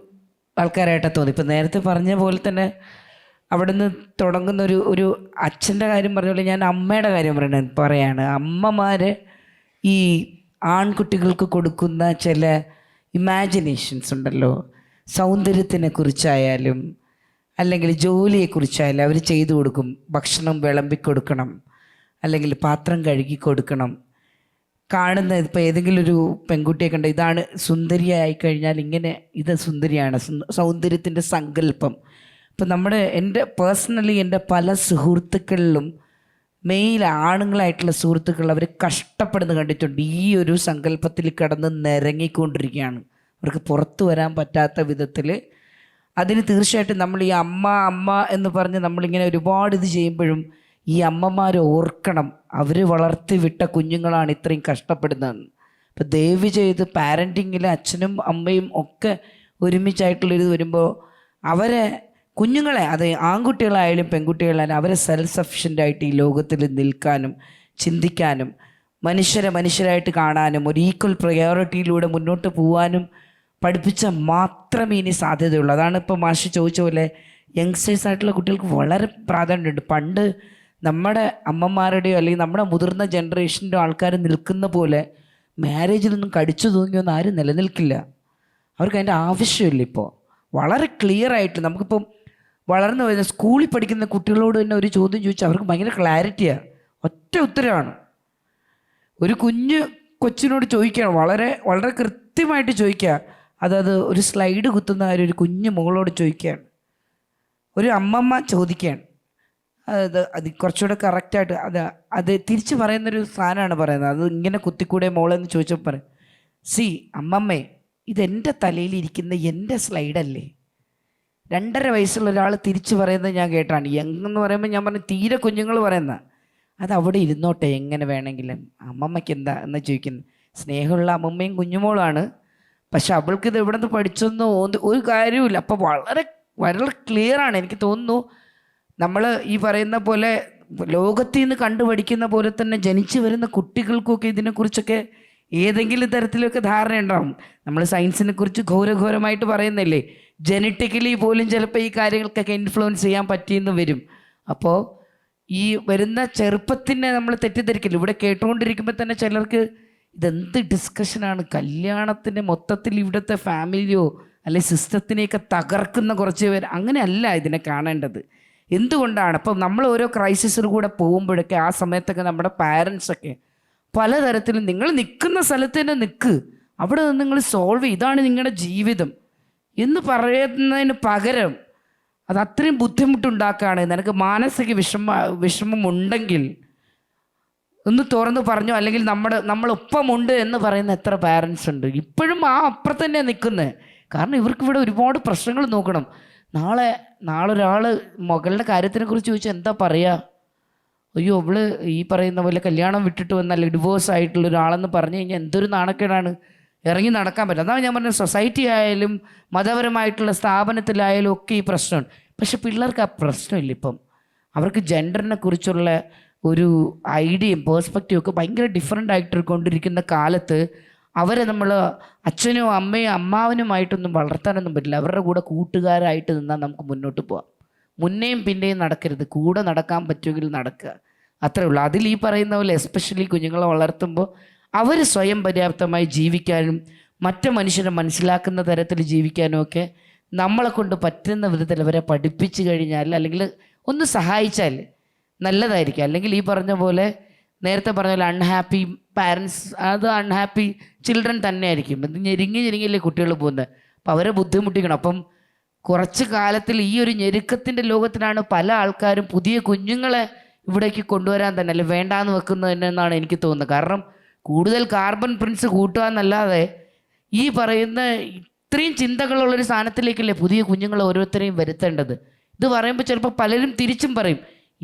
ആൾക്കാരായിട്ടാണ് തോന്നി. ഇപ്പം നേരത്തെ പറഞ്ഞ പോലെ തന്നെ അവിടെ നിന്ന് തുടങ്ങുന്ന ഒരു അച്ഛൻ്റെ കാര്യം പറഞ്ഞ പോലെ ഞാൻ അമ്മയുടെ കാര്യം പറയാണ്. അമ്മമാർ ഈ ആൺകുട്ടികൾക്ക് കൊടുക്കുന്ന ചില ഇമാജിനേഷൻസ് ഉണ്ടല്ലോ, സൗന്ദര്യത്തിനെ കുറിച്ചായാലും അല്ലെങ്കിൽ ജോലിയെക്കുറിച്ചായാലും അവർ ചെയ്തു കൊടുക്കും. ഭക്ഷണം വിളമ്പിക്കൊടുക്കണം, അല്ലെങ്കിൽ പാത്രം കഴുകി കൊടുക്കണം. കാണുന്ന ഇപ്പോൾ ഏതെങ്കിലും ഒരു പെൺകുട്ടിയെ കണ്ട ഇതാണ് സുന്ദരിയായി കഴിഞ്ഞാൽ ഇങ്ങനെ, ഇത് സുന്ദരിയാണ്, സൗന്ദര്യത്തിൻ്റെ സങ്കല്പം. ഇപ്പം എൻ്റെ പേഴ്സണലി എൻ്റെ പല സുഹൃത്തുക്കളിലും മെയിൽ ആണുങ്ങളായിട്ടുള്ള സുഹൃത്തുക്കൾ അവർ കഷ്ടപ്പെടുന്നത് കണ്ടിട്ടുണ്ട്. ഈ ഒരു സങ്കല്പത്തിൽ കിടന്ന് നിരങ്ങിക്കൊണ്ടിരിക്കുകയാണ്. അവർക്ക് പുറത്തു വരാൻ പറ്റാത്ത വിധത്തിൽ. അതിന് തീർച്ചയായിട്ടും നമ്മൾ ഈ അമ്മ എന്ന് പറഞ്ഞ് നമ്മളിങ്ങനെ ഒരുപാട് ഇത് ചെയ്യുമ്പോഴും ഈ അമ്മമാർ ഓർക്കണം, അവർ വളർത്തി വിട്ട കുഞ്ഞുങ്ങളാണ് ഇത്രയും കഷ്ടപ്പെടുന്നതെന്ന്. അപ്പോൾ ദയവ് ചെയ്ത് പാരൻറ്റിങ്ങിൽ അച്ഛനും അമ്മയും ഒക്കെ ഒരുമിച്ചായിട്ടുള്ളൊരു വരുമ്പോൾ അവരെ കുഞ്ഞുങ്ങളെ, അത് ആൺകുട്ടികളായാലും പെൺകുട്ടികളായാലും, അവരെ സെൽഫ് സഫിഷ്യൻ്റായിട്ട് ഈ ലോകത്തിൽ നിൽക്കാനും ചിന്തിക്കാനും മനുഷ്യരായിട്ട് കാണാനും ഒരു ഈക്വൽ പ്രയോറിറ്റിയിലൂടെ മുന്നോട്ട് പോകാനും പഠിപ്പിച്ച മാത്രമേ ഇനി സാധ്യതയുള്ളൂ. അതാണ് ഇപ്പോൾ മാഷ് ചോദിച്ച പോലെ യങ്സ്റ്റേഴ്സ് ആയിട്ടുള്ള കുട്ടികൾക്ക് വളരെ പ്രാധാന്യമുണ്ട്. പണ്ട് നമ്മുടെ അമ്മമാരുടെയോ അല്ലെങ്കിൽ നമ്മുടെ മുതിർന്ന ജനറേഷൻ്റെ ആൾക്കാർ നിൽക്കുന്ന പോലെ മാരേജിലൊന്നും കടിച്ചു തൂങ്ങിയൊന്നും ആരും നിലനിൽക്കില്ല. അവർക്ക് അതിൻ്റെ ആവശ്യമില്ല. ഇപ്പോൾ വളരെ ക്ലിയർ ആയിട്ട് നമുക്കിപ്പം വളർന്നു വരുന്ന സ്കൂളിൽ പഠിക്കുന്ന കുട്ടികളോട് തന്നെ ഒരു ചോദ്യം ചോദിച്ചാൽ അവർക്ക് ഭയങ്കര ക്ലാരിറ്റിയാണ്, ഒറ്റ ഉത്തരമാണ്. ഒരു കൊച്ചിനോട് ചോദിക്കുകയാണ്, വളരെ വളരെ കൃത്യമായിട്ട് ചോദിക്കുക. അതായത് ഒരു സ്ലൈഡ് കുത്തുന്ന ഒരു കുഞ്ഞു മോളോട് ചോദിക്കുകയാണ്, ഒരു അമ്മമ്മ ചോദിക്കുകയാണ്. അത് കുറച്ചുകൂടെ കറക്റ്റായിട്ട് അത് തിരിച്ച് പറയുന്നൊരു സാധനമാണ് പറയുന്നത്. അത് ഇങ്ങനെ കുത്തിക്കൂടെ മോളെന്ന് ചോദിച്ചപ്പോൾ പറയും, സി അമ്മമ്മേ, ഇതെൻ്റെ തലയിലിരിക്കുന്ന എൻ്റെ സ്ലൈഡല്ലേ, 2.5 വയസ്സുള്ള ഒരാൾ തിരിച്ച് പറയുന്നത് ഞാൻ കേട്ടാണ്. എന്ന് പറയുമ്പോൾ ഞാൻ പറഞ്ഞു തീരെ കുഞ്ഞുങ്ങൾ പറയുന്ന അത് അവിടെ ഇരുന്നോട്ടെ എങ്ങനെ വേണമെങ്കിലും, അമ്മമ്മയ്ക്ക് എന്താ എന്ന് ചോദിക്കുന്നത്. സ്നേഹമുള്ള അമ്മമ്മയും കുഞ്ഞുമോളാണ്, പക്ഷെ അവൾക്ക് ഇത് എവിടെ നിന്ന് പഠിച്ചൊന്നും ഒരു കാര്യവുമില്ല. അപ്പോൾ വളരെ വളരെ ക്ലിയറാണ്. എനിക്ക് തോന്നുന്നു നമ്മൾ ഈ പറയുന്ന പോലെ ലോകത്തിൽ നിന്ന് കണ്ടുപഠിക്കുന്ന പോലെ തന്നെ ജനിച്ചു വരുന്ന കുട്ടികൾക്കൊക്കെ ഇതിനെക്കുറിച്ചൊക്കെ ഏതെങ്കിലും തരത്തിലൊക്കെ ധാരണ ഉണ്ടാവും. നമ്മൾ സയൻസിനെ കുറിച്ച് ഘോരഘോരമായിട്ട് പറയുന്നില്ലേ, ജനറ്റിക്കലി പോലും ചിലപ്പോൾ ഈ കാര്യങ്ങൾക്കൊക്കെ ഇൻഫ്ലുവൻസ് ചെയ്യാൻ പറ്റിയെന്ന് വരും. അപ്പോൾ ഈ വരുന്ന ചെറുപ്പത്തിനെ നമ്മൾ തെറ്റിദ്ധരിക്കില്ല. ഇവിടെ കേട്ടുകൊണ്ടിരിക്കുമ്പോൾ തന്നെ ചിലർക്ക് ഇതെന്ത് ഡിസ്കഷനാണ്, കല്യാണത്തിൻ്റെ മൊത്തത്തിൽ ഇവിടുത്തെ ഫാമിലിയോ അല്ലെങ്കിൽ സിസ്റ്റത്തിനെയൊക്കെ തകർക്കുന്ന കുറച്ച് പേര്, അങ്ങനെയല്ല ഇതിനെ കാണേണ്ടത്. എന്തുകൊണ്ടാണ് അപ്പം നമ്മൾ ഓരോ ക്രൈസിസിൽ കൂടെ പോകുമ്പോഴൊക്കെ ആ സമയത്തൊക്കെ നമ്മുടെ പാരൻസൊക്കെ പലതരത്തിലും നിങ്ങൾ നിൽക്കുന്ന സ്ഥലത്ത് തന്നെ നിൽക്ക്, അവിടെ നിന്ന് നിങ്ങൾ സോൾവ് ചെയ്യും, ഇതാണ് നിങ്ങളുടെ ജീവിതം എന്ന് പറയുന്നതിന് പകരം അത് അത്രയും ബുദ്ധിമുട്ടുണ്ടാക്കുകയാണ്. നിനക്ക് മാനസിക വിഷമമുണ്ടെങ്കിൽ ഒന്ന് തുറന്ന് പറഞ്ഞോ, അല്ലെങ്കിൽ നമ്മളൊപ്പമുണ്ട് എന്ന് പറയുന്ന എത്ര പാരൻസ് ഉണ്ട് ഇപ്പോഴും ആ അപ്പുറം തന്നെ നിൽക്കുന്നത്. കാരണം ഇവർക്ക് ഇവിടെ ഒരുപാട് പ്രശ്നങ്ങൾ നോക്കണം. നാളെ ഒരാൾ മകളുടെ കാര്യത്തിനെ കുറിച്ച് ചോദിച്ചാൽ എന്താ പറയുക? അയ്യോ അവള് ഈ പറയുന്ന പോലെ കല്യാണം വിട്ടിട്ട് വന്നല്ല ഡിവോഴ്സ് ആയിട്ടുള്ള ഒരാളെന്ന് പറഞ്ഞു കഴിഞ്ഞാൽ എന്തൊരു നാണക്കേടാണ്, ഇറങ്ങി നടക്കാൻ പറ്റും. അതാണ് ഞാൻ പറഞ്ഞത്, സൊസൈറ്റി ആയാലും മതപരമായിട്ടുള്ള സ്ഥാപനത്തിലായാലും ഒക്കെ ഈ പ്രശ്നമുണ്ട്. പക്ഷെ പിള്ളേർക്ക് ആ പ്രശ്നമില്ല. ഇപ്പം അവർക്ക് ജെൻഡറിനെ കുറിച്ചുള്ള ഒരു ഐഡിയയും പേഴ്സ്പെക്റ്റീവും ഒക്കെ ഭയങ്കര ഡിഫറെൻ്റ് ആയിട്ട് കൊണ്ടിരിക്കുന്ന കാലത്ത് അവരെ നമ്മൾ അച്ഛനും അമ്മയും അമ്മാവനുമായിട്ടൊന്നും വളർത്താനൊന്നും പറ്റില്ല. അവരുടെ കൂടെ കൂട്ടുകാരായിട്ട് നിന്നാൽ നമുക്ക് മുന്നോട്ട് പോവാം. മുന്നേയും പിന്നെയും നടക്കരുത്, കൂടെ നടക്കാൻ പറ്റുമെങ്കിൽ നടക്കുക, അത്രേ ഉള്ളൂ. അതിൽ ഈ പറയുന്ന പോലെ എസ്പെഷ്യലി കുഞ്ഞുങ്ങളെ വളർത്തുമ്പോൾ അവർ സ്വയം പര്യാപ്തമായി ജീവിക്കാനും മറ്റു മനുഷ്യരെ മനസ്സിലാക്കുന്ന തരത്തിൽ ജീവിക്കാനും ഒക്കെ നമ്മളെ കൊണ്ട് പറ്റുന്ന വിധത്തിൽ അവരെ പഠിപ്പിച്ചു കഴിഞ്ഞാൽ അല്ലെങ്കിൽ ഒന്ന് സഹായിച്ചാൽ നല്ലതായിരിക്കും. അല്ലെങ്കിൽ ഈ പറഞ്ഞ പോലെ നേരത്തെ പറഞ്ഞ പോലെ അൺഹാപ്പി പാരൻസ്, അത് അൺഹാപ്പി ചിൽഡ്രൻ തന്നെ ആയിരിക്കും. ഇത് ഞെരുങ്ങിയല്ലേ കുട്ടികൾ പോകുന്നത്. അപ്പോൾ അവരെ ബുദ്ധിമുട്ടിക്കണം. അപ്പം കുറച്ച് കാലത്തിൽ ഈ ഒരു ഞെരുക്കത്തിൻ്റെ ലോകത്തിലാണ് പല ആൾക്കാരും പുതിയ കുഞ്ഞുങ്ങളെ ഇവിടേക്ക് കൊണ്ടുവരാൻ തന്നെ അല്ലെ വേണ്ടാന്ന് വെക്കുന്നത് തന്നെ എന്നാണ് എനിക്ക് തോന്നുന്നത്. കാരണം കൂടുതൽ കാർബൺ പ്രിൻസ് കൂട്ടുക എന്നല്ലാതെ ഈ പറയുന്ന ഇത്രയും ചിന്തകളുള്ളൊരു സ്ഥാനത്തിലേക്കല്ലേ പുതിയ കുഞ്ഞുങ്ങളെ ഓരോരുത്തരെയും വരുത്തേണ്ടത്. ഇത് പറയുമ്പോൾ ചിലപ്പോൾ പലരും തിരിച്ചും പറയും,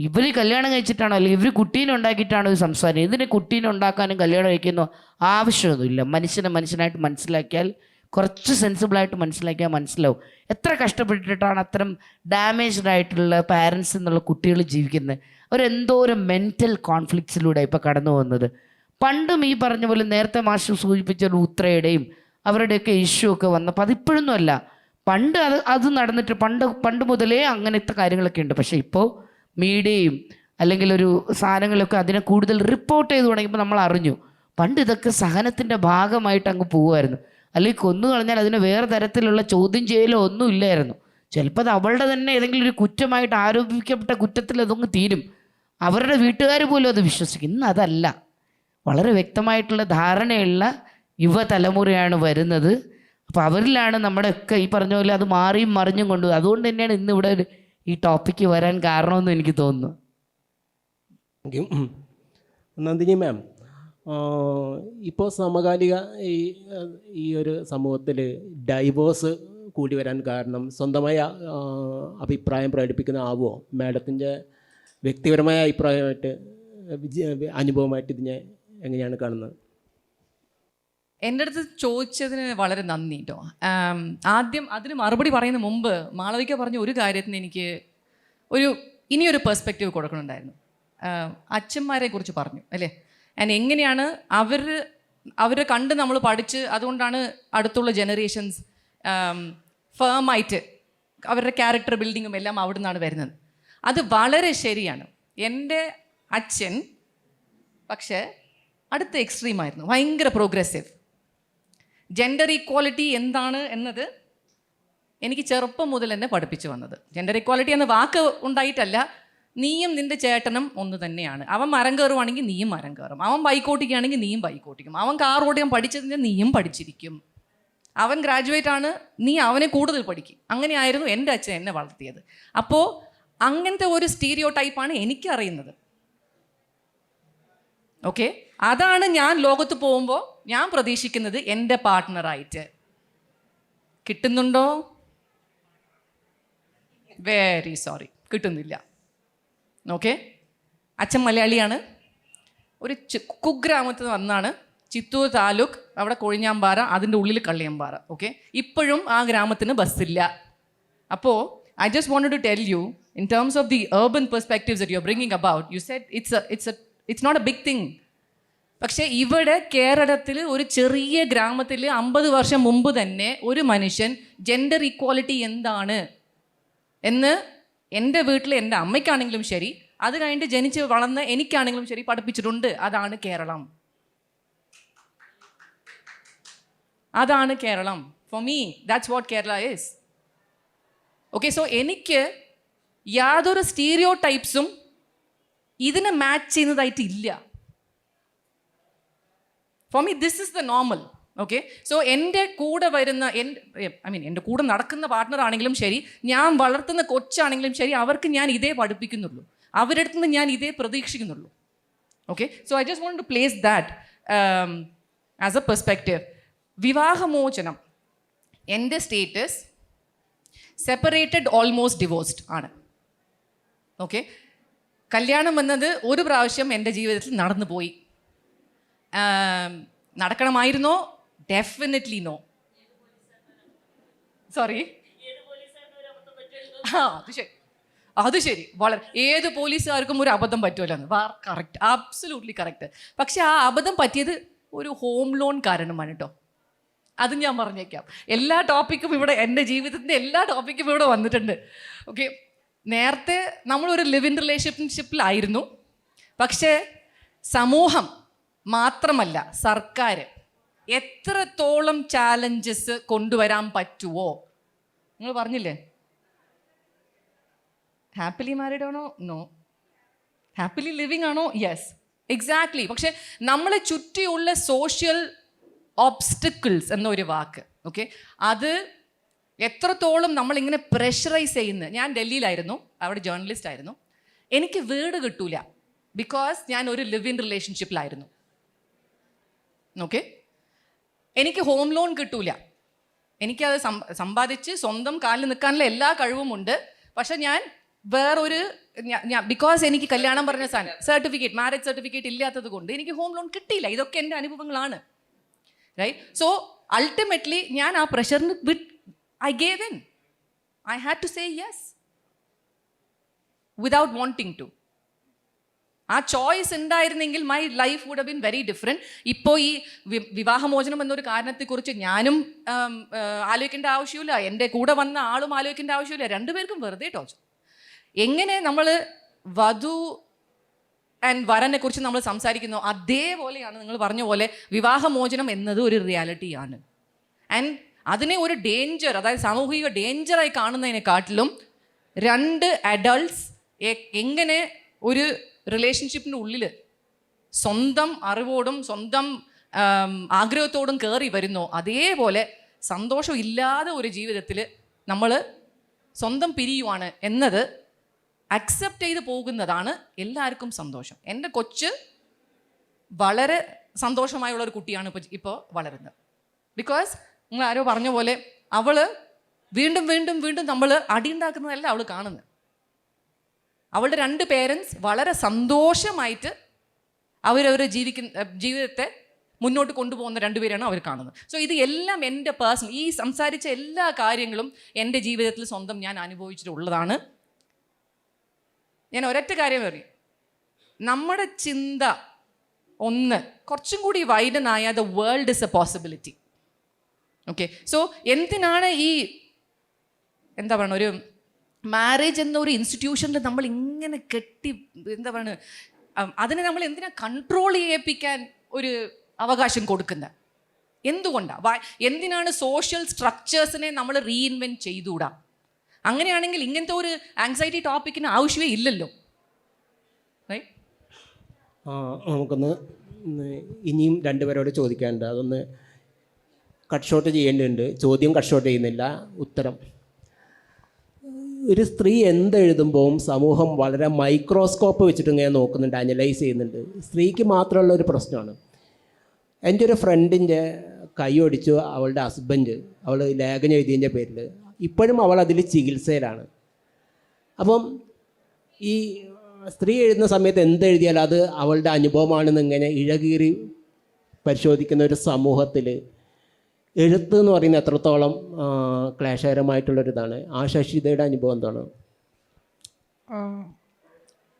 ഇവർ കല്യാണം കഴിച്ചിട്ടാണോ അല്ലെങ്കിൽ ഇവർ കുട്ടീനെ ഉണ്ടാക്കിയിട്ടാണോ ഇത് സംസാരം, ഇതിന് കുട്ടീനെ ഉണ്ടാക്കാനും കല്യാണം കഴിക്കുന്നോ ആവശ്യമൊന്നുമില്ല. മനുഷ്യനായിട്ട് മനസ്സിലാക്കിയാൽ, കുറച്ച് സെൻസിബിളായിട്ട് മനസ്സിലാക്കിയാൽ മനസ്സിലാവും എത്ര കഷ്ടപ്പെട്ടിട്ടാണ് അത്തരം ഡാമേജ്ഡ് ആയിട്ടുള്ള പാരൻസ് എന്നുള്ള കുട്ടികൾ ജീവിക്കുന്നത്. അവരെന്തോരം മെൻ്റൽ കോൺഫ്ലിക്ട്സിലൂടെ ഇപ്പോൾ കടന്നു പോകുന്നത്. പണ്ടും ഈ പറഞ്ഞ പോലെ നേരത്തെ മാഷ് സൂചിപ്പിച്ച ഒരു ഉത്രയുടെയും അവരുടെയൊക്കെ ഇഷ്യൂ ഒക്കെ വന്നപ്പോൾ അതിപ്പോഴൊന്നും അല്ല. പണ്ട് അത് നടന്നിട്ട് പണ്ട് മുതലേ അങ്ങനത്തെ കാര്യങ്ങളൊക്കെ ഉണ്ട്. പക്ഷേ ഇപ്പോൾ മീഡിയയും അല്ലെങ്കിൽ ഒരു സാധനങ്ങളൊക്കെ അതിനെ കൂടുതൽ റിപ്പോർട്ട് ചെയ്ത് തുടങ്ങിയപ്പോൾ നമ്മൾ അറിഞ്ഞു. പണ്ട് ഇതൊക്കെ സഹനത്തിൻ്റെ ഭാഗമായിട്ട് അങ്ങ് പോവുമായിരുന്നു. അല്ലെങ്കിൽ കൊന്നു കളഞ്ഞാൽ അതിന് വേറെ തരത്തിലുള്ള ചോദ്യം ചെയ്യലോ ഒന്നും ഇല്ലായിരുന്നു. ചിലപ്പോൾ അത് അവളുടെ തന്നെ ഏതെങ്കിലും ഒരു കുറ്റമായിട്ട് ആരോപിക്കപ്പെട്ട കുറ്റത്തിൽ അതങ്ങ് തീരും. അവരുടെ വീട്ടുകാർ പോലും അത് വിശ്വസിക്കും. ഇന്ന് അതല്ല, വളരെ വ്യക്തമായിട്ടുള്ള ധാരണയുള്ള യുവതലമുറയാണ് വരുന്നത്. അപ്പോൾ അവരിലാണ് നമ്മുടെയൊക്കെ ഈ പറഞ്ഞ പോലെ അത് മാറിയും മറിഞ്ഞും കൊണ്ട്. അതുകൊണ്ട് തന്നെയാണ് ഇന്നിവിടെ ഈ ടോപ്പിക്ക് വരാൻ കാരണമെന്ന് എനിക്ക് തോന്നുന്നു. നന്ദിനി മാം, ഇപ്പോൾ സമകാലിക ഈ ഒരു സമൂഹത്തിൽ ഡൈവോഴ്സ് കൂടി വരാൻ കാരണം സ്വന്തമായ അഭിപ്രായം പ്രകടിപ്പിക്കുന്ന ആവുമോ? മാഡത്തിൻ്റെ വ്യക്തിപരമായ അഭിപ്രായമായിട്ട് അനുഭവമായിട്ട് ഇതിനെ എങ്ങനെയാണ് കാണുന്നത്? എൻ്റെ അടുത്ത് ചോദിച്ചതിന് വളരെ നന്ദി കേട്ടോ. ആദ്യം അതിന് മറുപടി പറയുന്ന മുമ്പ് മാളവിക പറഞ്ഞ ഒരു കാര്യത്തിന് എനിക്ക് ഇനിയൊരു പെർസ്പെക്റ്റീവ് കൊടുക്കണുണ്ടായിരുന്നു. അച്ഛന്മാരെ കുറിച്ച് പറഞ്ഞു അല്ലേ, ആൻഡ് എങ്ങനെയാണ് അവരെ കണ്ട് നമ്മൾ പഠിച്ച്, അതുകൊണ്ടാണ് അടുത്തുള്ള ജനറേഷൻസ് ഫേമായിട്ട് അവരുടെ ക്യാരക്ടർ ബിൽഡിങ്ങും എല്ലാം അവിടെ നിന്നാണ് വരുന്നത്. അത് വളരെ ശരിയാണ്. എൻ്റെ അച്ഛൻ പക്ഷേ അടുത്ത എക്സ്ട്രീമായിരുന്നു, ഭയങ്കര പ്രോഗ്രസീവ്. ജെൻഡർ ഈക്വാലിറ്റി എന്താണ് എന്നത് എനിക്ക് ചെറുപ്പം മുതൽ തന്നെ പഠിപ്പിച്ചു വന്നത്. ജെൻഡർ ഈക്വാലിറ്റി എന്ന വാക്ക് ഉണ്ടായിട്ടല്ല, നീയും നിൻ്റെ ചേട്ടനും ഒന്ന് തന്നെയാണ്. അവൻ മരം കയറുവാണെങ്കിൽ നീയും മരം കയറും, അവൻ ബൈക്ക് ഓട്ടിക്കുകയാണെങ്കിൽ നീയും ബൈക്ക് ഓട്ടിക്കും, അവൻ കാർ ഓടിക്കാൻ പഠിച്ചതിന് നീയും പഠിച്ചിരിക്കും, അവൻ ഗ്രാജുവേറ്റ് ആണ്, നീ അവനെ കൂടുതൽ പഠിക്കും. അങ്ങനെയായിരുന്നു എൻ്റെ അച്ഛൻ എന്നെ വളർത്തിയത്. അപ്പോൾ അങ്ങനത്തെ ഒരു സ്റ്റീരിയോ ടൈപ്പാണ് എനിക്കറിയുന്നത്. ഓക്കെ, അതാണ് ഞാൻ ലോകത്ത് പോകുമ്പോൾ ഞാൻ പ്രതീക്ഷിക്കുന്നത് എൻ്റെ പാർട്ട്ണറായിട്ട്. കിട്ടുന്നുണ്ടോ? വെരി സോറി, കിട്ടുന്നില്ല. ഓക്കെ, അച്ഛൻ മലയാളിയാണ്, ഒരു കുഗ്രാമത്തിൽ നിന്ന് വന്നാണ്, ചിത്തൂർ താലൂക്ക്, അവിടെ കൊഴിഞ്ഞാമ്പാറ, അതിൻ്റെ ഉള്ളിൽ കള്ളിയമ്പാറ. ഓക്കെ, ഇപ്പോഴും ആ ഗ്രാമത്തിന് ബസ്സില്ല. അപ്പോൾ I just wanted to tell you, in terms of the urban perspectives that you're bringing about, you said it's not a big thing. പക്ഷേ ഇവിടെ കേരളത്തിൽ ഒരു ചെറിയ ഗ്രാമത്തിൽ 50 വർഷം മുമ്പ് തന്നെ ഒരു മനുഷ്യൻ ജെൻഡർ ഇക്വാലിറ്റി എന്താണ് എന്ന് എൻ്റെ വീട്ടിൽ എൻ്റെ അമ്മയ്ക്കാണെങ്കിലും ശരി, അത് കഴിഞ്ഞിട്ട് ജനിച്ച് വളർന്ന് എനിക്കാണെങ്കിലും ശരി പഠിപ്പിച്ചിട്ടുണ്ട്. അതാണ് കേരളം, അതാണ് Keralam. For me that's what Kerala is. Okay, so എനിക്ക് യാതൊരു സ്റ്റീരിയോ ടൈപ്സും ഇതിനെ മാച്ച് ചെയ്യുന്നതായിട്ട് ഇല്ല. For me this is the normal. Okay, so എൻ്റെ കൂടെ വരുന്ന എൻ്റെ കൂടെ നടക്കുന്ന പാർട്ട്ണർ ആണെങ്കിലും ശരി, ഞാൻ വളർത്തുന്ന കൊച്ചാണെങ്കിലും ശരി, അവർക്ക് ഞാൻ ഇതേ പഠിപ്പിക്കുന്നുള്ളൂ, അവരുടെ അടുത്ത് നിന്ന് ഞാൻ ഇതേ പ്രതീക്ഷിക്കുന്നുള്ളൂ. Okay, so I just want to place that as a perspective. വിവാഹമോചനം, എൻ്റെ സ്റ്റേറ്റസ് സെപ്പറേറ്റഡ് ഓൾമോസ്റ്റ് ഡിവോഴ്സ്ഡ് ആണ്. ഓക്കെ, കല്യാണം എന്നത് ഒരു പ്രാവശ്യം എൻ്റെ ജീവിതത്തിൽ നടന്നു പോയി. നടക്കണമായിരുന്നോ? Definitely no. സോറി, അത് ശരി, വളരെ ഏത് പോലീസുകാർക്കും ഒരു അബദ്ധം പറ്റുമല്ലോ. Correct, absolutely correct. പക്ഷെ ആ അബദ്ധം പറ്റിയത് ഒരു ഹോം ലോൺ കാരണമാണ് കേട്ടോ. അത് ഞാൻ പറഞ്ഞേക്കാം. എല്ലാ ടോപ്പിക്കും ഇവിടെ, എൻ്റെ ജീവിതത്തിൻ്റെ എല്ലാ ടോപ്പിക്കും ഇവിടെ വന്നിട്ടുണ്ട്. ഓക്കെ, നേരത്തെ നമ്മളൊരു ലിവ് ഇൻ റിലേഷൻഷിപ്പിലായിരുന്നു. പക്ഷേ സമൂഹം മാത്രമല്ല, സർക്കാർ എത്രത്തോളം ചാലഞ്ചസ് കൊണ്ടുവരാൻ പറ്റുമോ, നിങ്ങൾ പറഞ്ഞില്ലേ, ഹാപ്പിലി മാരീഡ് ആണോ? നോ. ഹാപ്പിലി ലിവിങ് ആണോ? Yes, exactly. പക്ഷെ നമ്മളെ ചുറ്റിയുള്ള സോഷ്യൽ ഓബ്സ്റ്റക്കിൾസ് എന്നൊരു വാക്ക്, ഓക്കെ, അത് എത്രത്തോളം നമ്മളിങ്ങനെ പ്രഷറൈസ് ചെയ്യുന്നത്. ഞാൻ ഡൽഹിയിലായിരുന്നു, അവിടെ ജേർണലിസ്റ്റ് ആയിരുന്നു. എനിക്ക് വീട് കിട്ടൂല, ബിക്കോസ് ഞാൻ ഒരു ലിവ് ഇൻ റിലേഷൻഷിപ്പിലായിരുന്നു. ഓക്കെ, എനിക്ക് ഹോം ലോൺ കിട്ടൂല. എനിക്കത് സമ്പാദിച്ച് സ്വന്തം കാലിൽ നിൽക്കാനുള്ള എല്ലാ കഴിവുമുണ്ട്. പക്ഷെ ഞാൻ വേറൊരു ബിക്കോസ് എനിക്ക് കല്യാണം പറഞ്ഞ സർട്ടിഫിക്കറ്റ്, മാരേജ് സർട്ടിഫിക്കറ്റ് ഇല്ലാത്തത് കൊണ്ട് എനിക്ക് ഹോം ലോൺ കിട്ടിയില്ല. ഇതൊക്കെ എൻ്റെ അനുഭവങ്ങളാണ്. റൈറ്റ്, സോ അൾട്ടിമേറ്റ്ലി ഞാൻ ആ പ്രഷറിന് I gave in. I had to say yes without wanting to. ആ ചോയ്സ് ഉണ്ടായിരുന്നെങ്കിൽ my life would have been very different. ഇപ്പോൾ ഈ വിവാഹമോചനം എന്നൊരു കാരണത്തെക്കുറിച്ച് ഞാനും ആലോചിക്കേണ്ട ആവശ്യമില്ല, എൻ്റെ കൂടെ വന്ന ആളും ആലോചിക്കേണ്ട ആവശ്യമില്ല. രണ്ടുപേർക്കും വെറുതെ ടോച്ച്. എങ്ങനെ നമ്മൾ വധു ആൻഡ് വരനെ കുറിച്ച് നമ്മൾ സംസാരിക്കുന്നു, അതേപോലെയാണ് നിങ്ങൾ പറഞ്ഞ പോലെ വിവാഹമോചനം എന്നത് ഒരു റിയാലിറ്റിയാണ്. ആൻഡ് അതിനെ ഒരു ഡേഞ്ചർ, അതായത് സാമൂഹിക ഡേഞ്ചറായി കാണുന്നതിനെക്കാട്ടിലും രണ്ട് അഡൾട്ട്സ് എങ്ങനെ ഒരു റിലേഷൻഷിപ്പിൻ്റെ ഉള്ളിൽ സ്വന്തം അറിവോടും സ്വന്തം ആഗ്രഹത്തോടും കയറി വരുന്നോ, അതേപോലെ സന്തോഷമില്ലാതെ ഒരു ജീവിതത്തിൽ നമ്മൾ സ്വന്തം പിരിയുവാണ് എന്നത് അക്സെപ്റ്റ് ചെയ്ത് പോകുന്നതാണ് എല്ലാവർക്കും സന്തോഷം. എൻ്റെ കൊച്ച് വളരെ സന്തോഷമായുള്ളൊരു കുട്ടിയാണ് ഇപ്പോൾ വളരുന്നത്. ബിക്കോസ് നിങ്ങൾ ആരോ പറഞ്ഞ പോലെ അവൾ വീണ്ടും വീണ്ടും വീണ്ടും നമ്മൾ അടിയുണ്ടാക്കുന്നതല്ല അവൾ കാണുന്നത്. അവളുടെ രണ്ട് പേരൻസ് വളരെ സന്തോഷമായിട്ട് അവരവർ ജീവിതത്തെ മുന്നോട്ട് കൊണ്ടുപോകുന്ന രണ്ടുപേരാണ് അവർ കാണുന്നത്. സോ ഇത് എല്ലാം എൻ്റെ പേഴ്സണൽ, ഈ സംസാരിച്ച എല്ലാ കാര്യങ്ങളും എൻ്റെ ജീവിതത്തിൽ സ്വന്തം ഞാൻ അനുഭവിച്ചിട്ടുള്ളതാണ്. ഞാൻ ഒരൊറ്റ കാര്യം പറയും, നമ്മുടെ ചിന്ത ഒന്ന് കുറച്ചും കൂടി വൈഡനായ the world is a possibility. Okay, so എന്തിനാണ് ഈ എന്താ പറയുക, ഒരു മാരേജ് എന്നൊരു ഇൻസ്റ്റിറ്റ്യൂഷനിൽ നമ്മൾ ഇങ്ങനെ കെട്ടി എന്താ പറയുക, അതിനെ നമ്മൾ എന്തിനാ കൺട്രോൾ ചെയ്യിപ്പിക്കാൻ ഒരു അവകാശം കൊടുക്കുന്നത്? എന്തുകൊണ്ടാണ്? എന്തിനാണ് സോഷ്യൽ സ്ട്രക്ചേഴ്സിനെ നമ്മൾ റീഇൻവെൻറ്റ് ചെയ്തുകൂടാ? അങ്ങനെയാണെങ്കിൽ ഇങ്ങനത്തെ ഒരു ആങ്സൈറ്റി ടോപ്പിക്കിന് ആവശ്യമേ ഇല്ലല്ലോ. നമുക്കൊന്ന് ഇനിയും രണ്ടുപേരോട് ചോദിക്കാനുണ്ട്. അതൊന്ന് കട്ട് ഷോട്ട് ചെയ്യേണ്ടതുണ്ട്. ചോദ്യം കട്ട് ഷോട്ട് ചെയ്യുന്നില്ല, ഉത്തരം. ഒരു സ്ത്രീ എന്തെഴുതുമ്പോഴും സമൂഹം വളരെ മൈക്രോസ്കോപ്പ് വെച്ചിട്ട് ഇങ്ങനെ നോക്കുന്നുണ്ട്, അനലൈസ് ചെയ്യുന്നുണ്ട്. സ്ത്രീക്ക് മാത്രമുള്ള ഒരു പ്രശ്നമാണ്. എൻ്റെ ഒരു ഫ്രണ്ടിൻ്റെ കൈ ഒടിച്ചു അവളുടെ ഹസ്ബൻഡ്, അവൾ ലേഖനം എഴുതിയതിൻ്റെ പേരിൽ. ഇപ്പോഴും അവൾ അതിൽ ചികിത്സയിലാണ്. അപ്പം ഈ സ്ത്രീ എഴുതുന്ന സമയത്ത് എന്തെഴുതിയാലും അത് അവളുടെ അനുഭവമാണെന്ന് ഇങ്ങനെ ഇഴകീറി പരിശോധിക്കുന്ന ഒരു സമൂഹത്തിൽ എഴുത്ത് എന്ന് പറയുന്നത് എത്രത്തോളം ക്ലേശകരമായിട്ടുള്ളൊരിതാണ്? ആ ശശിതയുടെ അനുഭവം എന്താണ്?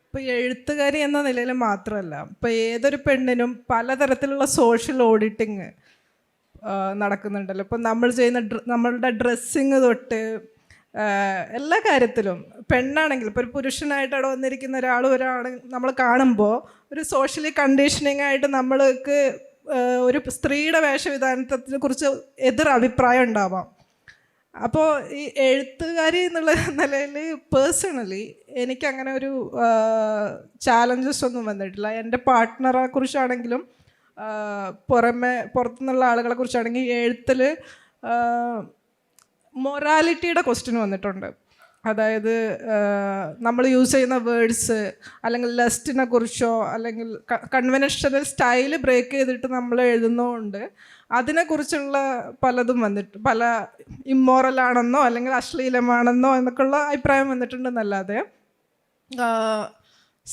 ഇപ്പോൾ എഴുത്തുകാരി എന്ന നിലയിൽ മാത്രമല്ല, ഇപ്പോൾ ഏതൊരു പെണ്ണിനും പലതരത്തിലുള്ള സോഷ്യൽ ഓഡിറ്റിങ് നടക്കുന്നുണ്ടല്ലോ. ഇപ്പം നമ്മൾ ചെയ്യുന്ന നമ്മളുടെ ഡ്രസ്സിങ് തൊട്ട് എല്ലാ കാര്യത്തിലും പെണ്ണാണെങ്കിൽ ഇപ്പോൾ ഒരു പുരുഷനായിട്ട് അവിടെ വന്നിരിക്കുന്ന ഒരാൾ നമ്മൾ കാണുമ്പോൾ ഒരു സോഷ്യലി കണ്ടീഷനിങ് ആയിട്ട് നമ്മൾക്ക് ഒരു സ്ത്രീയുടെ വേഷവിധാനത്തെ കുറിച്ച് എതിർ അഭിപ്രായം ഉണ്ടാവാം. അപ്പോൾ ഈ എഴുത്തുകാരി എന്നുള്ള നിലയിൽ പേഴ്സണലി എനിക്കങ്ങനെ ഒരു ചാലഞ്ചസ് ഒന്നും വന്നിട്ടില്ല. എൻ്റെ പാർട്ട്ണറെ കുറിച്ചാണെങ്കിലും പുറത്തുനിന്നുള്ള ആളുകളെ കുറിച്ചാണെങ്കിൽ എഴുത്തിൽ മൊറാലിറ്റിയുടെ ക്വസ്റ്റ്യൻ വന്നിട്ടുണ്ട്. അതായത് നമ്മൾ യൂസ് ചെയ്യുന്ന വേർഡ്സ് അല്ലെങ്കിൽ ലസ്റ്റിനെ കുറിച്ചോ അല്ലെങ്കിൽ കൺവെൻഷണൽ സ്റ്റൈൽ ബ്രേക്ക് ചെയ്തിട്ട് നമ്മൾ എഴുതുന്നതുകൊണ്ട് അതിനെക്കുറിച്ചുള്ള പലതും പല ഇമ്മോറലാണെന്നോ അല്ലെങ്കിൽ അശ്ലീലമാണെന്നോ എന്നൊക്കെയുള്ള അഭിപ്രായം വന്നിട്ടുണ്ടെന്നല്ലാതെ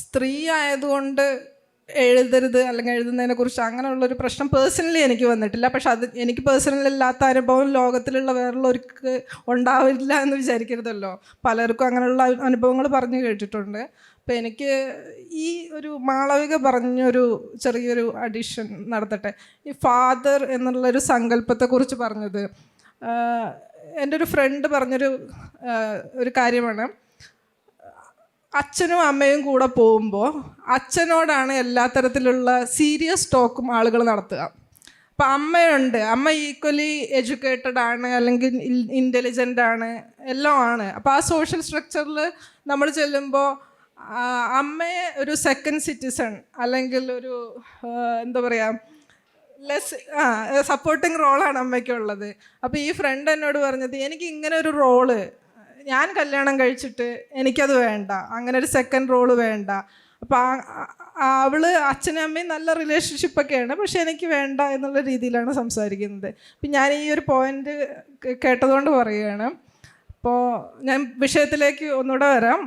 സ്ത്രീ ആയതുകൊണ്ട് എഴുതരുത് അല്ലെങ്കിൽ എഴുതുന്നതിനെക്കുറിച്ച് അങ്ങനെയുള്ളൊരു പ്രശ്നം പേഴ്സണലി എനിക്ക് വന്നിട്ടില്ല. പക്ഷെ അത് എനിക്ക് പേഴ്സണലി ഇല്ലാത്ത അനുഭവം ലോകത്തിലുള്ള വേറുള്ളവർക്ക് ഉണ്ടാവില്ല എന്ന് വിചാരിക്കരുതല്ലോ. പലർക്കും അങ്ങനെയുള്ള അനുഭവങ്ങൾ പറഞ്ഞു കേട്ടിട്ടുണ്ട്. അപ്പോൾ എനിക്ക് ഈ ഒരു മാളവിക പറഞ്ഞൊരു ചെറിയൊരു അഡീഷൻ നടത്തട്ടെ. ഈ ഫാദർ എന്നുള്ളൊരു സങ്കല്പത്തെക്കുറിച്ച് പറഞ്ഞത് എൻ്റെ ഒരു ഫ്രണ്ട് പറഞ്ഞൊരു കാര്യമാണ്. അച്ഛനും അമ്മയും കൂടെ പോകുമ്പോൾ അച്ഛനോടാണ് എല്ലാ തരത്തിലുള്ള സീരിയസ് ടോക്കും ആളുകൾ നടത്തുക. അപ്പം അമ്മയുണ്ട്, അമ്മ ഈക്വലി എഡ്യൂക്കേറ്റഡ് ആണ് അല്ലെങ്കിൽ ഇൻ്റലിജൻ്റ് ആണ്, എല്ലാം ആണ്. അപ്പോൾ ആ സോഷ്യൽ സ്ട്രക്ചറിൽ നമ്മൾ ചെല്ലുമ്പോൾ അമ്മയെ ഒരു സെക്കൻഡ് സിറ്റിസൺ അല്ലെങ്കിൽ ഒരു എന്താ പറയുക സപ്പോർട്ടിങ് റോളാണ് അമ്മയ്ക്കുള്ളത്. അപ്പോൾ ഈ ഫ്രണ്ട് എന്നോട് പറഞ്ഞത്, എനിക്ക് ഇങ്ങനെ ഒരു റോള് ഞാൻ കല്യാണം കഴിച്ചിട്ട് എനിക്കത് വേണ്ട, അങ്ങനെ ഒരു സെക്കൻഡ് റോള് വേണ്ട. അപ്പോൾ അവള് അച്ഛനും അമ്മയും നല്ല റിലേഷൻഷിപ്പൊക്കെയാണ്, പക്ഷെ എനിക്ക് വേണ്ട എന്നുള്ള രീതിയിലാണ് സംസാരിക്കുന്നത്. അപ്പം ഞാൻ ഈ ഒരു പോയിന്റ് കേട്ടതുകൊണ്ട് പറയുകയാണ്. അപ്പോൾ ഞാൻ വിഷയത്തിലേക്ക് ഒന്നുകൂടെ വരാം.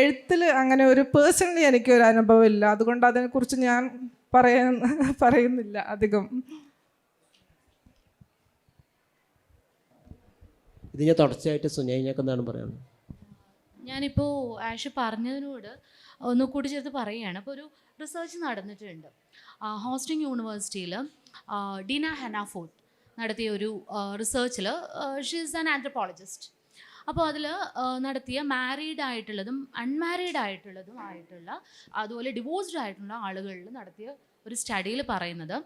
എഴുത്തിൽ അങ്ങനെ ഒരു പേഴ്സണലി എനിക്കൊരു അനുഭവം ഇല്ല, അതുകൊണ്ട് അതിനെക്കുറിച്ച് ഞാൻ പറയുന്നില്ല അധികം. ഇതിന് തുടർച്ചയായിട്ട് സുനൈനക്ക് എന്താണ് പറയുന്നത്? ഞാനിപ്പോൾ ആഷ് പറഞ്ഞതിനോട് ഒന്നുകൂടി ചേർത്ത് പറയുകയാണ്. അപ്പോൾ ഒരു റിസർച്ച് നടന്നിട്ടുണ്ട് ഹോസ്റ്റിംഗ് യൂണിവേഴ്സിറ്റിയിൽ. ഡീന ഹെനാഫോർട്ട് നടത്തിയ ഒരു റിസർച്ചിൽ, ഷീ ഈസ് ആൻ ആന്ത്രപ്പോളജിസ്റ്റ്. അപ്പോൾ അതിൽ നടത്തിയ മാരീഡ് ആയിട്ടുള്ളതും അൺമാരീഡ് ആയിട്ടുള്ളതും അതുപോലെ ഡിവോഴ്സ്ഡ് ആയിട്ടുള്ള ആളുകളിൽ നടത്തിയ ഒരു സ്റ്റഡിയിൽ പറയുന്നത്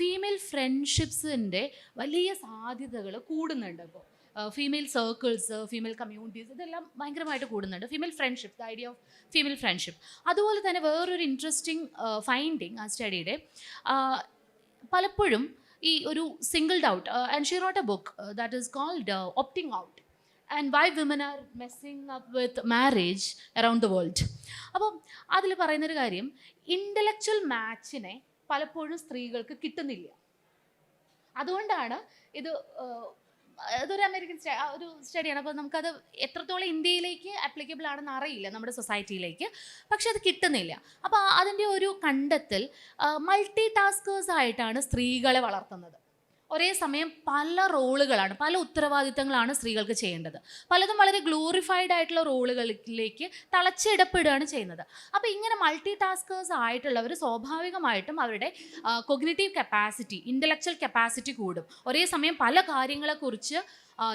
ഫീമെയിൽ ഫ്രണ്ട്ഷിപ്സിൻ്റെ വലിയ സാധ്യതകൾ കൂടുന്നുണ്ട്. ഇപ്പോൾ ഫീമെയിൽ സർക്കിൾസ്, ഫീമെയിൽ കമ്മ്യൂണിറ്റീസ്, ഇതെല്ലാം ഭയങ്കരമായിട്ട് കൂടുന്നുണ്ട്. Female friendship, the idea of female friendship. അതുപോലെ തന്നെ വേറൊരു ഇൻട്രസ്റ്റിംഗ് ഫൈൻഡിങ് ആ സ്റ്റഡിയുടെ, പലപ്പോഴും ഈ ഒരു singled out, and she wrote a book that is called opting out and why women are messing up with marriage around the world. അപ്പം അതിൽ പറയുന്നൊരു കാര്യം, ഇൻ്റലക്ച്വൽ മാച്ചിനെ പലപ്പോഴും സ്ത്രീകൾക്ക് കിട്ടുന്നില്ല. അതുകൊണ്ടാണ് അതൊരു അമേരിക്കൻ ഒരു സ്റ്റഡിയാണ്. അപ്പോൾ നമുക്കത് എത്രത്തോളം ഇന്ത്യയിലേക്ക് ആപ്ലിക്കബിൾ ആണെന്ന് അറിയില്ല, നമ്മുടെ സൊസൈറ്റിയിലേക്ക്, പക്ഷെ അത് കിട്ടുന്നില്ല. അപ്പോൾ അതിൻ്റെ ഒരു കണ്ടെത്തൽ, മൾട്ടി ടാസ്കേഴ്സ് ആയിട്ടാണ് സ്ത്രീകളെ വളർത്തുന്നത്. ഒരേ സമയം പല റോളുകളാണ്, പല ഉത്തരവാദിത്തങ്ങളാണ് സ്ത്രീകൾക്ക് ചെയ്യേണ്ടത്. പലതും വളരെ ഗ്ലോറിഫൈഡ് ആയിട്ടുള്ള റോളുകളിലേക്ക് തളച്ചിടപ്പെടുകയാണ് ചെയ്യുന്നത്. അപ്പോൾ ഇങ്ങനെ മൾട്ടി ടാസ്കേഴ്സ് ആയിട്ടുള്ളവർ സ്വാഭാവികമായിട്ടും അവരുടെ കൊഗ്നിറ്റീവ് കപ്പാസിറ്റി, ഇൻ്റലക്ച്വൽ കപ്പാസിറ്റി കൂടും. ഒരേ സമയം പല കാര്യങ്ങളെക്കുറിച്ച്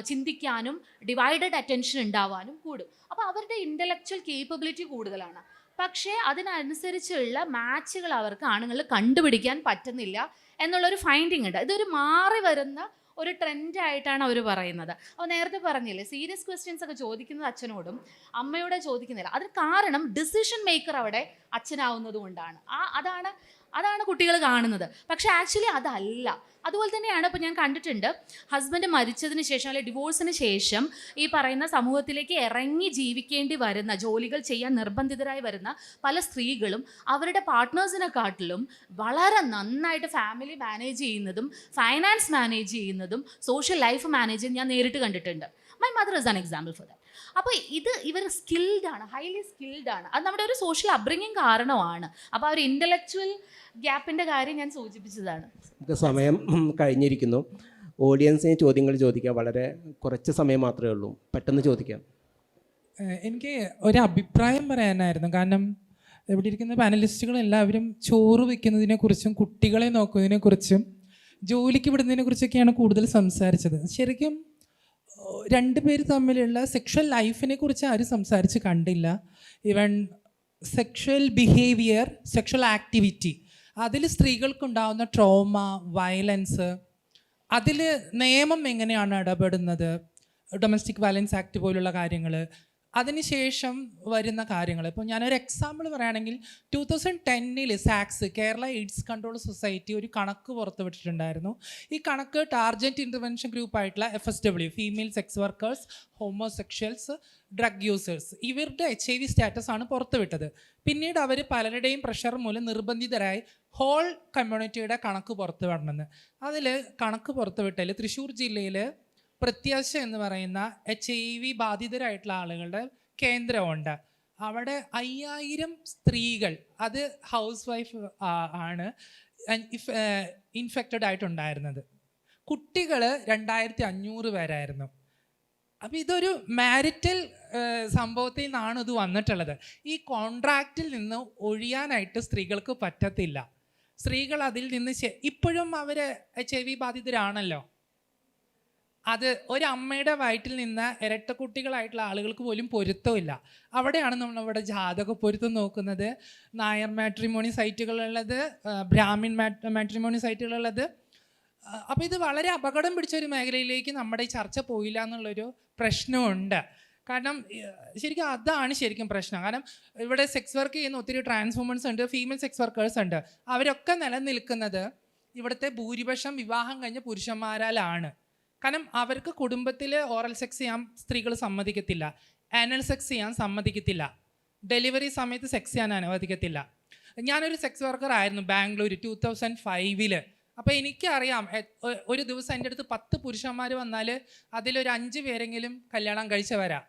ചിന്തിക്കാനും ഡിവൈഡഡ് അറ്റൻഷൻ ഉണ്ടാവാനും കൂടും. അപ്പോൾ അവരുടെ ഇൻ്റലക്ച്വൽ കേപ്പബിലിറ്റി കൂടുതലാണ്. പക്ഷേ അതിനനുസരിച്ചുള്ള മാച്ചുകൾ അവർക്ക് ആണുങ്ങളിൽ കണ്ടുപിടിക്കാൻ പറ്റുന്നില്ല എന്നുള്ളൊരു ഫൈൻഡിങ് ഉണ്ട്. ഇതൊരു മാറി വരുന്ന ഒരു ട്രെൻഡായിട്ടാണ് അവർ പറയുന്നത്. അപ്പോൾ നേരത്തെ പറഞ്ഞില്ലേ, സീരിയസ് ക്വസ്റ്റ്യൻസ് ഒക്കെ ചോദിക്കുന്നത് അച്ഛനോടും അമ്മയോടെ ചോദിക്കുന്നില്ല. അതിന് കാരണം ഡിസിഷൻ മേക്കർ അവിടെ അച്ഛനാവുന്നത് കൊണ്ടാണ്. അതാണ് കുട്ടികൾ കാണുന്നത്. പക്ഷേ ആക്ച്വലി അതല്ല. അതുപോലെ തന്നെയാണ് ഇപ്പോൾ ഞാൻ കണ്ടിട്ടുണ്ട്, ഹസ്ബൻഡ് മരിച്ചതിന് ശേഷം അല്ലെങ്കിൽ ഡിവോഴ്സിന് ശേഷം ഈ പറയുന്ന സമൂഹത്തിലേക്ക് ഇറങ്ങി ജീവിക്കേണ്ടി വരുന്ന, ജോലികൾ ചെയ്യാൻ നിർബന്ധിതരായി വരുന്ന പല സ്ത്രീകളും അവരുടെ പാർട്ട്നേഴ്സിനെക്കാട്ടിലും വളരെ നന്നായിട്ട് ഫാമിലി മാനേജ് ചെയ്യുന്നതും ഫൈനാൻസ് മാനേജ് ചെയ്യുന്നതും സോഷ്യൽ ലൈഫ് മാനേജ് ചെയ്യുന്നതും ഞാൻ നേരിട്ട് കണ്ടിട്ടുണ്ട്. My mother is an example for that. അപ്പോൾ ഇവർ സ്കിൽഡാണ്, ഹൈലി സ്കിൽഡാണ്. അത് നമ്മുടെ ഒരു സോഷ്യൽ അപ്ബ്രിങ്ങിങ് കാരണമാണ്. അപ്പോൾ ആ ഒരു ഇൻ്റലക്ച്വൽ ഗ്യാപ്പിൻ്റെ കാര്യം ഞാൻ സൂചിപ്പിച്ചതാണ്. നമുക്ക് സമയം കഴിഞ്ഞിരിക്കുന്നു. ഓഡിയൻസിന് ചോദ്യങ്ങൾ ചോദിക്കാം. വളരെ കുറച്ച് സമയം മാത്രമേ ഉള്ളൂ, പെട്ടെന്ന് ചോദിക്കാം. എനിക്ക് ഒരു അഭിപ്രായം പറയാനായിരുന്നു. കാരണം ഇവിടെ ഇരിക്കുന്ന പാനലിസ്റ്റുകൾ എല്ലാവരും ചോറ് വയ്ക്കുന്നതിനെക്കുറിച്ചും കുട്ടികളെ നോക്കുന്നതിനെക്കുറിച്ചും ജോലിക്ക് വിടുന്നതിനെക്കുറിച്ചൊക്കെയാണ് കൂടുതൽ സംസാരിച്ചത്. ശരിക്കും രണ്ടുപേർ തമ്മിലുള്ള സെക്ഷൽ ലൈഫിനെ കുറിച്ച് ആരും സംസാരിച്ച് കണ്ടില്ല. Even sexual behaviour, sexual activity, അതിൽ സ്ത്രീകൾക്കുണ്ടാകുന്ന ട്രോമ, വയലൻസ്, അതിൽ നിയമം എങ്ങനെയാണ് ഇടപെടുന്നത്, ഡൊമസ്റ്റിക് വയലൻസ് ആക്ട് പോലുള്ള കാര്യങ്ങൾ, അതിനുശേഷം വരുന്ന കാര്യങ്ങൾ. ഇപ്പോൾ ഞാനൊരു എക്സാമ്പിൾ പറയുകയാണെങ്കിൽ 2010 സാക്സ്, കേരള എയ്ഡ്സ് കൺട്രോൾ സൊസൈറ്റി ഒരു കണക്ക് പുറത്തുവിട്ടിട്ടുണ്ടായിരുന്നു. ഈ കണക്ക് ടാർഗറ്റ് ഇൻ്റർവെൻഷൻ ഗ്രൂപ്പായിട്ടുള്ള FSW, female sex workers, homosexuals, drug users, ഇവരുടെ HIV സ്റ്റാറ്റസ് ആണ് പുറത്തുവിട്ടത്. പിന്നീട് അവർ പലരുടെയും പ്രഷർ മൂലം നിർബന്ധിതരായി ഹോൾ കമ്മ്യൂണിറ്റിയുടെ കണക്ക് പുറത്തു വിടണമെന്ന്. അതിൽ കണക്ക് പുറത്തുവിട്ടതിൽ തൃശ്ശൂർ ജില്ലയിൽ പ്രത്യാശ എന്ന് പറയുന്ന HIV ബാധിതരായിട്ടുള്ള ആളുകളുടെ കേന്ദ്രമുണ്ട്. അവിടെ 5000 സ്ത്രീകൾ, അത് ഹൗസ് വൈഫ് ആണ് ഇൻഫെക്റ്റഡ് ആയിട്ടുണ്ടായിരുന്നത്. കുട്ടികൾ 2500 പേരായിരുന്നു. അപ്പോൾ ഇതൊരു മാരിറ്റൽ സംഭവത്തിൽ നിന്നാണ് ഇത് വന്നിട്ടുള്ളത്. ഈ കോൺട്രാക്റ്റിൽ നിന്ന് ഒഴിയാനായിട്ട് സ്ത്രീകൾക്ക് പറ്റത്തില്ല. സ്ത്രീകൾ അതിൽ നിന്ന് ഇപ്പോഴും അവർ HIV ബാധിതരാണല്ലോ. അത് ഒരമ്മയുടെ വയറ്റിൽ നിന്ന് ഇരട്ടക്കുട്ടികളായിട്ടുള്ള ആളുകൾക്ക് പോലും പൊരുത്തമില്ല. അവിടെയാണ് നമ്മളിവിടെ ജാതക പൊരുത്തം നോക്കുന്നത്. നായർ മാട്രിമോണി സൈറ്റുകളുള്ളത്, ബ്രാഹ്മിൻ മാട്രിമോണി സൈറ്റുകളുള്ളത്. അപ്പോൾ ഇത് വളരെ അപകടം പിടിച്ചൊരു മേഖലയിലേക്ക് നമ്മുടെ ഈ ചർച്ച പോയില്ല എന്നുള്ളൊരു പ്രശ്നമുണ്ട്. കാരണം ശരിക്കും അതാണ് ശരിക്കും പ്രശ്നം. കാരണം ഇവിടെ സെക്സ് വർക്ക് ചെയ്യുന്ന ഒത്തിരി ട്രാൻസ് വുമൻസ് ഉണ്ട്, ഫീമെയിൽ സെക്സ് വർക്കേഴ്സ് ഉണ്ട്. അവരൊക്കെ നിലനിൽക്കുന്നത് ഇവിടുത്തെ ഭൂരിപക്ഷം വിവാഹം കഴിഞ്ഞ പുരുഷന്മാരാലാണ്. കാരണം അവർക്ക് കുടുംബത്തിൽ ഓറൽ സെക്സ് ചെയ്യാൻ സ്ത്രീകൾ സമ്മതിക്കത്തില്ല, ആനൽ സെക്സ് ചെയ്യാൻ സമ്മതിക്കത്തില്ല, ഡെലിവറി സമയത്ത് സെക്സ് ചെയ്യാൻ അനുവദിക്കത്തില്ല. ഞാനൊരു സെക്സ് വർക്കർ ആയിരുന്നു ബാംഗ്ലൂർ 2005. അപ്പോൾ എനിക്കറിയാം, ഒരു ദിവസം എൻ്റെ അടുത്ത് 10 പുരുഷന്മാർ വന്നാൽ അതിലൊരു 5 പേരെങ്കിലും കല്യാണം കഴിച്ചവരാ.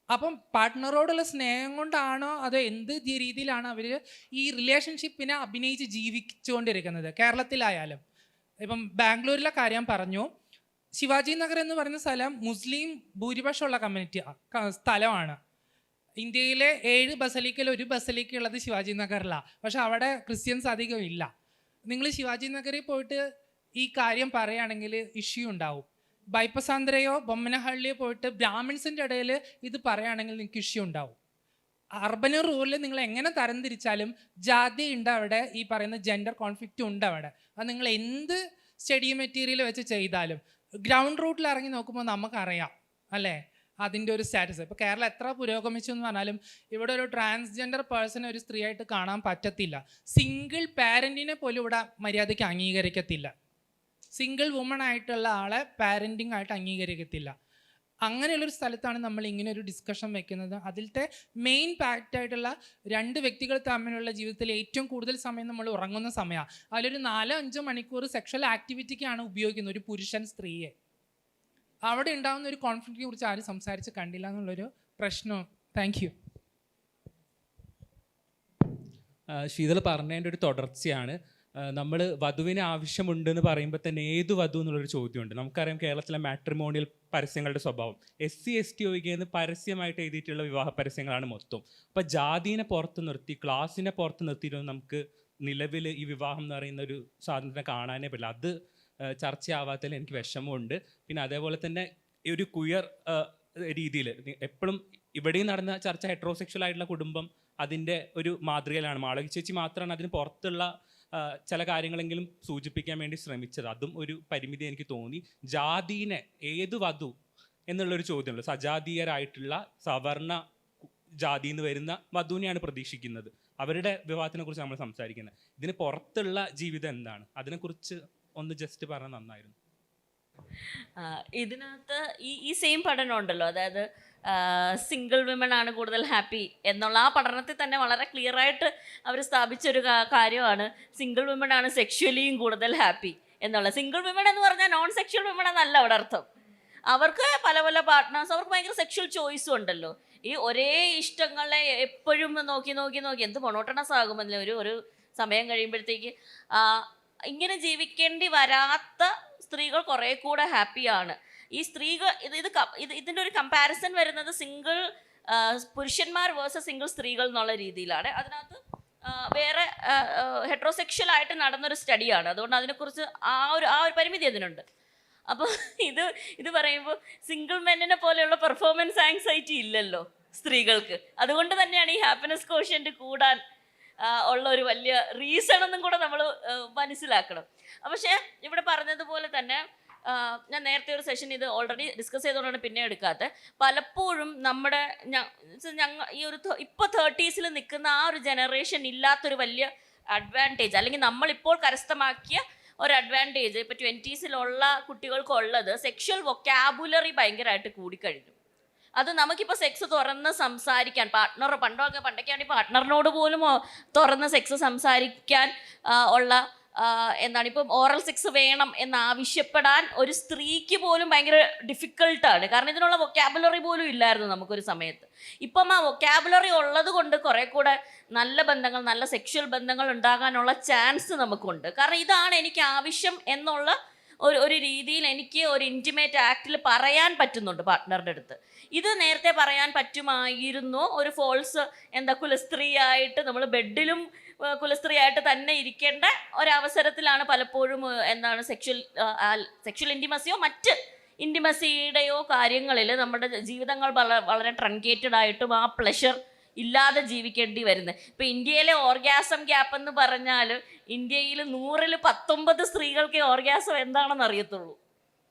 അപ്പം പാർട്ട്ണറോടുള്ള സ്നേഹം കൊണ്ടാണോ അതോ എന്ത് രീതിയിലാണ് അവർ ഈ റിലേഷൻഷിപ്പിനെ അഭിനയിച്ച് ജീവിച്ചുകൊണ്ടിരിക്കുന്നത്? കേരളത്തിലായാലും ഇപ്പം ബാംഗ്ലൂരിലെ കാര്യം പറഞ്ഞു. ശിവാജി നഗർ എന്ന് പറയുന്ന സ്ഥലം മുസ്ലിം ഭൂരിപക്ഷമുള്ള സ്ഥലമാണ്. ഇന്ത്യയിലെ 7 ബസലിക്കയിൽ 1 ബസലിക്ക ഉള്ളത് ശിവാജി നഗറിലാണ്. പക്ഷെ അവിടെ ക്രിസ്ത്യൻസ് അധികം ഇല്ല. നിങ്ങൾ ശിവാജി നഗറിൽ പോയിട്ട് ഈ കാര്യം പറയുകയാണെങ്കിൽ ഇഷ്യൂ ഉണ്ടാവും. ബൈപ്പസാന്ദ്രയോ ബൊമ്മനഹള്ളിയോ പോയിട്ട് ബ്രാഹ്മിൻസിൻ്റെ ഇടയിൽ ഇത് പറയുകയാണെങ്കിൽ നിങ്ങൾക്ക് ഇഷ്യൂ ഉണ്ടാവും. അർബനും റൂറലിൽ നിങ്ങൾ എങ്ങനെ തരംതിരിച്ചാലും ജാതി ഉണ്ട് അവിടെ, ഈ പറയുന്ന ജെൻഡർ കോൺഫ്ലിക്റ്റ് ഉണ്ട് അവിടെ. അത് നിങ്ങൾ എന്ത് സ്റ്റഡി മെറ്റീരിയൽ വെച്ച് ചെയ്താലും ഗ്രൗണ്ട് റൂട്ടിൽ ഇറങ്ങി നോക്കുമ്പോൾ നമുക്കറിയാം അല്ലേ അതിൻ്റെ ഒരു സ്റ്റാറ്റസ്. ഇപ്പോൾ കേരളം എത്ര പുരോഗമിച്ചു എന്ന് പറഞ്ഞാലും ഇവിടെ ഒരു ട്രാൻസ്ജെൻഡർ പേഴ്സണെ ഒരു സ്ത്രീയായിട്ട് കാണാൻ പറ്റത്തില്ല. സിംഗിൾ പാരൻറ്റിനെ പോലും ഇവിടെ മര്യാദയ്ക്ക് അംഗീകരിക്കത്തില്ല. സിംഗിൾ വുമൺ ആയിട്ടുള്ള ആളെ പാരൻറ്റിങ് ആയിട്ട് അംഗീകരിക്കത്തില്ല. അങ്ങനെയുള്ളൊരു സ്ഥലത്താണ് നമ്മൾ ഇങ്ങനെ ഒരു ഡിസ്കഷൻ വെക്കുന്നത്. അതിലത്തെ മെയിൻ ഫാക്റ്റായിട്ടുള്ള 2 വ്യക്തികൾ തമ്മിലുള്ള ജീവിതത്തിൽ ഏറ്റവും കൂടുതൽ സമയം നമ്മൾ ഉറങ്ങുന്ന സമയമാണ്. അതിലൊരു 4-5 മണിക്കൂർ സെക്ഷൽ ആക്ടിവിറ്റിക്കാണ് ഉപയോഗിക്കുന്നത് ഒരു പുരുഷൻ സ്ത്രീയെ. അവിടെ ഉണ്ടാകുന്ന ഒരു കോൺഫ്ലിക്റ്റിനെ കുറിച്ച് ആരും സംസാരിച്ച് കണ്ടില്ല എന്നുള്ളൊരു പ്രശ്നം. Thank you. ശീതൾ പറഞ്ഞതിൻ്റെ ഒരു തുടർച്ചയാണ്. നമ്മൾ വധുവിന് ആവശ്യമുണ്ടെന്ന് പറയുമ്പോൾ തന്നെ ഏത് വധു എന്നുള്ളൊരു ചോദ്യമുണ്ട്. നമുക്കറിയാം കേരളത്തിലെ മാട്രിമോണിയൽ പരസ്യങ്ങളുടെ സ്വഭാവം. SC ST ഒഴികെന്ന് പരസ്യമായിട്ട് എഴുതിയിട്ടുള്ള വിവാഹ പരസ്യങ്ങളാണ് മൊത്തം. അപ്പോൾ ജാതിനെ പുറത്ത് നിർത്തി, ക്ലാസിനെ പുറത്ത് നിർത്തിയിട്ടൊന്നും നമുക്ക് നിലവിൽ ഈ വിവാഹം എന്ന് പറയുന്ന ഒരു സാധനത്തിനെ കാണാനേ പറ്റില്ല. അത് ചർച്ചയാവാത്തതിൽ എനിക്ക് വിഷമമുണ്ട്. പിന്നെ അതേപോലെ തന്നെ ഒരു ക്വയർ രീതിയിൽ എപ്പോഴും ഇവിടെയും നടന്ന ചർച്ച ഹെറ്ററോസെക്ഷൽ ആയിട്ടുള്ള കുടുംബം അതിൻ്റെ ഒരു മാതൃകയിലാണ്. മാളവി ചേച്ചി മാത്രമാണ് അതിന് പുറത്തുള്ള ചില കാര്യങ്ങളെങ്കിലും സൂചിപ്പിക്കാൻ വേണ്ടി ശ്രമിച്ചത്. അതും ഒരു പരിമിതി എനിക്ക് തോന്നി. ജാതിനെ ഏത് വധു എന്നുള്ളൊരു ചോദ്യമുള്ളൂ. സജാതീയരായിട്ടുള്ള സവർണ ജാതിയിൽ നിന്ന് വരുന്ന വധുവിനെയാണ് പ്രതീക്ഷിക്കുന്നത്. അവരുടെ വിവാഹത്തിനെ കുറിച്ച് നമ്മൾ സംസാരിക്കുന്നത്. ഇതിന് പുറത്തുള്ള ജീവിതം എന്താണ്, അതിനെക്കുറിച്ച് ഒന്ന് ജസ്റ്റ് പറഞ്ഞാൽ നന്നായിരുന്നു. ഇതിനകത്ത് ഈ സെയിം പഠനം ഉണ്ടല്ലോ, അതായത് സിംഗിൾ വിമൺ ആണ് കൂടുതൽ ഹാപ്പി എന്നുള്ള ആ പഠനത്തിൽ തന്നെ വളരെ ക്ലിയർ ആയിട്ട് അവർ സ്ഥാപിച്ചൊരു കാര്യമാണ് സിംഗിൾ വിമൺ ആണ് സെക്ഷുവലിയും കൂടുതൽ ഹാപ്പി എന്നുള്ള. സിംഗിൾ വിമൺ എന്ന് പറഞ്ഞാൽ നോൺ സെക്ഷൽ വിമൺ എന്നല്ല അവിടെ അർത്ഥം. അവർക്ക് പല പല പാർട്ട്നേഴ്സ്, അവർക്ക് ഭയങ്കര സെക്ഷൽ ചോയ്സും ഉണ്ടല്ലോ. ഈ ഒരേ ഇഷ്ടങ്ങളെ എപ്പോഴും നോക്കി നോക്കി നോക്കി എന്ത് മൊണോട്ടണസ് ആകുമല്ലോ ഒരു സമയം കഴിയുമ്പോഴത്തേക്ക്. ഇങ്ങനെ ജീവിക്കേണ്ടി വരാത്ത സ്ത്രീകൾ കുറേ കൂടെ ഹാപ്പിയാണ്. ഈ സ്ത്രീകൾ ഇതിൻ്റെ ഒരു കമ്പാരിസൺ വരുന്നത് സിംഗിൾ പുരുഷന്മാർ വേഴ്സസ് സിംഗിൾ സ്ത്രീകൾ എന്നുള്ള രീതിയിലാണ്. അതിനകത്ത് വേറെ ഹെട്രോസെക്ഷൽ ആയിട്ട് നടന്നൊരു സ്റ്റഡിയാണ്. അതുകൊണ്ട് അതിനെക്കുറിച്ച് ആ ഒരു പരിമിതി അതിനുണ്ട്. അപ്പോൾ ഇത് പറയുമ്പോൾ സിംഗിൾ മെന്നിനെ പോലെയുള്ള പെർഫോമൻസ് ആങ്സൈറ്റി ഇല്ലല്ലോ സ്ത്രീകൾക്ക്. അതുകൊണ്ട് തന്നെയാണ് ഈ ഹാപ്പിനെസ് കോഷ്യൻ്റ് കൂടാൻ ഉള്ള ഒരു വലിയ റീസൺ എന്നും കൂടെ നമ്മൾ മനസ്സിലാക്കണം. പക്ഷേ ഇവിടെ പറഞ്ഞതുപോലെ തന്നെ ഞാൻ നേരത്തെ ഒരു സെഷൻ ഇത് ഓൾറെഡി ഡിസ്കസ് ചെയ്തുകൊണ്ടാണ് പിന്നെ എടുക്കാത്തത്. പലപ്പോഴും നമ്മുടെ ഈ ഒരു ഇപ്പോൾ 30s നിൽക്കുന്ന ആ ഒരു ജനറേഷൻ ഇല്ലാത്തൊരു വലിയ അഡ്വാൻറ്റേജ്, അല്ലെങ്കിൽ നമ്മളിപ്പോൾ കരസ്ഥമാക്കിയ ഒരു അഡ്വാൻറ്റേജ് ഇപ്പോൾ 20s കുട്ടികൾക്കുള്ളത് സെക്ഷൽ വൊക്കാബുലറി ഭയങ്കരമായിട്ട് കൂടിക്കഴിഞ്ഞു. അത് നമുക്കിപ്പോൾ സെക്സ് തുറന്ന് സംസാരിക്കാൻ പണ്ടൊക്കെയാണെങ്കിൽ പാർട്ട്ണറിനോട് പോലും തുറന്ന് സെക്സ് സംസാരിക്കാൻ ഉള്ള എന്താണ് ഇപ്പം ഓറൽ സെക്സ് വേണം എന്നാവശ്യപ്പെടാൻ ഒരു സ്ത്രീക്ക് പോലും ഭയങ്കര ഡിഫിക്കൾട്ടാണ്. കാരണം ഇതിനുള്ള വൊക്കാബുലറി പോലും ഇല്ലായിരുന്നു നമുക്കൊരു സമയത്ത്. ഇപ്പം ആ വൊക്കാബുലറി ഉള്ളത് കൊണ്ട് കുറേ കൂടെ നല്ല ബന്ധങ്ങൾ, നല്ല സെക്ഷൽ ബന്ധങ്ങൾ ഉണ്ടാകാനുള്ള ചാൻസ് നമുക്കുണ്ട്. കാരണം ഇതാണ് എനിക്ക് ആവശ്യം എന്നുള്ള ഒരു രീതിയിൽ എനിക്ക് ഒരു ഇൻറ്റിമേറ്റ് ആക്റ്റിൽ പറയാൻ പറ്റുന്നുണ്ട് പാർട്ട്ണറുടെ അടുത്ത്. ഇത് നേരത്തെ പറയാൻ പറ്റുമായിരുന്നു ഒരു ഫോൾസ് കുലസ്ത്രീ ആയിട്ട് നമ്മൾ ബെഡിലും കുലസ്ത്രീ ആയിട്ട് തന്നെ ഇരിക്കേണ്ട ഒരവസരത്തിലാണ് പലപ്പോഴും സെക്ഷൽ ഇൻറ്റിമസിയോ മറ്റ് ഇൻറ്റിമസിയുടെയോ കാര്യങ്ങളിൽ നമ്മുടെ ജീവിതങ്ങൾ വളരെ ട്രങ്കേറ്റഡ് ആയിട്ടും ആ പ്ലഷർ ഇല്ലാതെ ജീവിക്കേണ്ടി വരുന്നത്. ഇപ്പം ഇന്ത്യയിലെ ഓർഗാസം ഗ്യാപ്പ് എന്ന് പറഞ്ഞാൽ ഇന്ത്യയിൽ 100ൽ 19 സ്ത്രീകൾക്ക് ഓർഗാസം എന്താണെന്ന് അറിയത്തുള്ളൂ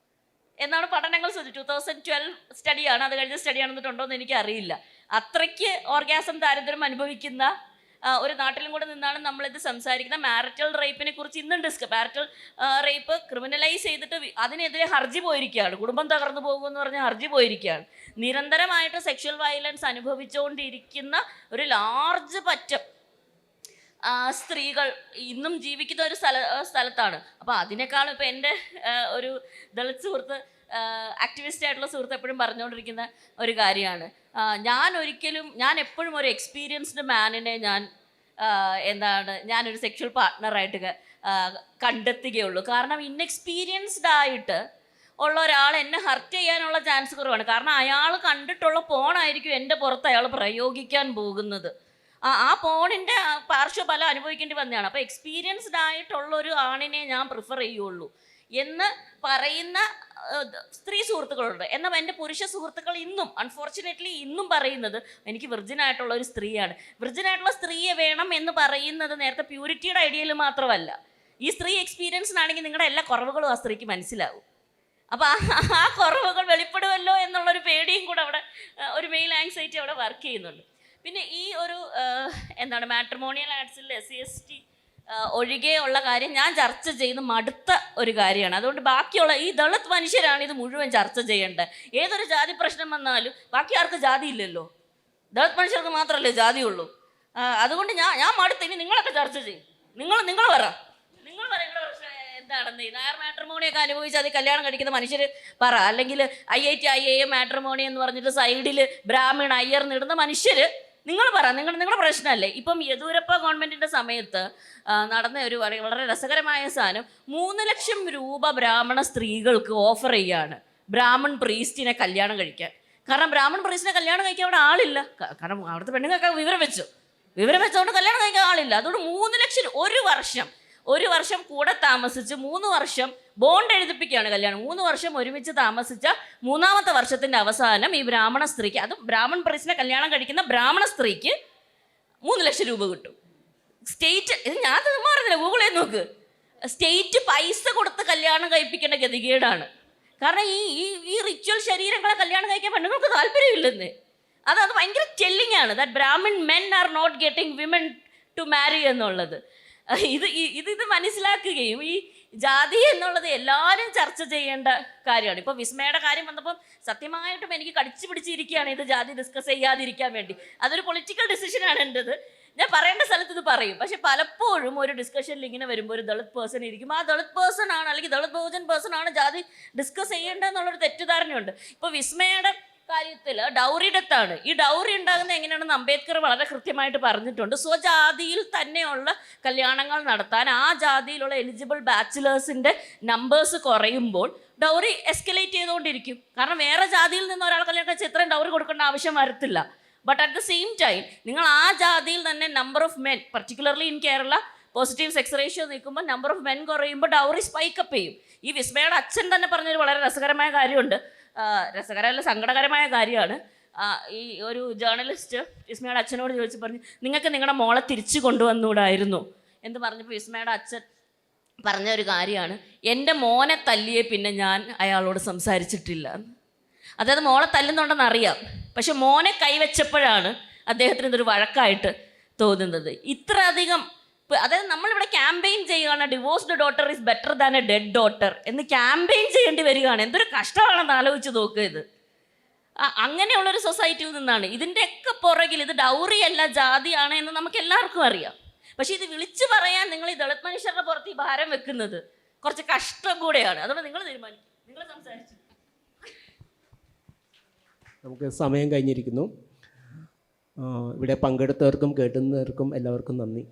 എന്നാണ് പഠനങ്ങൾ സൂചിപ്പിച്ചത്. 2012 സ്റ്റഡിയാണ്, അത് കഴിഞ്ഞ സ്റ്റഡി ആണെന്നിട്ടുണ്ടോ എന്ന് എനിക്ക് അറിയില്ല. അത്രയ്ക്ക് ഓർഗാസം ദാരിദ്ര്യം അനുഭവിക്കുന്ന ഒരു നാട്ടിലും കൂടെ നിന്നാണ് നമ്മളിത് സംസാരിക്കുന്നത്. മാരിറ്റൽ റേപ്പിനെ കുറിച്ച് ഇന്നും മാരിറ്റൽ റേപ്പ് ക്രിമിനലൈസ് ചെയ്തിട്ട് അതിനെതിരെ ഹർജി പോയിരിക്കുകയാണ്. കുടുംബം തകർന്നു പോകുമെന്ന് പറഞ്ഞ് ഹർജി പോയിരിക്കുകയാണ്. നിരന്തരമായിട്ട് സെക്ഷൽ വയലൻസ് അനുഭവിച്ചുകൊണ്ടിരിക്കുന്ന ഒരു ലാർജ് പറ്റം സ്ത്രീകൾ ഇന്നും ജീവിക്കുന്ന ഒരു സ്ഥലത്താണ്. അപ്പോൾ അതിനേക്കാളും ഇപ്പോൾ എൻ്റെ ഒരു ദളിത് സുഹൃത്ത്, ആക്ടിവിസ്റ്റ് ആയിട്ടുള്ള സുഹൃത്ത് എപ്പോഴും പറഞ്ഞുകൊണ്ടിരിക്കുന്ന ഒരു കാര്യമാണ്, ഞാൻ എപ്പോഴും ഒരു എക്സ്പീരിയൻസ്ഡ് മാനിനെ ഞാനൊരു സെക്ഷൽ പാർട്ട്ണറായിട്ട് കണ്ടെത്തുകയുള്ളൂ. കാരണം ഇൻഎക്സ്പീരിയൻസ്ഡ് ആയിട്ട് ഉള്ള ഒരാൾ എന്നെ ഹർട്ട് ചെയ്യാനുള്ള ചാൻസ് കുറവാണ്. കാരണം അയാൾ കണ്ടിട്ടുള്ള പോണായിരിക്കും എൻ്റെ പുറത്ത് അയാൾ പ്രയോഗിക്കാൻ പോകുന്നത്. ആ പോണിൻ്റെ പാർശ്വഫലം അനുഭവിക്കേണ്ടി വന്നതാണ്. അപ്പോൾ എക്സ്പീരിയൻസ്ഡ് ആയിട്ടുള്ളൊരു ആണിനെ ഞാൻ പ്രിഫർ ചെയ്യുള്ളൂ എന്ന് പറയുന്ന സ്ത്രീ സുഹൃത്തുക്കളുണ്ട്. എന്നാൽ എൻ്റെ പുരുഷ സുഹൃത്തുക്കൾ അൺഫോർച്ചുനേറ്റ്ലി ഇന്നും പറയുന്നത് എനിക്ക് വിർജിനായിട്ടുള്ള ഒരു സ്ത്രീയാണ്. വിർജിനായിട്ടുള്ള സ്ത്രീയെ വേണം എന്ന് പറയുന്നത് നേരത്തെ പ്യൂരിറ്റിയുടെ ഐഡിയയിൽ മാത്രമല്ല, ഈ സ്ത്രീ എക്സ്പീരിയൻസിനാണെങ്കിൽ നിങ്ങളുടെ എല്ലാ കുറവുകളും ആ സ്ത്രീക്ക് മനസ്സിലാവും. അപ്പോൾ ആ കുറവുകൾ വെളിപ്പെടുമല്ലോ എന്നുള്ളൊരു പേടിയും കൂടെ അവിടെ ഒരു മെയിൽ ആങ്സൈറ്റി അവിടെ വർക്ക് ചെയ്യുന്നുണ്ട്. പിന്നെ ഈ ഒരു മാട്രിമോണിയൽ ആഡ്സിൽ SC/ST ഒഴികെയുള്ള കാര്യം ഞാൻ ചർച്ച ചെയ്യുന്ന മടുത്ത ഒരു കാര്യമാണ്. അതുകൊണ്ട് ബാക്കിയുള്ള ഈ ദളിത് മനുഷ്യരാണ് ഇത് മുഴുവൻ ചർച്ച ചെയ്യേണ്ടത്. ഏതൊരു ജാതി പ്രശ്നം വന്നാലും ബാക്കി ആർക്ക് ജാതി ഇല്ലല്ലോ, ദളിത് മനുഷ്യർക്ക് മാത്രമല്ലേ ജാതിയുള്ളൂ. അതുകൊണ്ട് ഞാൻ മടുത്ത്. ഇനി നിങ്ങളൊക്കെ ചർച്ച ചെയ്യും. നിങ്ങൾ പറ നിങ്ങളുടെ പ്രശ്നം എന്താണെന്ന്. നായർ മാട്രിമോണിയൊക്കെ അനുഭവിച്ച് അത് കല്യാണം കഴിക്കുന്ന മനുഷ്യർ പറ. അല്ലെങ്കിൽ IIT IIM മാട്രിമോണി എന്ന് പറഞ്ഞിട്ട് സൈഡിൽ ബ്രാഹ്മണ അയ്യർ നിടുന്ന മനുഷ്യർ നിങ്ങൾ പറ, നിങ്ങളുടെ പ്രശ്നമല്ലേ. ഇപ്പം യെദ്യൂരപ്പ ഗവൺമെൻറ്റിൻ്റെ സമയത്ത് നടന്ന ഒരു വളരെ രസകരമായ സാധനം, 3 ലക്ഷം രൂപ ബ്രാഹ്മണ സ്ത്രീകൾക്ക് ഓഫർ ചെയ്യാണ് ബ്രാഹ്മൺ പ്രീസ്റ്റിനെ കല്യാണം കഴിക്കാൻ. കാരണം ബ്രാഹ്മൺ പ്രീസ്റ്റിനെ കല്യാണം കഴിക്കാൻ അവിടെ ആളില്ല. കാരണം അവിടുത്തെ പെണ്ണുങ്ങൾക്ക് വിവരം വെച്ചതുകൊണ്ട് കല്യാണം കഴിക്കാൻ ആളില്ല. അതുകൊണ്ട് 3 ലക്ഷം ഒരു വർഷം കൂടെ താമസിച്ച് 3 വർഷം ബോണ്ട് എഴുതിപ്പിക്കുകയാണ് കല്യാണം. 3 വർഷം ഒരുമിച്ച് താമസിച്ച 3ാമത്തെ വർഷത്തിൻ്റെ അവസാനം ഈ ബ്രാഹ്മണ സ്ത്രീക്ക്, അതും ബ്രാഹ്മൺ പ്രീസ്റ്റിനെ കല്യാണം കഴിക്കുന്ന ബ്രാഹ്മണ സ്ത്രീക്ക് 3 ലക്ഷം രൂപ കിട്ടും. സ്റ്റേറ്റ്, ഇത് ഞാൻ മാറുന്നില്ല, ഗൂഗിളിൽ നോക്ക്. സ്റ്റേറ്റ് പൈസ കൊടുത്ത് കല്യാണം കഴിപ്പിക്കേണ്ട ഗതികേടാണ്. കാരണം ഈ റിച്വൽ ശരീരങ്ങളെ കല്യാണം കഴിക്കാൻ പെണ്ണുങ്ങൾക്ക് താല്പര്യമില്ലെന്ന്. അത് ഭയങ്കര ടെല്ലിംഗ് ആണ്. That Brahmin men are not getting women to marry എന്നുള്ളത്. ഇത് മനസ്സിലാക്കുകയും ജാതി എന്നുള്ളത് എല്ലാവരും ചർച്ച ചെയ്യേണ്ട കാര്യമാണ്. ഇപ്പോൾ വിസ്മയുടെ കാര്യം വന്നപ്പം സത്യമായിട്ടും എനിക്ക് കടിച്ചു പിടിച്ചിരിക്കുകയാണ് ഇത് ജാതി ഡിസ്കസ് ചെയ്യാതിരിക്കാൻ വേണ്ടി. അതൊരു പൊളിറ്റിക്കൽ ഡിസിഷനാണ് എൻ്റെത്. ഞാൻ പറയേണ്ട സ്ഥലത്ത് ഇത് പറയും. പക്ഷെ പലപ്പോഴും ഒരു ഡിസ്കഷനിൽ ഇങ്ങനെ വരുമ്പോൾ ഒരു ദളിത് പേഴ്സൺ ഇരിക്കും, ആ ദളിത് പേഴ്സൺ ആണ് അല്ലെങ്കിൽ ദളിത് ബഹുജൻ പേഴ്സൺ ആണ് ജാതി ഡിസ്കസ് ചെയ്യേണ്ടതെന്നുള്ളൊരു തെറ്റിദ്ധാരണയുണ്ട്. ഇപ്പോൾ വിസ്മയുടെ കാര്യത്തിൽ ഡൗറി ഡെത്താണ്. ഈ ഡൗറി ഉണ്ടാകുന്നത് എങ്ങനെയാണെന്ന് അംബേദ്കർ വളരെ കൃത്യമായിട്ട് പറഞ്ഞിട്ടുണ്ട്. സ്വജാതിയിൽ തന്നെയുള്ള കല്യാണങ്ങൾ നടത്താൻ ആ ജാതിയിലുള്ള എലിജിബിൾ ബാച്ചിലേഴ്സിൻ്റെ നമ്പേഴ്സ് കുറയുമ്പോൾ ഡൗറി എസ്കലേറ്റ് ചെയ്തുകൊണ്ടിരിക്കും. കാരണം വേറെ ജാതിയിൽ നിന്ന് ഒരാൾ കല്യാണം കഴിച്ച് ഇത്രയും ഡൗറി കൊടുക്കേണ്ട ആവശ്യം വരത്തില്ല. But at the same time നിങ്ങൾ ആ ജാതിയിൽ തന്നെ number of men, particularly in Kerala positive sex ratio നിൽക്കുമ്പോൾ നമ്പർ ഓഫ് മെൻ കുറയുമ്പോൾ ഡൗറി സ്പൈക്കപ്പ് ചെയ്യും. ഈ വിസ്മയുടെ അച്ഛൻ തന്നെ പറഞ്ഞൊരു വളരെ രസകരമായ കാര്യമുണ്ട്. രസകരമല്ല, സങ്കടകരമായ കാര്യമാണ്. ഈ ഒരു ജേർണലിസ്റ്റ് വിസ്മയുടെ അച്ഛനോട് ചോദിച്ചു പറഞ്ഞു, നിങ്ങൾക്ക് നിങ്ങളുടെ മോളെ തിരിച്ചു കൊണ്ടുവന്നുകൂടായിരുന്നു എന്ന് പറഞ്ഞപ്പോൾ വിസ്മയുടെ അച്ഛൻ പറഞ്ഞ ഒരു കാര്യമാണ്, എൻ്റെ മോനെ തല്ലിയേ പിന്നെ ഞാൻ അയാളോട് സംസാരിച്ചിട്ടില്ല. അതായത് മോളെ തല്ലുന്നുണ്ടെന്ന് അറിയാം, പക്ഷെ മോനെ കൈവച്ചപ്പോഴാണ് അദ്ദേഹത്തിന് ഇതൊരു വഴക്കായിട്ട് തോന്നുന്നത്. ഇത്ര അധികം, അതായത് നമ്മളിവിടെ ക്യാമ്പയിൻ ചെയ്യുകയാണ്, divorced daughter is better than A dead daughter എന്ന് ക്യാമ്പയിൻ ചെയ്യേണ്ടി വരികയാണ്. എന്തൊരു കഷ്ടമാണെന്ന് ആലോചിച്ച് നോക്കുക. ഇത് അങ്ങനെയുള്ളൊരു സൊസൈറ്റിയിൽ നിന്നാണ്. ഇതിൻ്റെയൊക്കെ പുറകിൽ ഇത് ഡൗറിയല്ല ജാതിയാണ് എന്ന് നമുക്ക് എല്ലാവർക്കും അറിയാം. പക്ഷേ ഇത് വിളിച്ചു പറയാൻ നിങ്ങൾ ഈ ദളിത് മനുഷ്യരുടെ പുറത്ത് ഈ ഭാരം വെക്കുന്നത് കുറച്ച് കഷ്ടം കൂടെയാണ്. അതുകൊണ്ട് നിങ്ങൾ തീരുമാനിക്കും, നിങ്ങൾ സംസാരിച്ചു. നമുക്ക് സമയം കഴിഞ്ഞിരിക്കുന്നു. ഇവിടെ പങ്കെടുത്തവർക്കും കേട്ടുന്നവർക്കും എല്ലാവർക്കും നന്ദി.